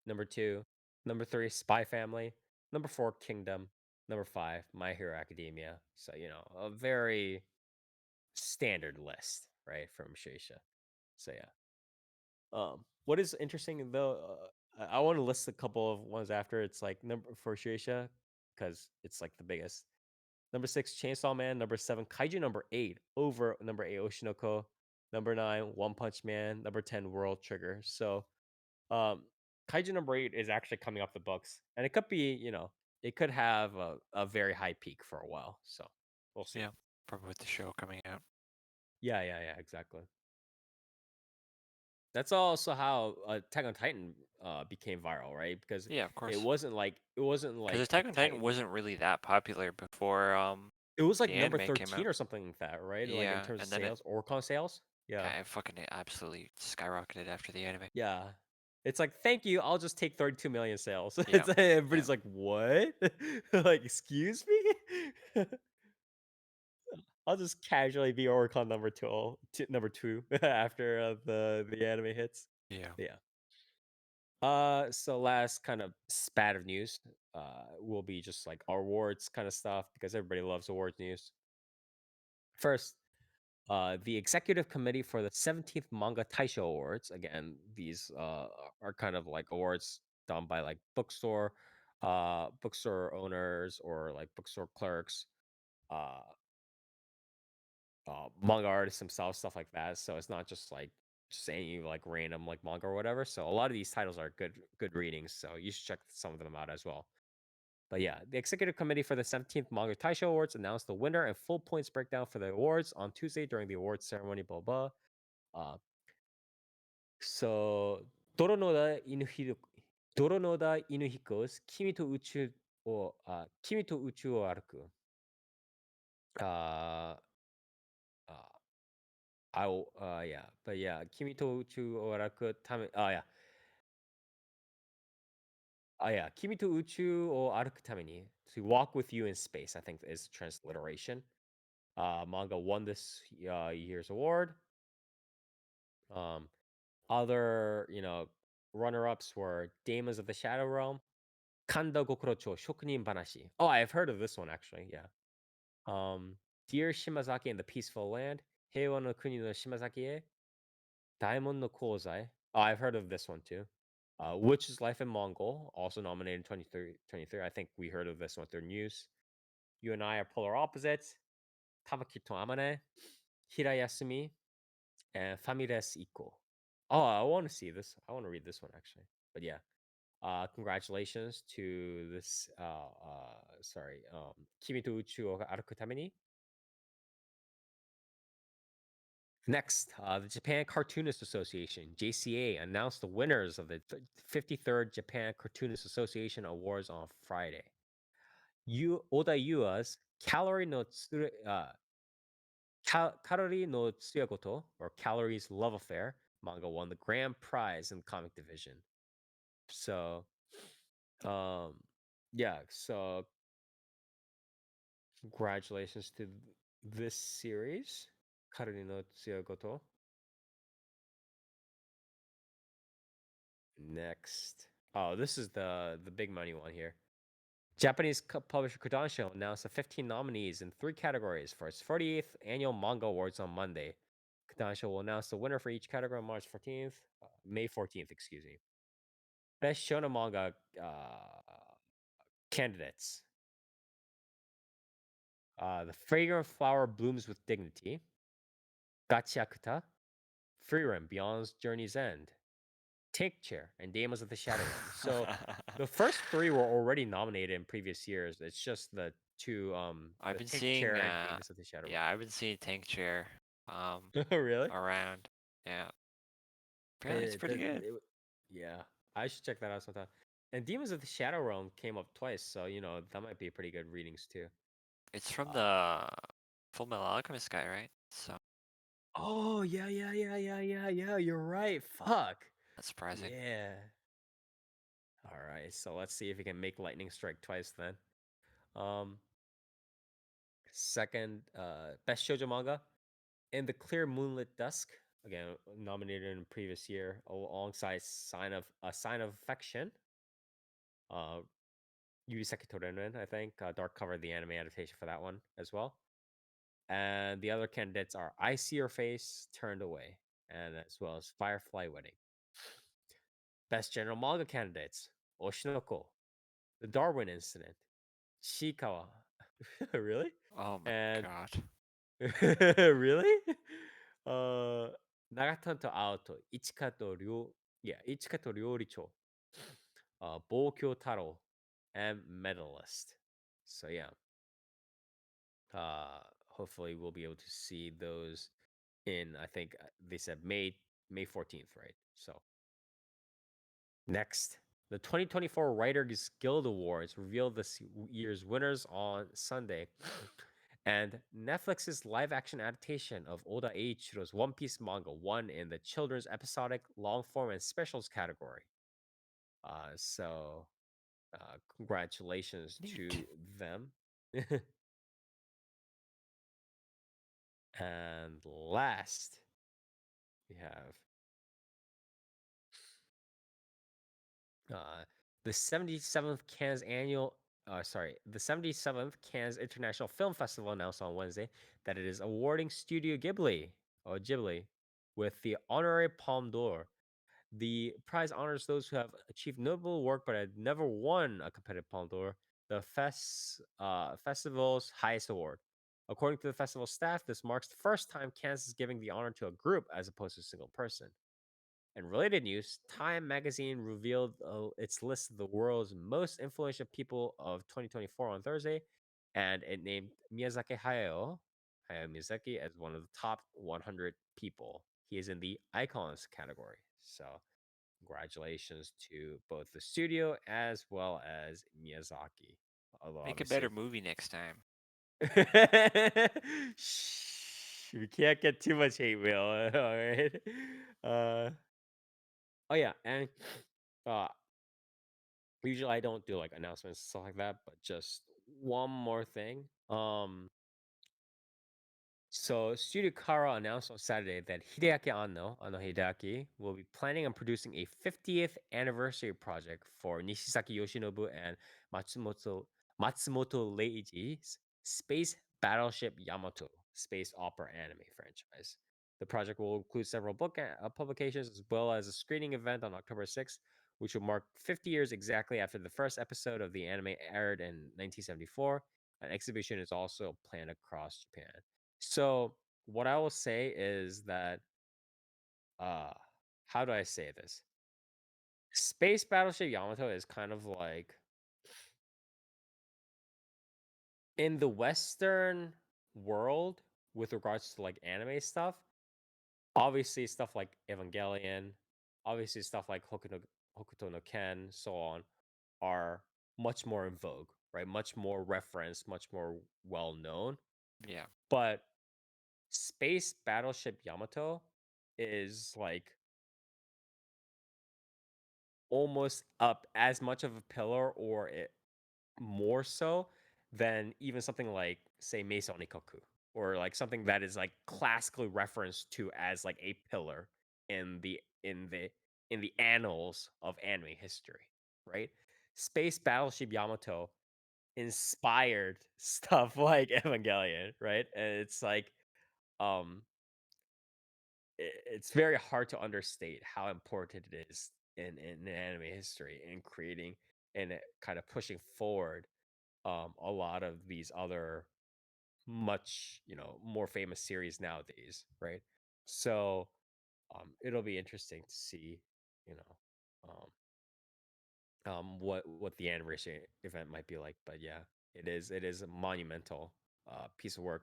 number two. Number three, Spy Family. Number four, Kingdom. Number five, My Hero Academia. So, a very standard list, right, from Shueisha. So, yeah. What is interesting though, I want to list a couple of ones after. It's like number for Shueisha, because it's like the biggest. Number six, Chainsaw Man. Number seven, Kaiju number eight over number eight, Oshinoko. Number nine, One Punch Man. Number 10, World Trigger. So, um, Kaiju number eight is actually coming off the books, and it could be, it could have a very high peak for a while. So we'll see. Yeah. Probably with the show coming out. Yeah, exactly. That's also how Attack on Titan became viral, right? Because Yeah, of it course. wasn't Because like Attack on Titan wasn't really that popular before it was like the number anime came 13 out. or something like that, right? Like in Yeah, terms of and then sales, Oricon sales. Yeah. it fucking absolutely skyrocketed after the anime. Yeah. It's like, thank you. I'll just take 32 million sales. Yeah, It's everybody's yeah, like, what? Like, excuse me? I'll just casually be Oricon number two after the anime hits. yeah. Yeah. So last kind of spat of news will be just like our awards kind of stuff because everybody loves awards news. First, the executive committee for the 17th Manga Taisho Awards. Again, these are kind of like awards done by like bookstore owners or like bookstore clerks, uh, manga artists themselves, stuff like that. So it's not just any like random like manga or whatever. So a lot of these titles are good readings. So you should check some of them out as well. But yeah, the executive committee for the 17th Manga Taisho Awards announced the winner and full points breakdown for the awards on Tuesday during the awards ceremony. Blah blah. Uh, so Doronoda Inuhiko, Doronoda Inuhiko's Kimi to Uchu o Araku. Uh, uh, yeah, but yeah, Kimi to Uchu o Araku Tame. Oh yeah, Kimi to Uchu o Araku Tameni, to walk with you in space. I think is the transliteration. Manga won this year's award. Um, other runner-ups were Daemons of the Shadow Realm, Kanda Gokorocho Shokunin Banashi. Oh, I've heard of this one actually. Yeah. Dear Shimazaki in the Peaceful Land, Heiwa no Kuni no Shimazaki e, Daimon no Kozai. Oh, I've heard of this one too. Witch's Life in Mongol, also nominated in 2023. I think we heard of this one through news. You and I are polar opposites. Tamaki to Amane, Hirayasumi, and Famires Iko. Oh, I want to see this. I want to read this one actually. But yeah, congratulations to this. Kimi to Uchu o Araku Tameni. Next, the Japan Cartoonist Association (JCA) announced the winners of the 53rd Japan Cartoonist Association Awards on Friday. Oda Yua's Calorie no Tsuyagoto, or Calories Love Affair manga won the grand prize in the comic division. So, um, yeah. So, congratulations to this series, Calorie no Tsuyagoto. Next. Oh, this is the big money one here. Japanese publisher Kodansha announced the 15 nominees in 3 categories for its 48th annual manga awards on Monday. Kodansha will announce the winner for each category on May 14th, excuse me. Best shonen manga candidates. The Fragrant Flower Blooms with Dignity, Gachiakuta, Freerun Beyond's Journey's End, Tank Chair, and Daemons of the Shadow Realm. So the first 3 were already nominated in previous years. It's just the two, I've the been Tank seeing Chair and Daemons of the Shadow yeah, I've been seeing Tank Chair Really? around. Yeah. Apparently it's It, pretty does- good. it, yeah, I should check that out sometime. And Demons of the Shadow Realm came up twice, so that might be pretty good readings too. It's from Uh, the Full Metal Alchemist guy, right? So oh yeah. You're right. Fuck. that's surprising. Yeah. All right. So let's see if we can make lightning strike twice then. Um, Second, best shoujo manga, In the Clear Moonlit Dusk. Again, nominated in the previous year, alongside Sign of Affection. Uh, Yurisaki Torenren, I think, dark covered the anime adaptation for that one as well. And the other candidates are I See Your Face, Turned Away, and as well as Firefly Wedding. Best general manga candidates: Oshinoko, The Darwin Incident, Shikawa. Really? Oh my And god. really? Nagatan to Aoto, Ichika to Ryoricho, Boukyo Taro, and Medalist. So yeah, hopefully we'll be able to see those in, I think they said May 14th, right? So next, the 2024 Writers Guild Awards revealed this year's winners on Sunday. And Netflix's live action adaptation of Oda Eiichiro's One Piece manga won in the children's episodic, long form, and specials category. So congratulations Neat. to them. And last, we have the 77th Cannes the 77th Cannes International Film Festival announced on Wednesday that it is awarding Studio Ghibli, with the honorary Palme d'Or. The prize honors those who have achieved notable work but had never won a competitive Palme d'Or, the festival's highest award. According to the festival staff, this marks the first time Cannes is giving the honor to a group as opposed to a single person. In related news, Time magazine revealed its list of the world's most influential people of 2024 on Thursday, and it named Hayao Miyazaki, as one of the top 100 people. He is in the icons category. So, congratulations to both the studio as well as Miyazaki. Although Make a better obviously, movie next time. Shh, we can't get too much hate mail. All right. Uh, oh yeah, and uh, usually I don't do like announcements and stuff like that, but just one more thing. So Studio Kara announced on Saturday that Hideaki Anno Hideaki, will be planning on producing a 50th anniversary project for Nishisaki Yoshinobu and Matsumoto Leiji's Space Battleship Yamato space opera anime franchise. The project will include several book publications as well as a screening event on October 6th, which will mark 50 years exactly after the first episode of the anime aired in 1974. An exhibition is also planned across Japan. So what I will say is that uh how do I say this? Space Battleship Yamato is kind of like in the Western world with regards to like anime stuff. Obviously, stuff like Evangelion, obviously stuff like Hokuto no Ken, so on, are much more in vogue, right? Much more referenced, much more well known. Yeah. But Space Battleship Yamato is like almost up as much of a pillar or more so than even something like say Mesa Onikoku, or like something that is like classically referenced to as like a pillar in the annals of anime history, right? Space Battleship Yamato inspired stuff like Evangelion, right? And it's like um it's very hard to understate how important it is in anime history in creating and kind of pushing forward a lot of these other much more famous series nowadays, right? So it'll be interesting to see you know what the anniversary event might be like. But yeah, it is a monumental piece of work,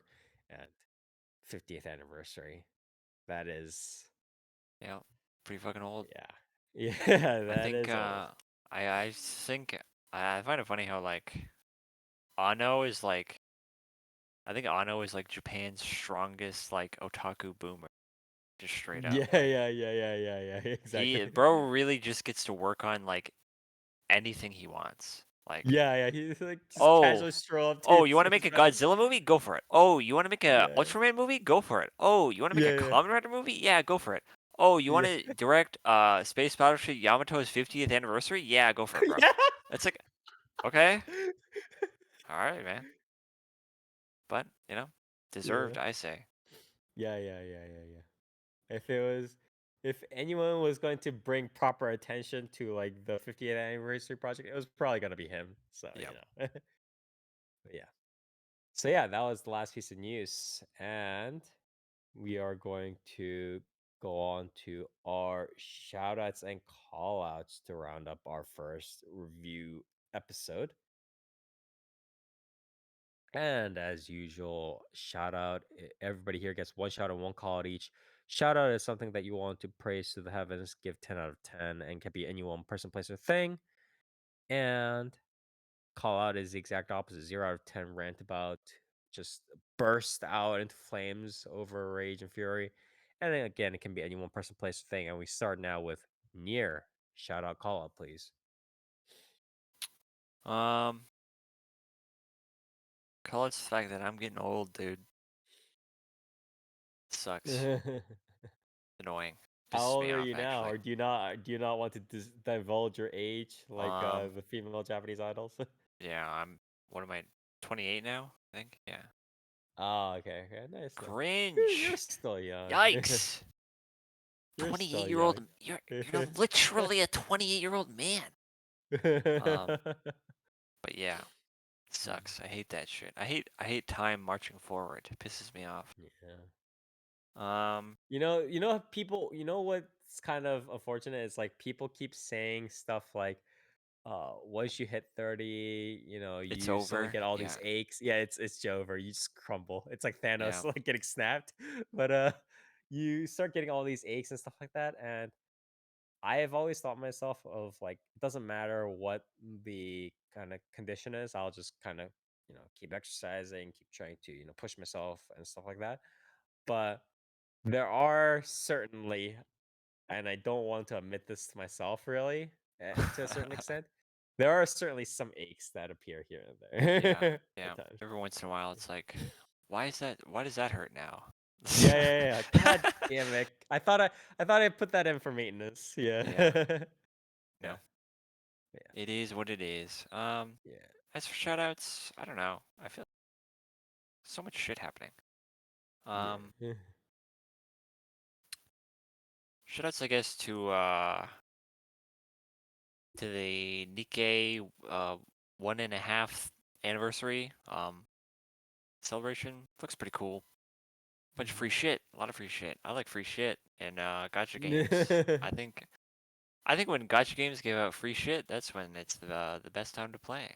and 50th anniversary, that is, Yeah. Pretty fucking old. yeah. Yeah, I that think is old. I think I find it funny how like Ano is like I think Ano is like Japan's strongest like otaku boomer. Just straight up. Yeah, Like yeah, he exactly. bro really just gets to work on like anything he wants. Like, Yeah, he's like just oh, casually stroll up to oh, you his, want to make his a friend. Godzilla movie? Go for it. Oh, you want to make a Yeah, Ultraman movie? Go for it. Oh, you want to make a yeah, Kamen Rider movie? Yeah, go for it. Oh, you want yeah, to direct Space Battleship Yamato's 50th anniversary? Yeah, go for it, bro. yeah. It's like, okay, all right, man. But, Yeah, deserved, I say. yeah. If anyone was going to bring proper attention to like the 50th anniversary project, it was probably gonna be him. So Yep. but yeah. So yeah, that was the last piece of news, and we are going to go on to our shoutouts and callouts to round up our first review episode. And as usual, shout out. Everybody here gets one shout out, one call out each. Shout out is something that you want to praise to the heavens, give 10 out of 10, and can be any one person, place, or thing. And call out is the exact opposite, 0 out of 10, rant about, just burst out into flames over rage and fury. And then again, it can be any one person, place, or thing. And we start now with Near. Shout out, call out, please. Call it the fact that I'm getting old, dude. Sucks. Annoying. How Pisses old me are off, you now, actually. or do you not want to divulge your age like the female Japanese idols? Yeah, what am I, 28 now, I think? Yeah. Oh, okay, nice. You're Cringe. still young. Yikes. You're still 28-year-old, young. you're literally a 28-year-old man. But yeah, it sucks. I hate that shit. I hate time marching forward. It pisses me off. Yeah. People. You know what's kind of unfortunate is like people keep saying stuff like, once you hit 30, It's you suddenly over. get all Yeah. these aches. Yeah, it's over. You just crumble. It's like Yeah. Thanos like getting snapped. But you start getting all these aches and stuff like that. And I have always thought myself of like, it doesn't matter what the kind of condition is, I'll just kind of, keep exercising, keep trying to, push myself and stuff like that. But there are certainly, and I don't want to admit this to myself really, to a certain extent, there are certainly some aches that appear here and Yeah. there Yeah. at times. Every once in a while, it's like, why does that hurt now? Yeah. God damn it. I thought I put that in for maintenance. Yeah. Yeah. Yeah. No. It is what it is. Yeah. As for shoutouts, I don't know. I feel so much shit happening. Yeah. Shoutouts, I guess, to the Nikkei 1.5 anniversary celebration. Looks pretty cool. Bunch of free shit. A lot of free shit. I like free shit and gacha games. I think when gacha games give out free shit, that's when it's the best time to play.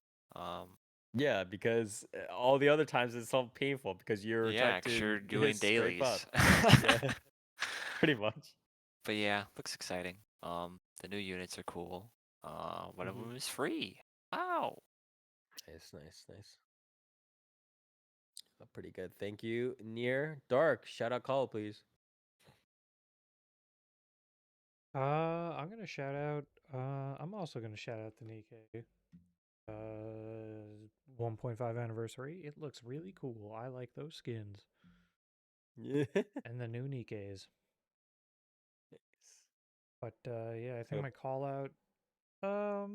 Yeah, because all the other times it's so painful because you're trying Yeah, 'cause to you're doing scrape dailies. up. Yeah, pretty much. But yeah, looks exciting. The new units are cool. One of them is free. Wow. Nice. Pretty good. Thank you. Near Dark. Shout out call, please. I'm gonna shout out. I'm also gonna shout out the Nikkei. 1.5 anniversary. It looks really cool. I like those skins Yeah. and the new Nikkeis. But yeah, I think my call out. Yeah.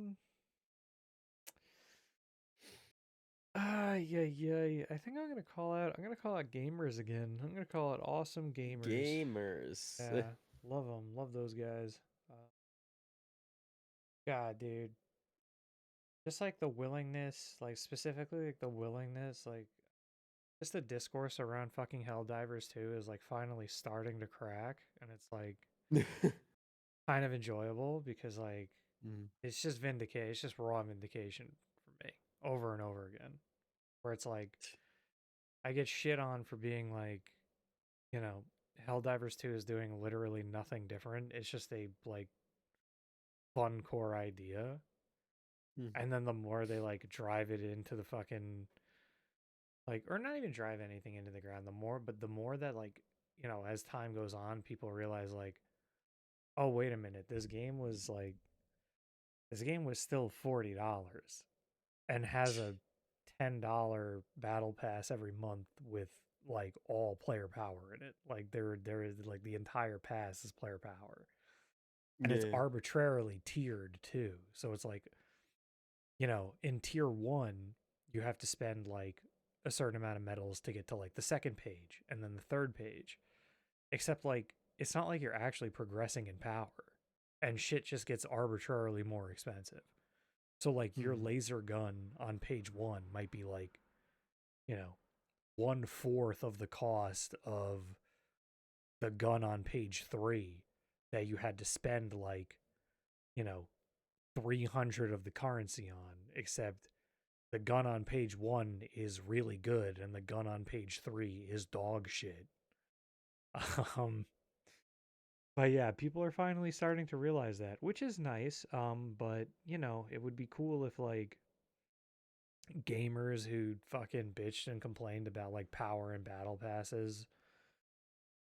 I think I'm gonna call out. I'm gonna call out gamers again. I'm gonna call out awesome gamers. Gamers. Yeah, love them. Love those guys. God, dude. Just like the willingness, like specifically like the willingness, like just the discourse around fucking Helldivers 2 is like finally starting to crack, and it's like kind of enjoyable because like it's just vindicate, it's just raw vindication for me over and over again. Where it's like I get shit on for being like, you know, Helldivers 2 is doing literally nothing different. It's just a like fun core idea. And then the more they like drive it into the fucking like, or not even drive anything into the ground, the more that like, as time goes on, people realize like, oh, wait a minute, this game was still $40 and has a $10 battle pass every month with like all player power in it. Like there is like the entire pass is player power. And it's Yeah. arbitrarily tiered too. So it's like, in tier 1, you have to spend like a certain amount of medals to get to like the second page and then the third page. Except like it's not like you're actually progressing in power. And shit just gets arbitrarily more expensive. So like your laser gun on page 1 might be like, 1/4 of the cost of the gun on page 3 that you had to spend like, you know, 300 of the currency on, except the gun on page 1 is really good and the gun on page 3 is dog shit. Um, but yeah, people are finally starting to realize that, which is nice. But you know, it would be cool if like gamers who fucking bitched and complained about like power and battle passes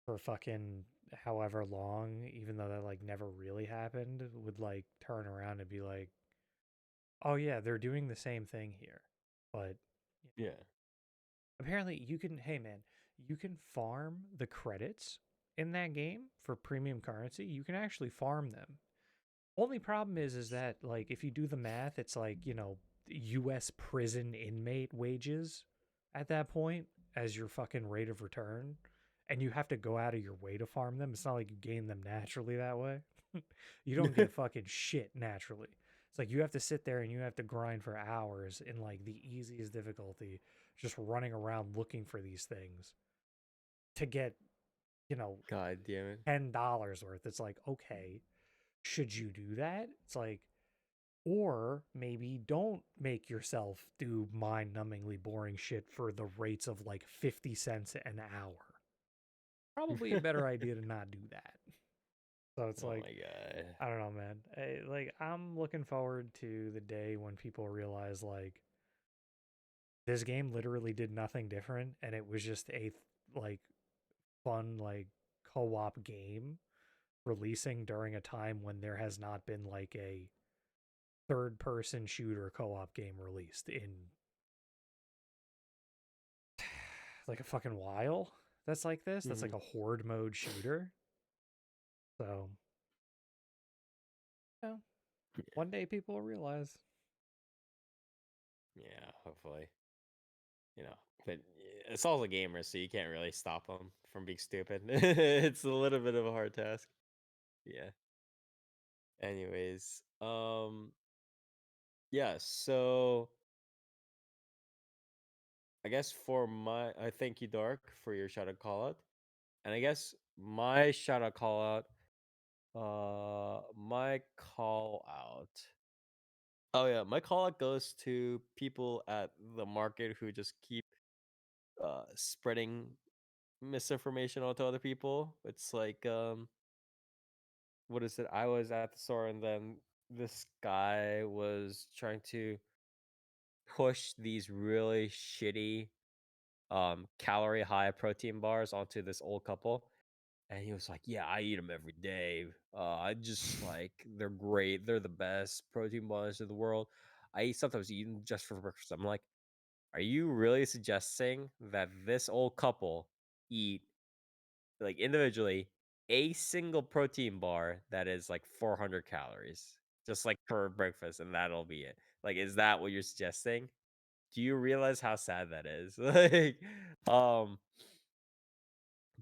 for fucking however long, even though that like never really happened, would like turn around and be like, "Oh yeah, they're doing the same thing here." But Yeah. apparently you can, hey man, you can farm the credits in that game for premium currency. You can actually farm them. Only problem is that like if you do the math, it's like, you know, US prison inmate wages at that point as your fucking rate of return. And you have to go out of your way to farm them. It's not like you gain them naturally that way. You don't get fucking shit naturally. It's like you have to sit there and you have to grind for hours in like the easiest difficulty, just running around looking for these things to get, you know, God damn it. $10 worth. It's like, okay, should you do that? It's like, or maybe don't make yourself do mind numbingly boring shit for the rates of like 50 cents an hour. Probably a better idea to not do that. So it's Oh like, my god. I don't know, man. Like, I'm looking forward to the day when people realize, like, this game literally did nothing different and it was just a, like, fun, like, co op game releasing during a time when there has not been, like, a third person shooter co op game released in, like, a fucking while. That's like this. That's like a horde mode shooter. So, you know, one day people will realize. Yeah, hopefully. You know, but it's also gamers, so you can't really stop them from being stupid. It's a little bit of a hard task. Yeah. Anyways, yeah, so I guess I thank you, Dark, for your shout out call out. And I guess my shout out call out, my call out. Oh yeah, my call out goes to people at the market who just keep spreading misinformation onto other people. It's like what is it? I was at the store and then this guy was trying to push these really shitty calorie high protein bars onto this old couple, and he was like, yeah, I eat them every day. I just like, they're great, they're the best protein bars in the world. I sometimes eat them just for breakfast. I'm like, are you really suggesting that this old couple eat, like, individually, a single protein bar that is like 400 calories just like for breakfast, and that'll be it? Like, is that what you're suggesting? Do you realize how sad that is? Like, um,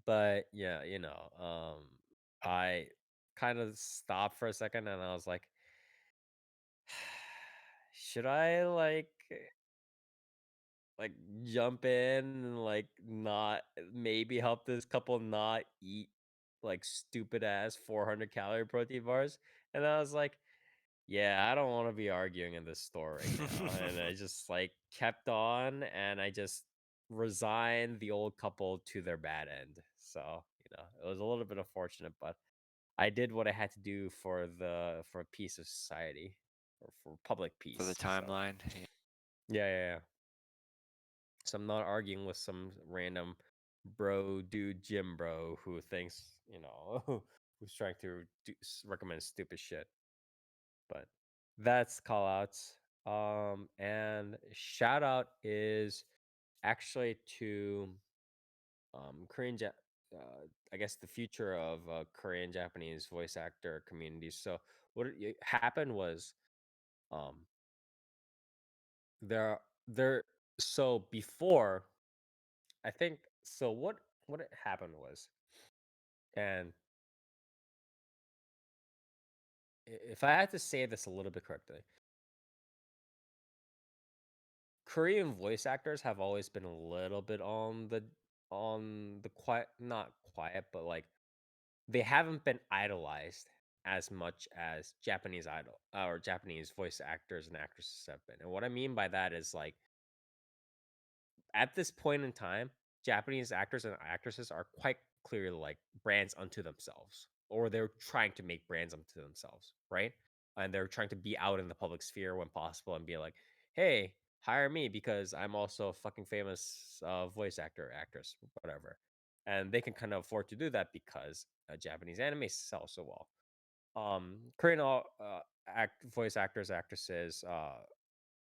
but yeah, I kind of stopped for a second and I was like, should I like jump in and like not maybe help this couple not eat like stupid ass 400 calorie protein bars? And I was like, yeah, I don't want to be arguing in this store right now. And I just like kept on and I just resigned the old couple to their bad end. So, it was a little bit unfortunate, but I did what I had to do for peace of society or for public peace. For the So, timeline. yeah. So I'm not arguing with some random bro dude Jim bro who thinks, who's trying to recommend stupid shit. But that's call outs. And shout out is actually to Korean I guess the future of Korean Japanese voice actor communities. So happened was um there so before, I think, so what had happened was, and if I had to say this a little bit correctly, Korean voice actors have always been a little bit on the quiet, not quiet, but like they haven't been idolized as much as Japanese idol or Japanese voice actors and actresses have been. And what I mean by that is like at this point in time, Japanese actors and actresses are quite clearly like brands unto themselves, or they're trying to make brands unto themselves, right? And they're trying to be out in the public sphere when possible and be like, hey, hire me because I'm also a fucking famous voice actor, actress, whatever. And they can kind of afford to do that because Japanese anime sells so well. Korean voice actors, actresses,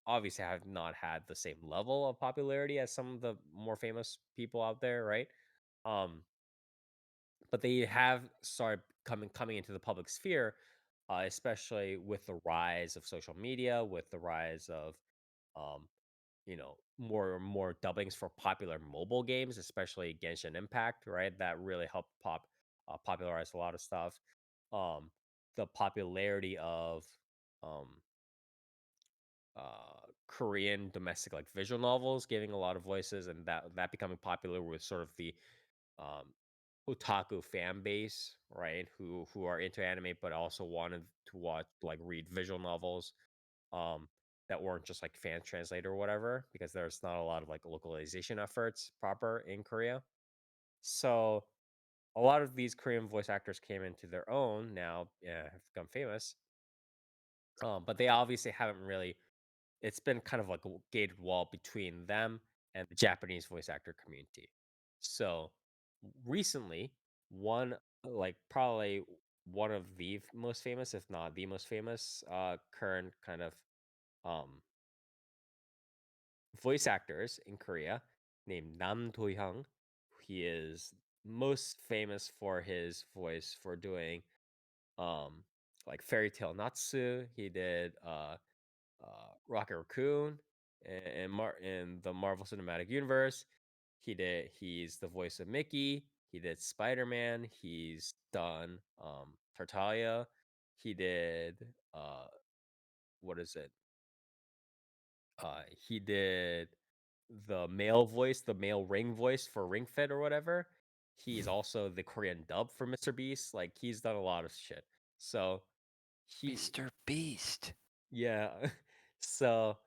obviously have not had the same level of popularity as some of the more famous people out there, right? Um, but they have started coming into the public sphere, especially with the rise of social media, with the rise of um, more and more dubbings for popular mobile games, especially Genshin Impact, right? That really helped popularize a lot of stuff. Um, the popularity of um, Korean domestic like visual novels getting a lot of voices, and that becoming popular with sort of the um, otaku fan base, right? Who are into anime but also wanted to read visual novels um, that weren't just like fan translated or whatever, because there's not a lot of like localization efforts proper in Korea. So a lot of these Korean voice actors came into their own now, have become famous, but they obviously haven't really it's been kind of like a gated wall between them and the Japanese voice actor community. So recently, one probably one of the most famous, if not the most famous, current kind of um, voice actors in Korea named Nam Do-hyung. He is most famous for his voice for doing um, like Fairy Tale Natsu. He did Rocket Raccoon in the Marvel Cinematic Universe. He's the voice of Mickey. He did Spider-Man. He's done Tartaglia. He did what is it? He did the male voice, the male ring voice for Ring Fit or whatever. He's also the Korean dub for Mr. Beast. Like he's done a lot of shit. So he Mr. Beast. yeah. So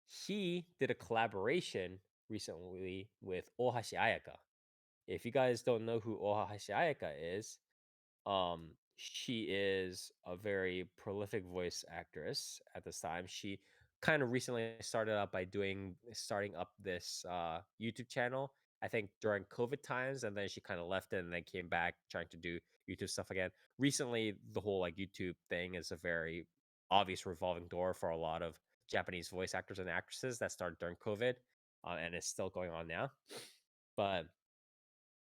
he did a collaboration recently with Ohashi Ayaka. If you guys don't know who Ohashi Ayaka is, she is a very prolific voice actress at this time. She kind of recently started up by starting up this YouTube channel. I think during COVID times, and then she kind of left it and then came back trying to do YouTube stuff again. Recently, the whole like YouTube thing is a very obvious revolving door for a lot of Japanese voice actors and actresses that started during COVID, and is still going on now. But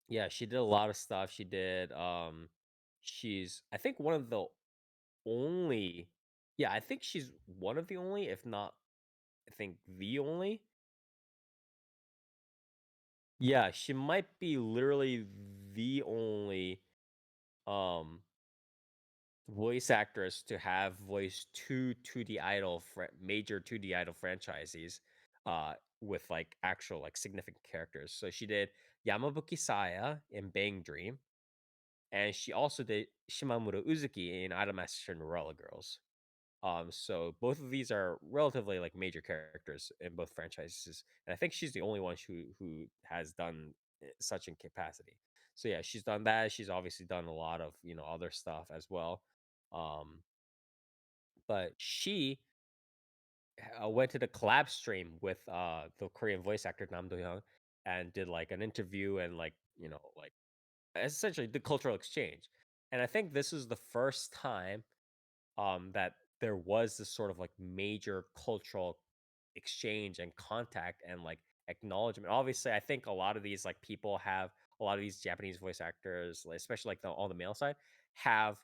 yeah, she did a lot of stuff. She's I think one of the only yeah, I think she's one of the only, if not I think the only. Yeah, she might be literally the only um voice actress to have voiced two 2D major 2D idol franchises with like actual like significant characters. So she did Yamabuki Saya in Bang Dream, and she also did Shimamura Uzuki in Idolmaster Cinderella Girls. So both of these are relatively like major characters in both franchises, and I think she's the only one who has done such in capacity. So yeah, she's done that. She's obviously done a lot of other stuff as well. Um, but she went to the collab stream with the Korean voice actor Nam Do-hyung and did like an interview and like essentially the cultural exchange. And I think this is the first time that there was this sort of like major cultural exchange and contact and like acknowledgement. Obviously, I think a lot of these like people have a lot of these Japanese voice actors, especially like on the male side, have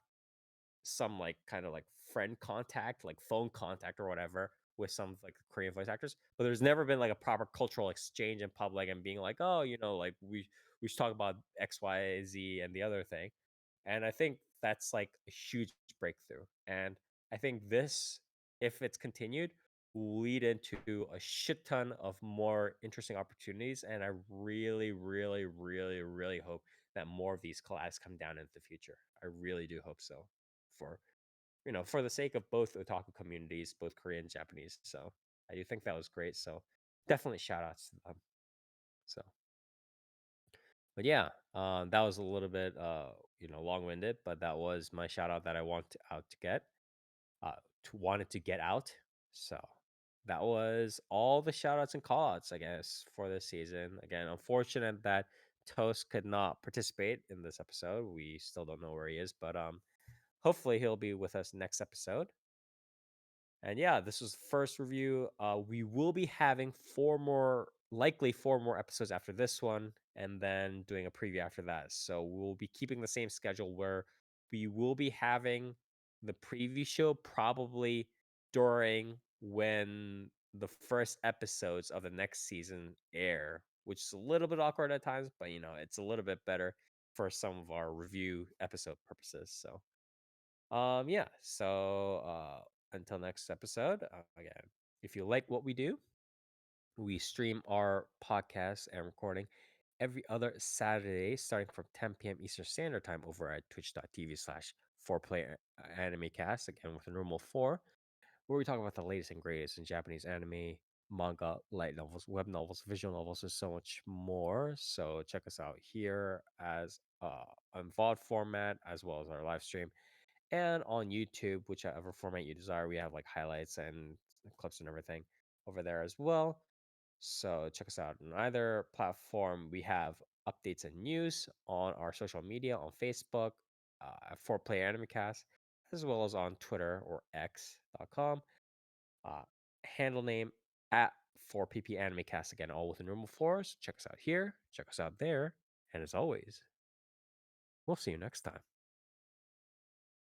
some like kind of like friend contact, like phone contact or whatever with some like Korean voice actors, but there's never been like a proper cultural exchange in public and being like, oh, like we should talk about X, Y, Z, and the other thing. And I think that's like a huge breakthrough. And I think this, if it's continued, will lead into a shit ton of more interesting opportunities. And I really, really, really, really hope that more of these collabs come down in the future. I really do hope so. for for the sake of both otaku communities, both Korean and Japanese. So I do think that was great. So definitely shout outs to them. So, but yeah, that was a little bit long winded, but that was my shout out that I out to get wanted to get out. So that was all the shout outs and call outs, I guess, for this season. Again, unfortunate that Toast could not participate in this episode. We still don't know where he is, but hopefully he'll be with us next episode. And yeah, this was the first review. We will be having likely four more episodes after this one, and then doing a preview after that. So we'll be keeping the same schedule where we will be having the preview show probably during when the first episodes of the next season air, which is a little bit awkward at times, but it's a little bit better for some of our review episode purposes. So yeah, so until next episode, again, if you like what we do, we stream our podcast and recording every other Saturday starting from 10 p.m. Eastern Standard Time over at twitch.tv/4PlayerAnimecast, again with the normal 4, where we talk about the latest and greatest in Japanese anime, manga, light novels, web novels, visual novels, and so much more. So check us out here as on VOD format as well as our live stream. And on YouTube, whichever format you desire, we have like highlights and clips and everything over there as well. So check us out on either platform. We have updates and news on our social media on Facebook at 4PlayerAnimecast, as well as on Twitter or X.com. Handle name at 4PPAnimecast, again, all with the normal 4s. Check us out here, check us out there, and as always, we'll see you next time.